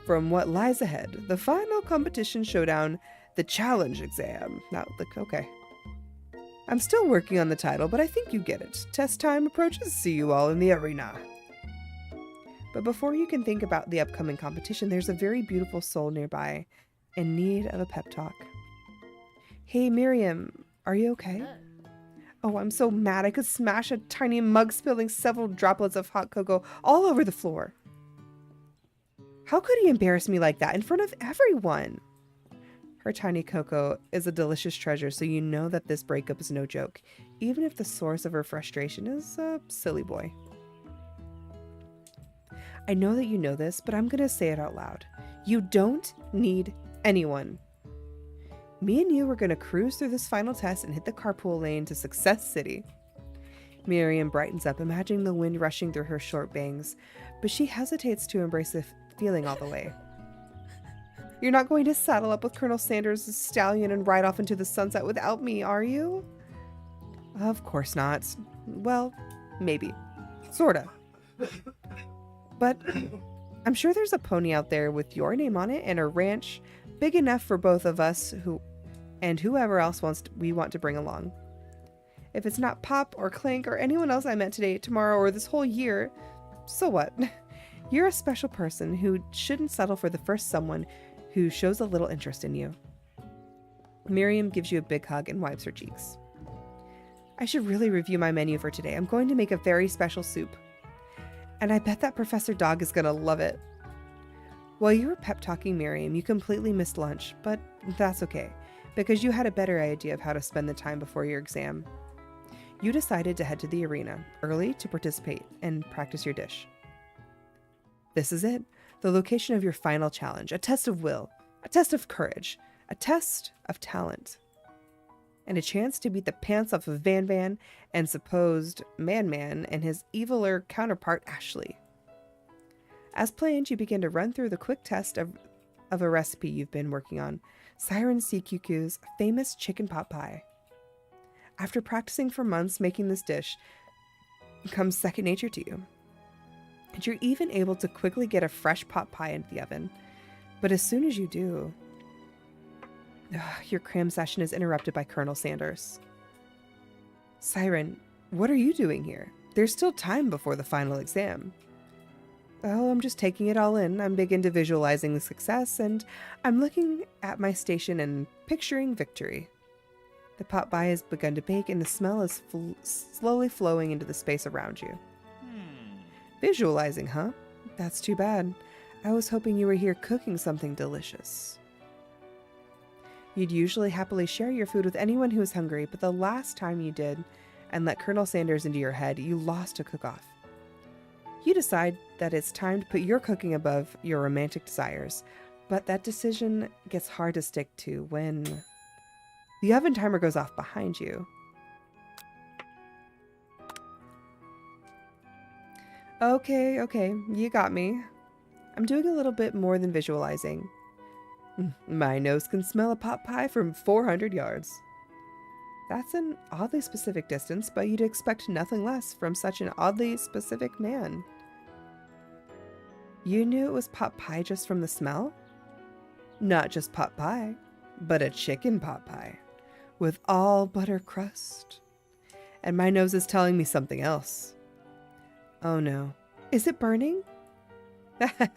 from what lies ahead. The final competition showdown, the challenge exam. Now, look, okay. I'm still working on the title, but I think you get it. Test time approaches. See you all in the arena. But before you can think about the upcoming competition, there's a very beautiful soul nearby in need of a pep talk. Hey, Miriam, are you okay? Oh, I'm so mad I could smash a tiny mug, spilling several droplets of hot cocoa all over the floor. How could he embarrass me like that in front of everyone? Her tiny cocoa is a delicious treasure, so you know that this breakup is no joke, even if the source of her frustration is a silly boy. I know that you know this, but I'm going to say it out loud. You don't need anyone. Me and you were going to cruise through this final test and hit the carpool lane to Success City. Miriam brightens up, imagining the wind rushing through her short bangs, but she hesitates to embrace the feeling all the way. You're not going to saddle up with Colonel Sanders' stallion and ride off into the sunset without me, are you? Of course not. Well, maybe. Sorta. But I'm sure there's a pony out there with your name on it and a ranch big enough for both of us and whoever else we want to bring along. If it's not Pop or Clank or anyone else I met today, tomorrow, or this whole year, so what? You're a special person who shouldn't settle for the first someone who shows a little interest in you. Miriam gives you a big hug and wipes her cheeks. I should really review my menu for today. I'm going to make a very special soup. And I bet that Professor Dog is going to love it. While you were pep-talking Miriam, you completely missed lunch, but that's okay, because you had a better idea of how to spend the time before your exam. You decided to head to the arena early to participate and practice your dish. This is it, the location of your final challenge, a test of will, a test of courage, a test of talent, and a chance to beat the pants off of Van Van and supposed Man and his eviler counterpart Ashley. As planned, you begin to run through the quick test of a recipe you've been working on, Siren CQQ's famous chicken pot pie. After practicing for months making this dish, it becomes second nature to you. And you're even able to quickly get a fresh pot pie into the oven. But as soon as you do, your cram session is interrupted by Colonel Sanders. Siren, what are you doing here? there's still time before the final exam. Oh, I'm just taking it all in. I'm big into visualizing the success, and I'm looking at my station and picturing victory. The pot pie has begun to bake, and the smell is slowly flowing into the space around you. Visualizing, huh? That's too bad. I was hoping you were here cooking something delicious. You'd usually happily share your food with anyone who was hungry, but the last time you did and let Colonel Sanders into your head, you lost a cook-off. You decide that it's time to put your cooking above your romantic desires, but that decision gets hard to stick to when the oven timer goes off behind you. Okay, you got me. I'm doing a little bit more than visualizing. My nose can smell a pot pie from 400 yards. That's an oddly specific distance, but you'd expect nothing less from such an oddly specific man. You knew it was pot pie just from the smell? Not just pot pie, but a chicken pot pie, with all butter crust. And my nose is telling me something else. Oh no. Is it burning?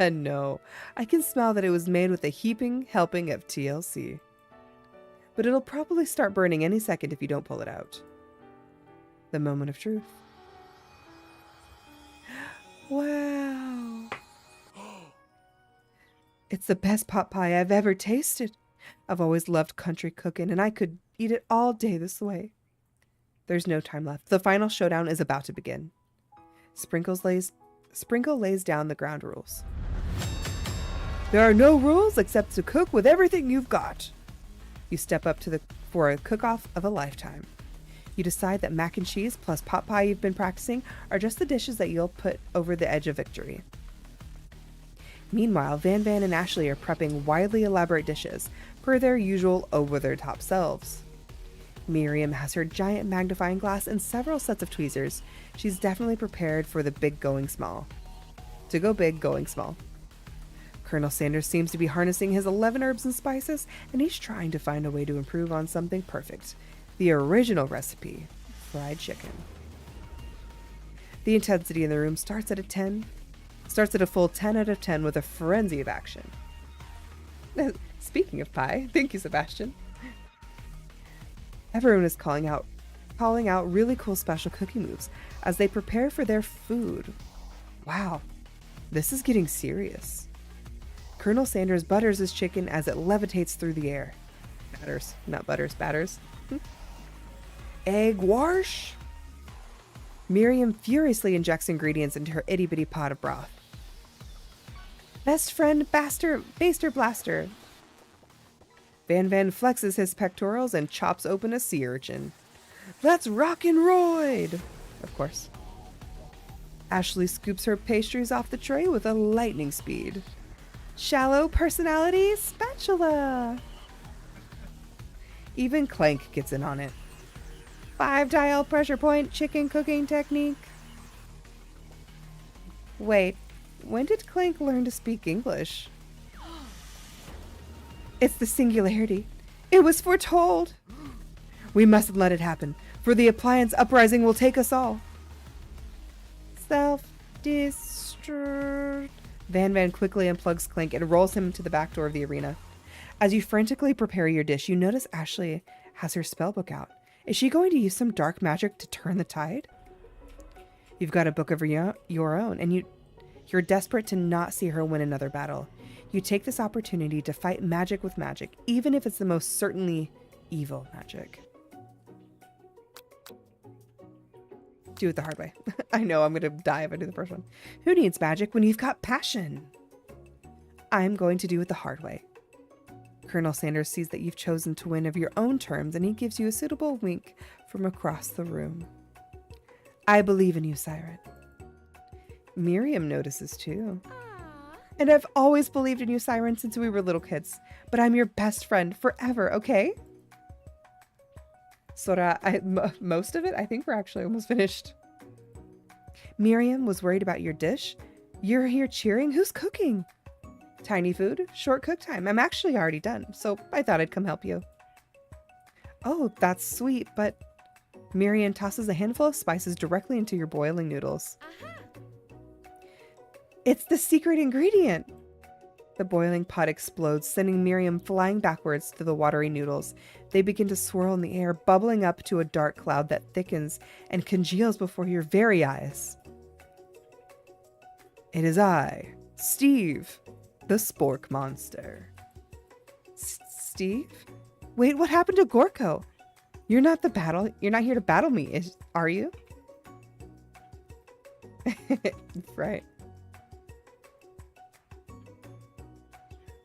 No, I can smell that it was made with a heaping helping of TLC. But it'll probably start burning any second if you don't pull it out. The moment of truth. Wow. It's the best pot pie I've ever tasted. I've always loved country cooking, and I could eat it all day this way. There's no time left. The final showdown is about to begin. Sprinkle lays down the ground rules. There are no rules except to cook with everything you've got. You step up for a cook-off of a lifetime. You decide that mac and cheese plus pot pie you've been practicing are just the dishes that you'll put over the edge of victory. Meanwhile, Van and Ashley are prepping wildly elaborate dishes, per their usual over-their-top selves. Miriam has her giant magnifying glass and several sets of tweezers. She's definitely prepared for the big going small. To go big, going small. Colonel Sanders seems to be harnessing his 11 herbs and spices, and he's trying to find a way to improve on something perfect. The original recipe, fried chicken. The intensity in the room starts at a full 10 out of 10 with a frenzy of action. Speaking of pie, thank you, Sebastian. Everyone is calling out really cool special cooking moves as they prepare for their food. Wow, this is getting serious. Colonel Sanders butters his chicken as it levitates through the air. Batters, not butters, batters. Egg wash? Miriam furiously injects ingredients into her itty-bitty pot of broth. Best friend Baster Blaster. Van flexes his pectorals and chops open a sea urchin. Let's rock and roid! Of course. Ashley scoops her pastries off the tray with a lightning speed. Shallow personality spatula. Even Clank gets in on it. 5-dial pressure point chicken cooking technique. Wait, when did Clank learn to speak English? It's the singularity. It was foretold. We mustn't let it happen, for the appliance uprising will take us all. Self-destruct. Van quickly unplugs Clank and rolls him to the back door of the arena. As you frantically prepare your dish, you notice Ashley has her spellbook out. Is she going to use some dark magic to turn the tide? You've got a book of your own, and you're desperate to not see her win another battle. You take this opportunity to fight magic with magic, even if it's the most certainly evil magic. Do it the hard way. I know I'm going to die if I do the first one. Who needs magic when you've got passion? I'm going to do it the hard way. Colonel Sanders sees that you've chosen to win of your own terms, and he gives you a suitable wink from across the room. I believe in you, Siren. Miriam notices too. And I've always believed in you, Siren, since we were little kids. But I'm your best friend forever, okay? Sora, most of it, I think we're actually almost finished. Miriam was worried about your dish. You're here cheering? Who's cooking? Tiny food, short cook time. I'm actually already done, so I thought I'd come help you. Oh, that's sweet, but Miriam tosses a handful of spices directly into your boiling noodles. It's the secret ingredient! The boiling pot explodes, sending Miriam flying backwards to the watery noodles. They begin to swirl in the air, bubbling up to a dark cloud that thickens and congeals before your very eyes. It is I, Steve, the spork monster. Steve? Wait, what happened to Gorko? You're not here to battle me, are you? Right.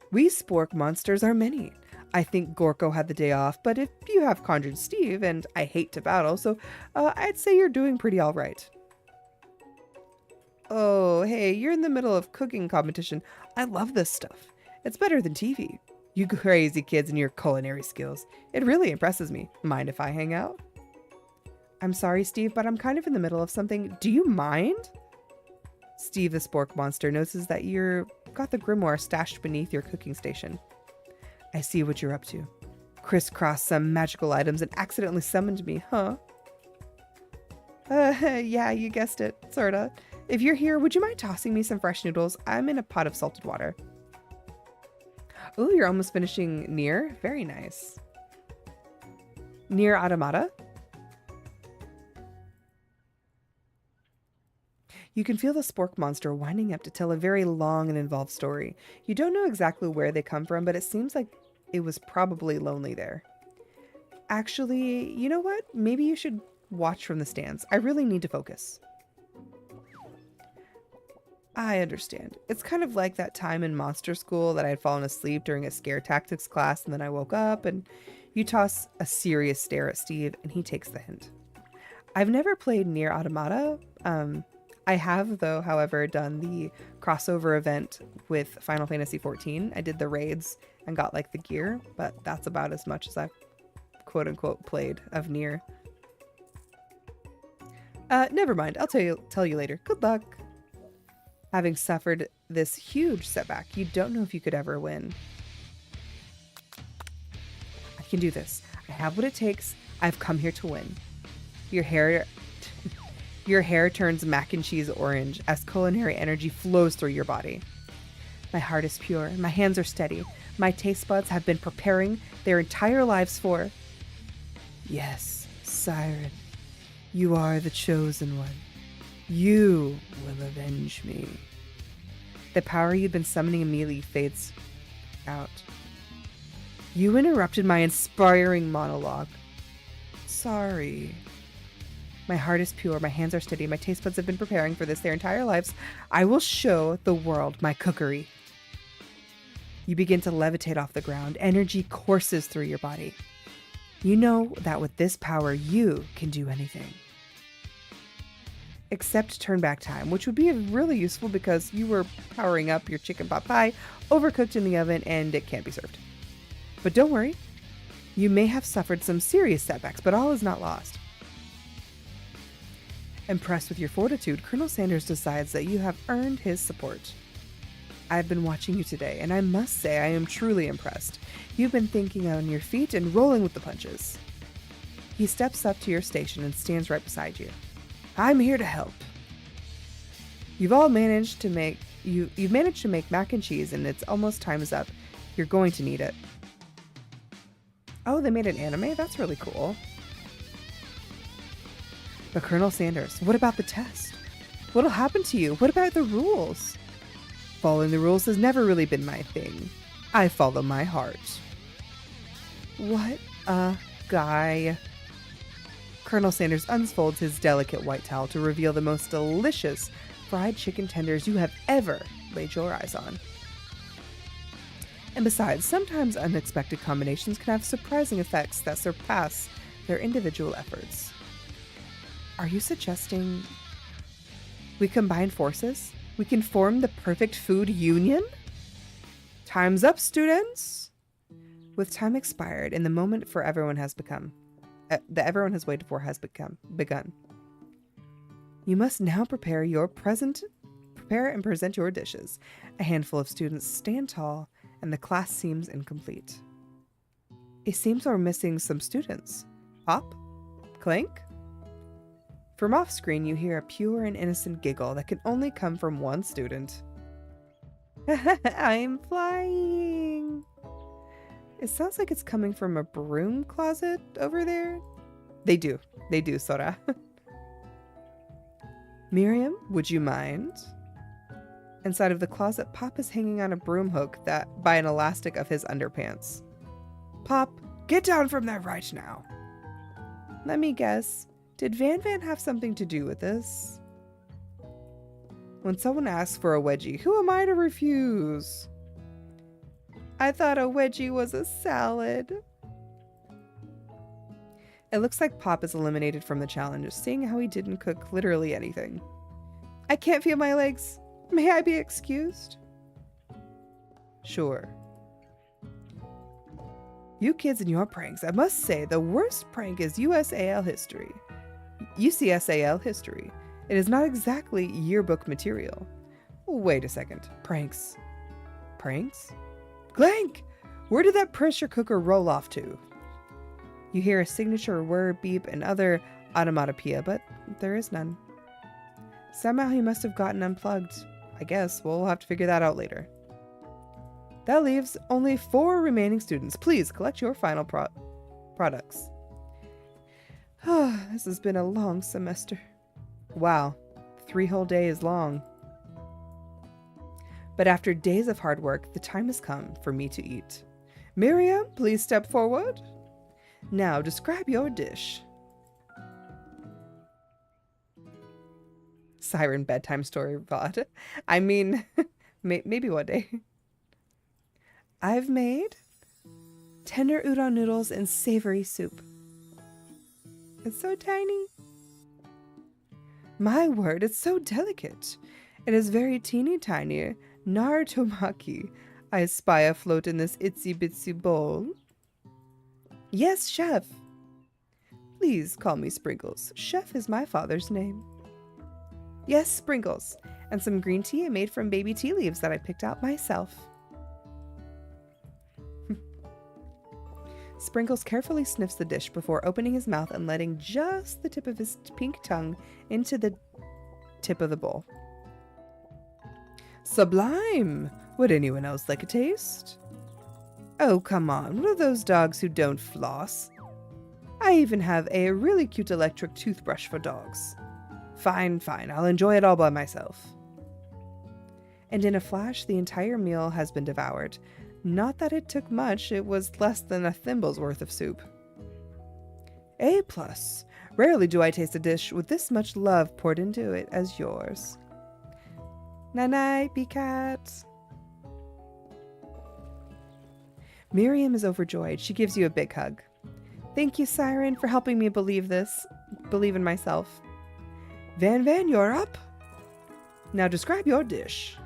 We spork monsters are many. I think Gorko had the day off, but if you have conjured Steve, and I hate to battle, so I'd say you're doing pretty all right. Oh, hey, you're in the middle of cooking competition. I love this stuff. It's better than TV. You crazy kids and your culinary skills. It really impresses me. Mind if I hang out? I'm sorry, Steve, but I'm kind of in the middle of something. Do you mind? Steve the spork monster notices that you've got the grimoire stashed beneath your cooking station. I see what you're up to. Crisscrossed some magical items and accidentally summoned me, huh? Yeah, you guessed it, sorta. If you're here, would you mind tossing me some fresh noodles? I'm in a pot of salted water. Oh, you're almost finishing Nier? Very nice. Nier Automata? You can feel the spork monster winding up to tell a very long and involved story. You don't know exactly where they come from, but it seems like it was probably lonely there. Actually, you know what? Maybe you should watch from the stands. I really need to focus. I understand. It's kind of like that time in monster school that I had fallen asleep during a scare tactics class and then I woke up and you toss a serious stare at Steve and he takes the hint. I've never played Nier Automata. I have, though, however, done the crossover event with Final Fantasy XIV. I did the raids and got like the gear, but that's about as much as I've quote unquote played of Nier. Never mind. I'll tell you later. Good luck. Having suffered this huge setback, you don't know if you could ever win. I can do this. I have what it takes. I've come here to win. Your hair turns mac and cheese orange as culinary energy flows through your body. My heart is pure. My hands are steady. My taste buds have been preparing their entire lives for... Yes, Siren. You are the chosen one. You will avenge me. The power you've been summoning immediately fades out. You interrupted my inspiring monologue. Sorry. My heart is pure, my hands are steady, my taste buds have been preparing for this their entire lives. I will show the world my cookery. You begin to levitate off the ground. Energy courses through your body. You know that with this power, you can do anything. Except turn back time, which would be really useful because you were powering up your chicken pot pie, overcooked in the oven, and it can't be served. But don't worry. You may have suffered some serious setbacks, but all is not lost. Impressed with your fortitude, Colonel Sanders decides that you have earned his support. I've been watching you today, and I must say I am truly impressed. You've been thinking on your feet and rolling with the punches. He steps up to your station and stands right beside you. I'm here to help. You've managed to make mac and cheese, and it's almost time is up. You're going to need it. Oh, they made an anime? That's really cool. But Colonel Sanders, what about the test? What'll happen to you? What about the rules? Following the rules has never really been my thing. I follow my heart. What a guy. Colonel Sanders unfolds his delicate white towel to reveal the most delicious fried chicken tenders you have ever laid your eyes on. And besides, sometimes unexpected combinations can have surprising effects that surpass their individual efforts. Are you suggesting we combine forces? We can form the perfect food union? Time's up, students! With time expired and the moment for everyone has waited for has begun. You must now prepare and present your dishes. A handful of students stand tall and the class seems incomplete. It seems we're missing some students. Pop? Clink? From off screen, you hear a pure and innocent giggle that can only come from one student. I'm flying. It sounds like it's coming from a broom closet over there. They do, Sora. Miriam, would you mind? Inside of the closet, Pop is hanging on a broom hook that by an elastic of his underpants. Pop, get down from there right now. Let me guess. Did Van Van have something to do with this? When someone asks for a wedgie, who am I to refuse? I thought a wedgie was a salad. It looks like Pop is eliminated from the challenge, seeing how he didn't cook literally anything. I can't feel my legs. May I be excused? Sure. You kids and your pranks. I must say, the worst prank is USAL history. UCSAL history. It is not exactly yearbook material. Wait a second. Pranks. Pranks? Glank! Where did that pressure cooker roll off to? You hear a signature whir, beep, and other automatopoeia, but there is none. Somehow he must have gotten unplugged. I guess we'll have to figure that out later. That leaves only 4 remaining students. Please collect your final products. This has been a long semester. Wow, 3 whole days long. But after days of hard work, the time has come for me to eat. Miriam, please step forward. Now describe your dish. Siren bedtime story VOD. I mean, maybe one day. I've made tender udon noodles and savory soup. It's so tiny. My word, it's so delicate. It is very teeny tiny. Narutomaki. I spy afloat in this itsy bitsy bowl. Yes, chef. Please call me Sprinkles. Chef is my father's name. Yes, Sprinkles. And some green tea I made from baby tea leaves that I picked out myself. Sprinkles carefully sniffs the dish before opening his mouth and letting just the tip of his pink tongue into the tip of the bowl. Sublime! Would anyone else like a taste? Oh, come on. What are those dogs who don't floss? I even have a really cute electric toothbrush for dogs. Fine, fine. I'll enjoy it all by myself. And in a flash, the entire meal has been devoured. Not that it took much, it was less than a thimble's worth of soup. A+. Rarely do I taste a dish with this much love poured into it as yours. Night-night, Cat. Miriam is overjoyed. She gives you a big hug. Thank you, Siren, for helping me believe in myself. Van Van, you're up. Now describe your dish.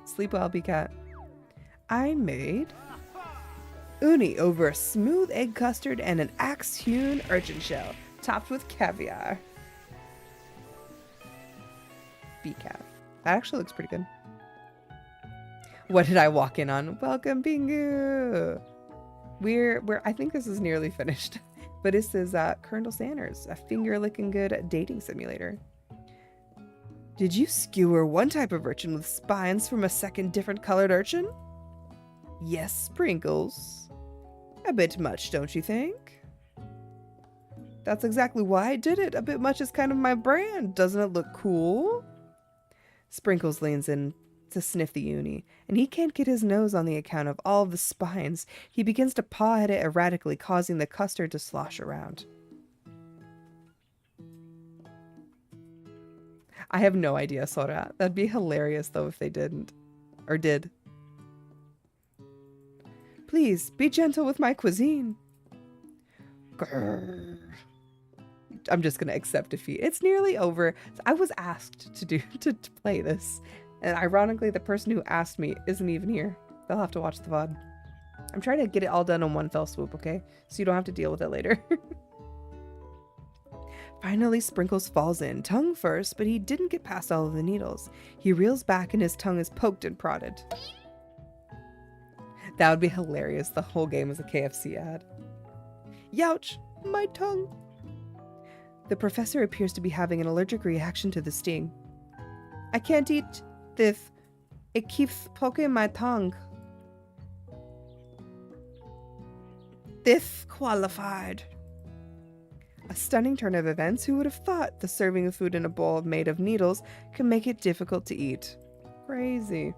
Sleep well, Cat. I made uni over a smooth egg custard and an axe-hewn urchin shell, topped with caviar. Cat. That actually looks pretty good. What did I walk in on? Welcome, Bingu. I think this is nearly finished, but this is Colonel Sanders, a finger-licking good dating simulator. Did you skewer one type of urchin with spines from a second different colored urchin? Yes, Sprinkles. A bit much, don't you think? That's exactly why I did it. A bit much is kind of my brand. Doesn't it look cool? Sprinkles leans in to sniff the uni, and he can't get his nose on the account of all of the spines. He begins to paw at it erratically, causing the custard to slosh around. I have no idea, Sora. That'd be hilarious, though, if they didn't. Or did. Please, be gentle with my cuisine. Grrr. I'm just going to accept defeat. It's nearly over. I was asked to play this. And ironically, the person who asked me isn't even here. They'll have to watch the VOD. I'm trying to get it all done in one fell swoop, okay? So you don't have to deal with it later. Finally, Sprinkles falls in, tongue first, but he didn't get past all of the needles. He reels back and his tongue is poked and prodded. That would be hilarious. The whole game is a KFC ad. Youch, my tongue. The professor appears to be having an allergic reaction to the sting. I can't eat this. It keeps poking my tongue. Disqualified. A stunning turn of events. Who would have thought the serving of food in a bowl made of needles could make it difficult to eat? Crazy.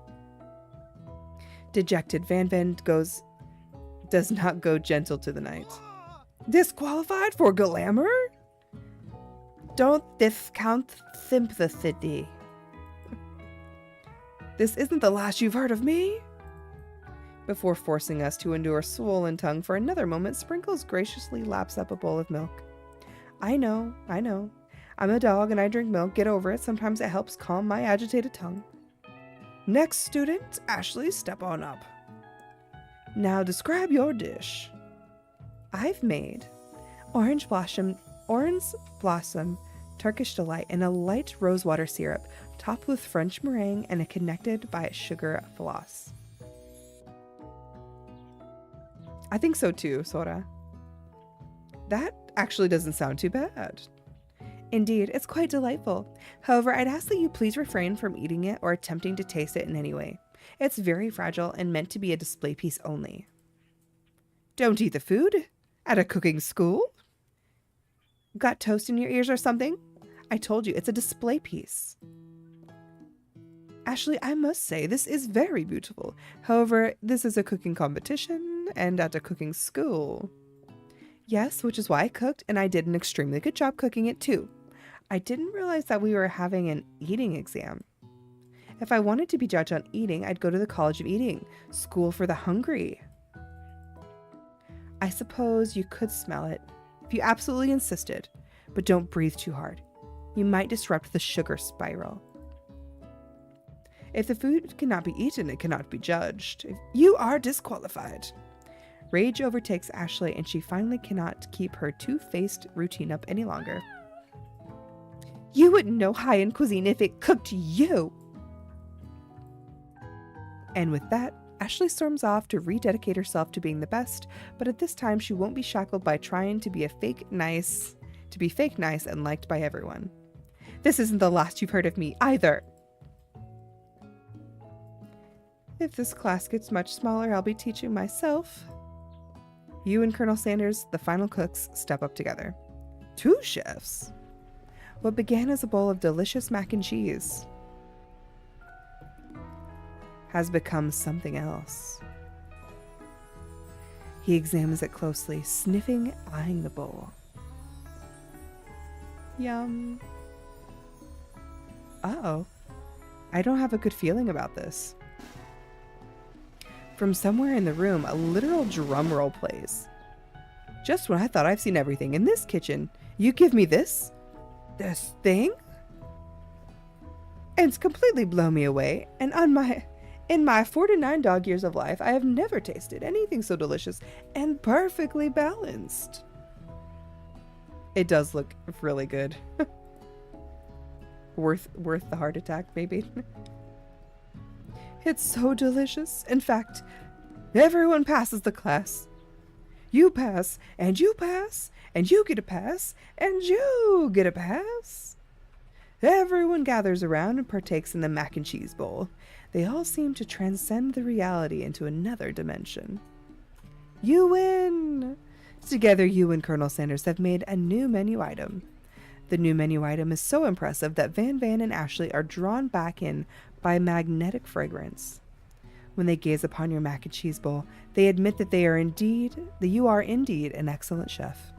Dejected, Van does not go gentle to the knight. Disqualified for glamour? Don't discount sympathy. This isn't the last you've heard of me. Before forcing us to endure swollen tongue for another moment, Sprinkles graciously laps up a bowl of milk. I know. I'm a dog and I drink milk. Get over it. Sometimes it helps calm my agitated tongue. Next student, Ashley, step on up. Now describe your dish. I've made orange blossom Turkish delight in a light rosewater syrup, topped with French meringue and connected by sugar floss. I think so too, Sora. That actually doesn't sound too bad. Indeed, it's quite delightful. However, I'd ask that you please refrain from eating it or attempting to taste it in any way. It's very fragile and meant to be a display piece only. Don't eat the food? At a cooking school? Got toast in your ears or something? I told you, it's a display piece. Ashley, I must say, this is very beautiful. However, this is a cooking competition and at a cooking school. Yes, which is why I cooked, and I did an extremely good job cooking it too. I didn't realize that we were having an eating exam. If I wanted to be judged on eating, I'd go to the College of Eating, school for the hungry. I suppose you could smell it, if you absolutely insisted, but don't breathe too hard. You might disrupt the sugar spiral. If the food cannot be eaten, it cannot be judged. You are disqualified. Rage overtakes Ashley, and she finally cannot keep her two-faced routine up any longer. You wouldn't know high-end cuisine if it cooked you. And with that, Ashley storms off to rededicate herself to being the best, but at this time she won't be shackled by trying to be fake nice and liked by everyone. This isn't the last you've heard of me either. If this class gets much smaller, I'll be teaching myself. You and Colonel Sanders, the final cooks, step up together. 2 chefs. What began as a bowl of delicious mac and cheese has become something else. He examines it closely, sniffing, eyeing the bowl. Yum. Uh-oh. I don't have a good feeling about this. From somewhere in the room, a literal drum roll plays. Just when I thought I've seen everything in this kitchen, you give me this? This thing? And it's completely blown me away, and in my 49 dog years of life, I have never tasted anything so delicious and perfectly balanced. It does look really good. worth the heart attack, maybe. It's so delicious. In fact, everyone passes the class. You pass, and you pass, and you get a pass, and you get a pass. Everyone gathers around and partakes in the mac and cheese bowl. They all seem to transcend the reality into another dimension. You win! Together, you and Colonel Sanders have made a new menu item. The new menu item is so impressive that Van and Ashley are drawn back in by magnetic fragrance. When they gaze upon your mac and cheese bowl, they admit that you are indeed an excellent chef.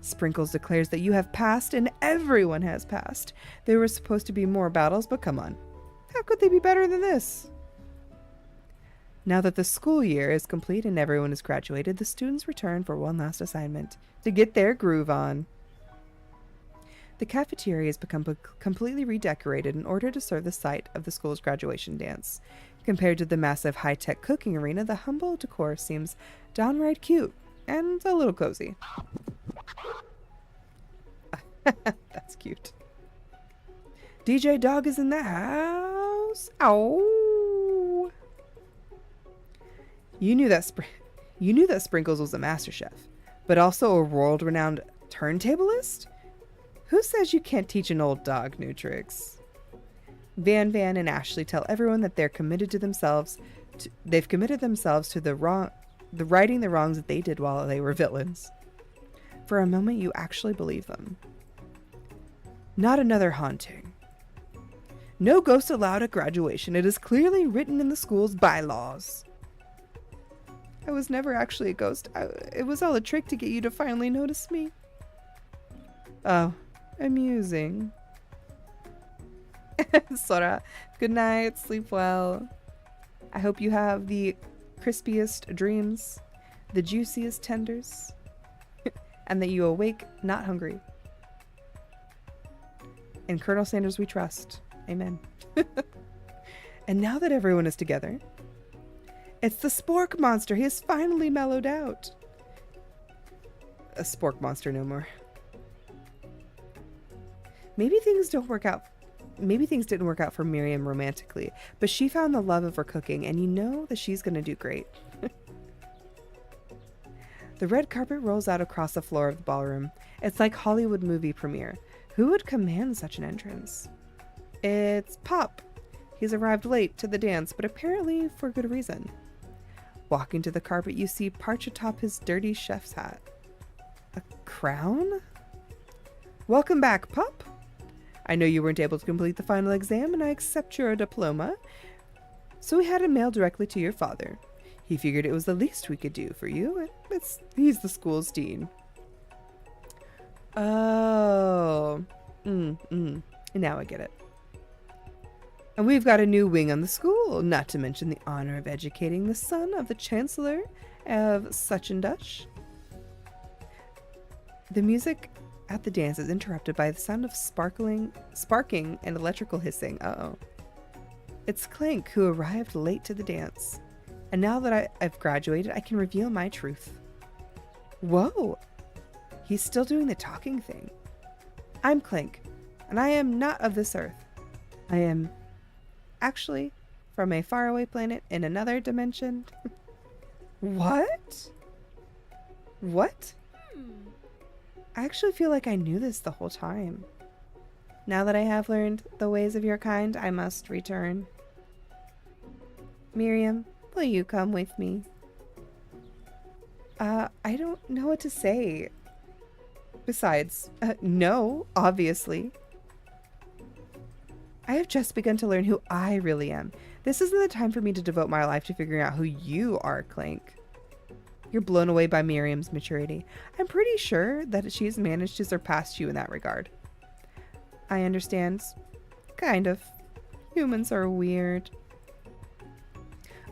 Sprinkles declares that you have passed and everyone has passed. There were supposed to be more battles, but come on. How could they be better than this? Now that the school year is complete and everyone is graduated, the students return for one last assignment, to get their groove on. The cafeteria has become completely redecorated in order to serve the site of the school's graduation dance. Compared to the massive high-tech cooking arena, the humble decor seems downright cute and a little cozy. That's cute. DJ Dog is in the house. Ow! You knew that Sprinkles was a master chef, but also a world-renowned turntablist? Who says you can't teach an old dog new tricks? Van Van and Ashley tell everyone that they've committed themselves to the righting the wrongs that they did while they were villains. For a moment, you actually believe them. Not another haunting. No ghosts allowed at graduation. It is clearly written in the school's bylaws. I was never actually a ghost. It was all a trick to get you to finally notice me. Oh, amusing. Sora, good night. Sleep well. I hope you have the crispiest dreams, the juiciest tenders, and that you awake not hungry. In Colonel Sanders we trust. Amen. And now that everyone is together, it's the Spork monster. He has finally mellowed out. A Spork monster no more. Maybe things didn't work out for Miriam romantically, but she found the love of her cooking, and you know that she's going to do great. The red carpet rolls out across the floor of the ballroom. It's like Hollywood movie premiere. Who would command such an entrance? It's Pop. He's arrived late to the dance, but apparently for good reason. Walking to the carpet, you see perched atop his dirty chef's hat. A crown? Welcome back, Pop. I know you weren't able to complete the final exam, and I accept your diploma. So we had it mailed directly to your father. He figured it was the least we could do for you. He's the school's dean. Oh. Now I get it. And we've got a new wing on the school, not to mention the honor of educating the son of the chancellor of such and such. The music at the dance is interrupted by the sound of sparking and electrical hissing. Uh-oh. It's Clank, who arrived late to the dance. And now that I've graduated, I can reveal my truth. Whoa! He's still doing the talking thing. I'm Clank, and I am not of this earth. I am actually from a faraway planet in another dimension. What? What? I actually feel like I knew this the whole time. Now that I have learned the ways of your kind, I must return. Miriam, will you come with me? I don't know what to say. Besides, no, obviously. I have just begun to learn who I really am. This isn't the time for me to devote my life to figuring out who you are, Clank. You're blown away by Miriam's maturity. I'm pretty sure that she has managed to surpass you in that regard. I understand. Kind of. Humans are weird.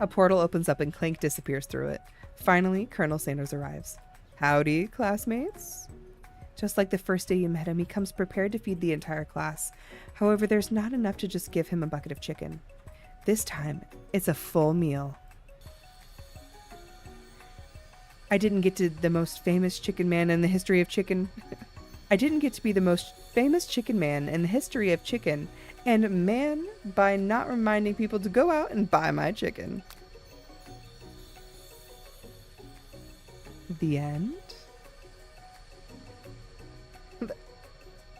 A portal opens up and Clank disappears through it. Finally, Colonel Sanders arrives. Howdy, classmates. Just like the first day you met him, he comes prepared to feed the entire class. However, there's not enough to just give him a bucket of chicken. This time, it's a full meal. I didn't get to the most famous chicken man in the history of chicken. I didn't get to be the most famous chicken man in the history of chicken and man by not reminding people to go out and buy my chicken. The end?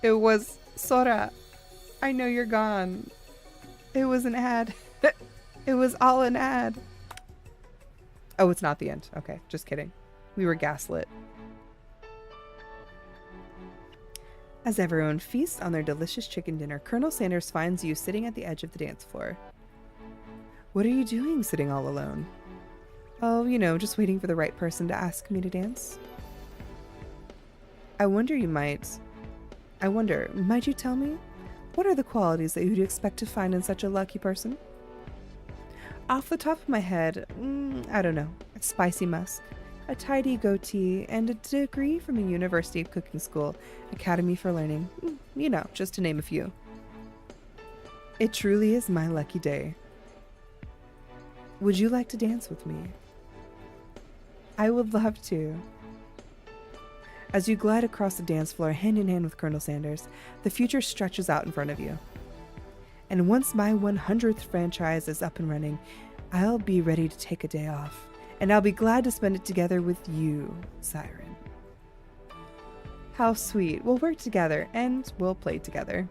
It was Sora. I know you're gone. It was an ad. It was all an ad. Oh, it's not the end. Okay, just kidding. We were gaslit. As everyone feasts on their delicious chicken dinner, Colonel Sanders finds you sitting at the edge of the dance floor. What are you doing sitting all alone? Oh, you know, just waiting for the right person to ask me to dance. I wonder, might you tell me? What are the qualities that you'd expect to find in such a lucky person? Off the top of my head, I don't know. A spicy musk, a tidy goatee, and a degree from a University of Cooking School, Academy for Learning. You know, just to name a few. It truly is my lucky day. Would you like to dance with me? I would love to. As you glide across the dance floor hand in hand with Colonel Sanders, the future stretches out in front of you. And once my 100th franchise is up and running, I'll be ready to take a day off. And I'll be glad to spend it together with you, Siren. How sweet. We'll work together and we'll play together.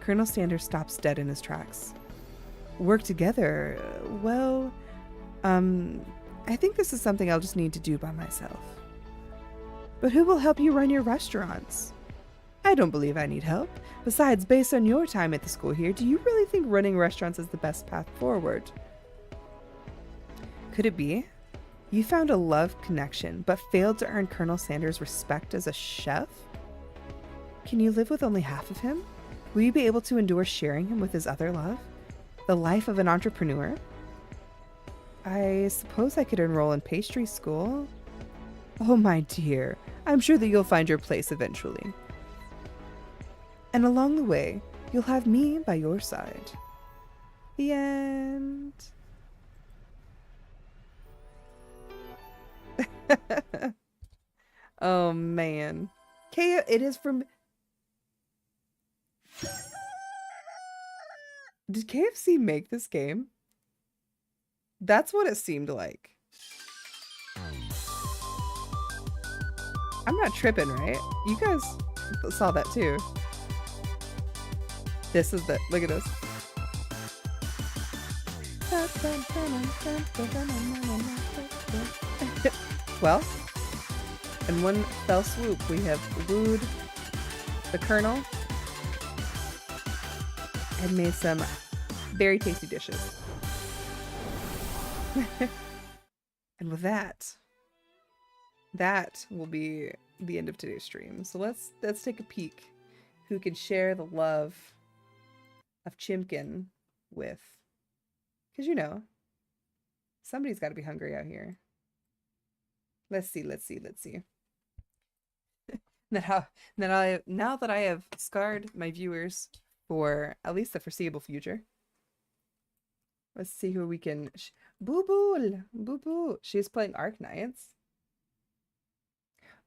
Colonel Sanders stops dead in his tracks. Work together? Well, I think this is something I'll just need to do by myself. But who will help you run your restaurants? I don't believe I need help. Besides, based on your time at the school here, do you really think running restaurants is the best path forward? Could it be? You found a love connection, but failed to earn Colonel Sanders' respect as a chef? Can you live with only half of him? Will you be able to endure sharing him with his other love? The life of an entrepreneur? I suppose I could enroll in pastry school. Oh, my dear, I'm sure that you'll find your place eventually. And along the way, you'll have me by your side. The end. Oh, man. It is from... Did KFC make this game? That's what it seemed like. I'm not tripping, right? You guys saw that too. This is the... Look at this. Well, in one fell swoop, we have wooed the Colonel and made some very tasty dishes. And with that will be the end of today's stream. So let's take a peek who can share the love of Chimkin with, because you know, somebody's got to be hungry out here. Let's see. Now that I have scarred my viewers for at least the foreseeable future, let's see who we can. Boo Boo. She's playing Arknights.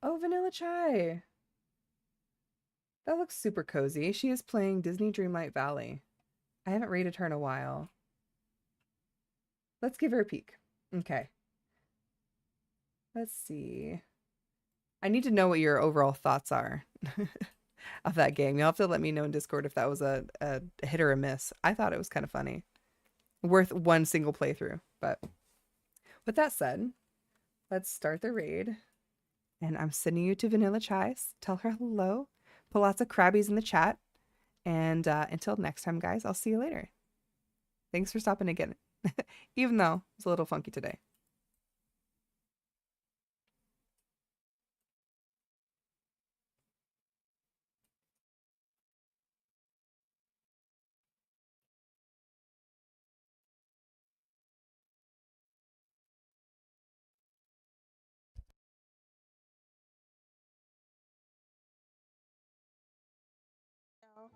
Oh, Vanilla Chai. That looks super cozy. She is playing Disney Dreamlight Valley. I haven't rated her in a while. Let's give her a peek. Okay. Let's see. I need to know what your overall thoughts are of that game. You'll have to let me know in Discord if that was a hit or a miss. I thought it was kind of funny. Worth one single playthrough. But with that said, let's start the raid. And I'm sending you to Vanilla Chai. Tell her hello. Put lots of crabbies in the chat. And until next time, guys, I'll see you later. Thanks for stopping again. Even though it's a little funky today.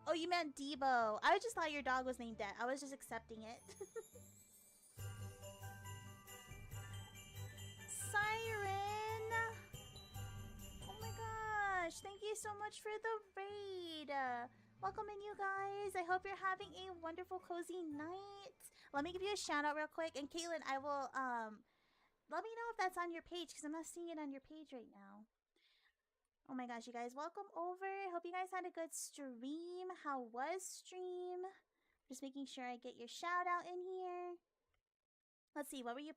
Oh, you meant Debo. I just thought your dog was named that. I was just accepting it. Siren! Oh my gosh, thank you so much for the raid. Welcome in, you guys. I hope you're having a wonderful, cozy night. Let me give you a shout out real quick. And Caitlin, I will, let me know if that's on your page because I'm not seeing it on your page right now. Oh my gosh, you guys, welcome over. Hope you guys had a good stream. How was stream? Just making sure I get your shout out in here. Let's see, what were you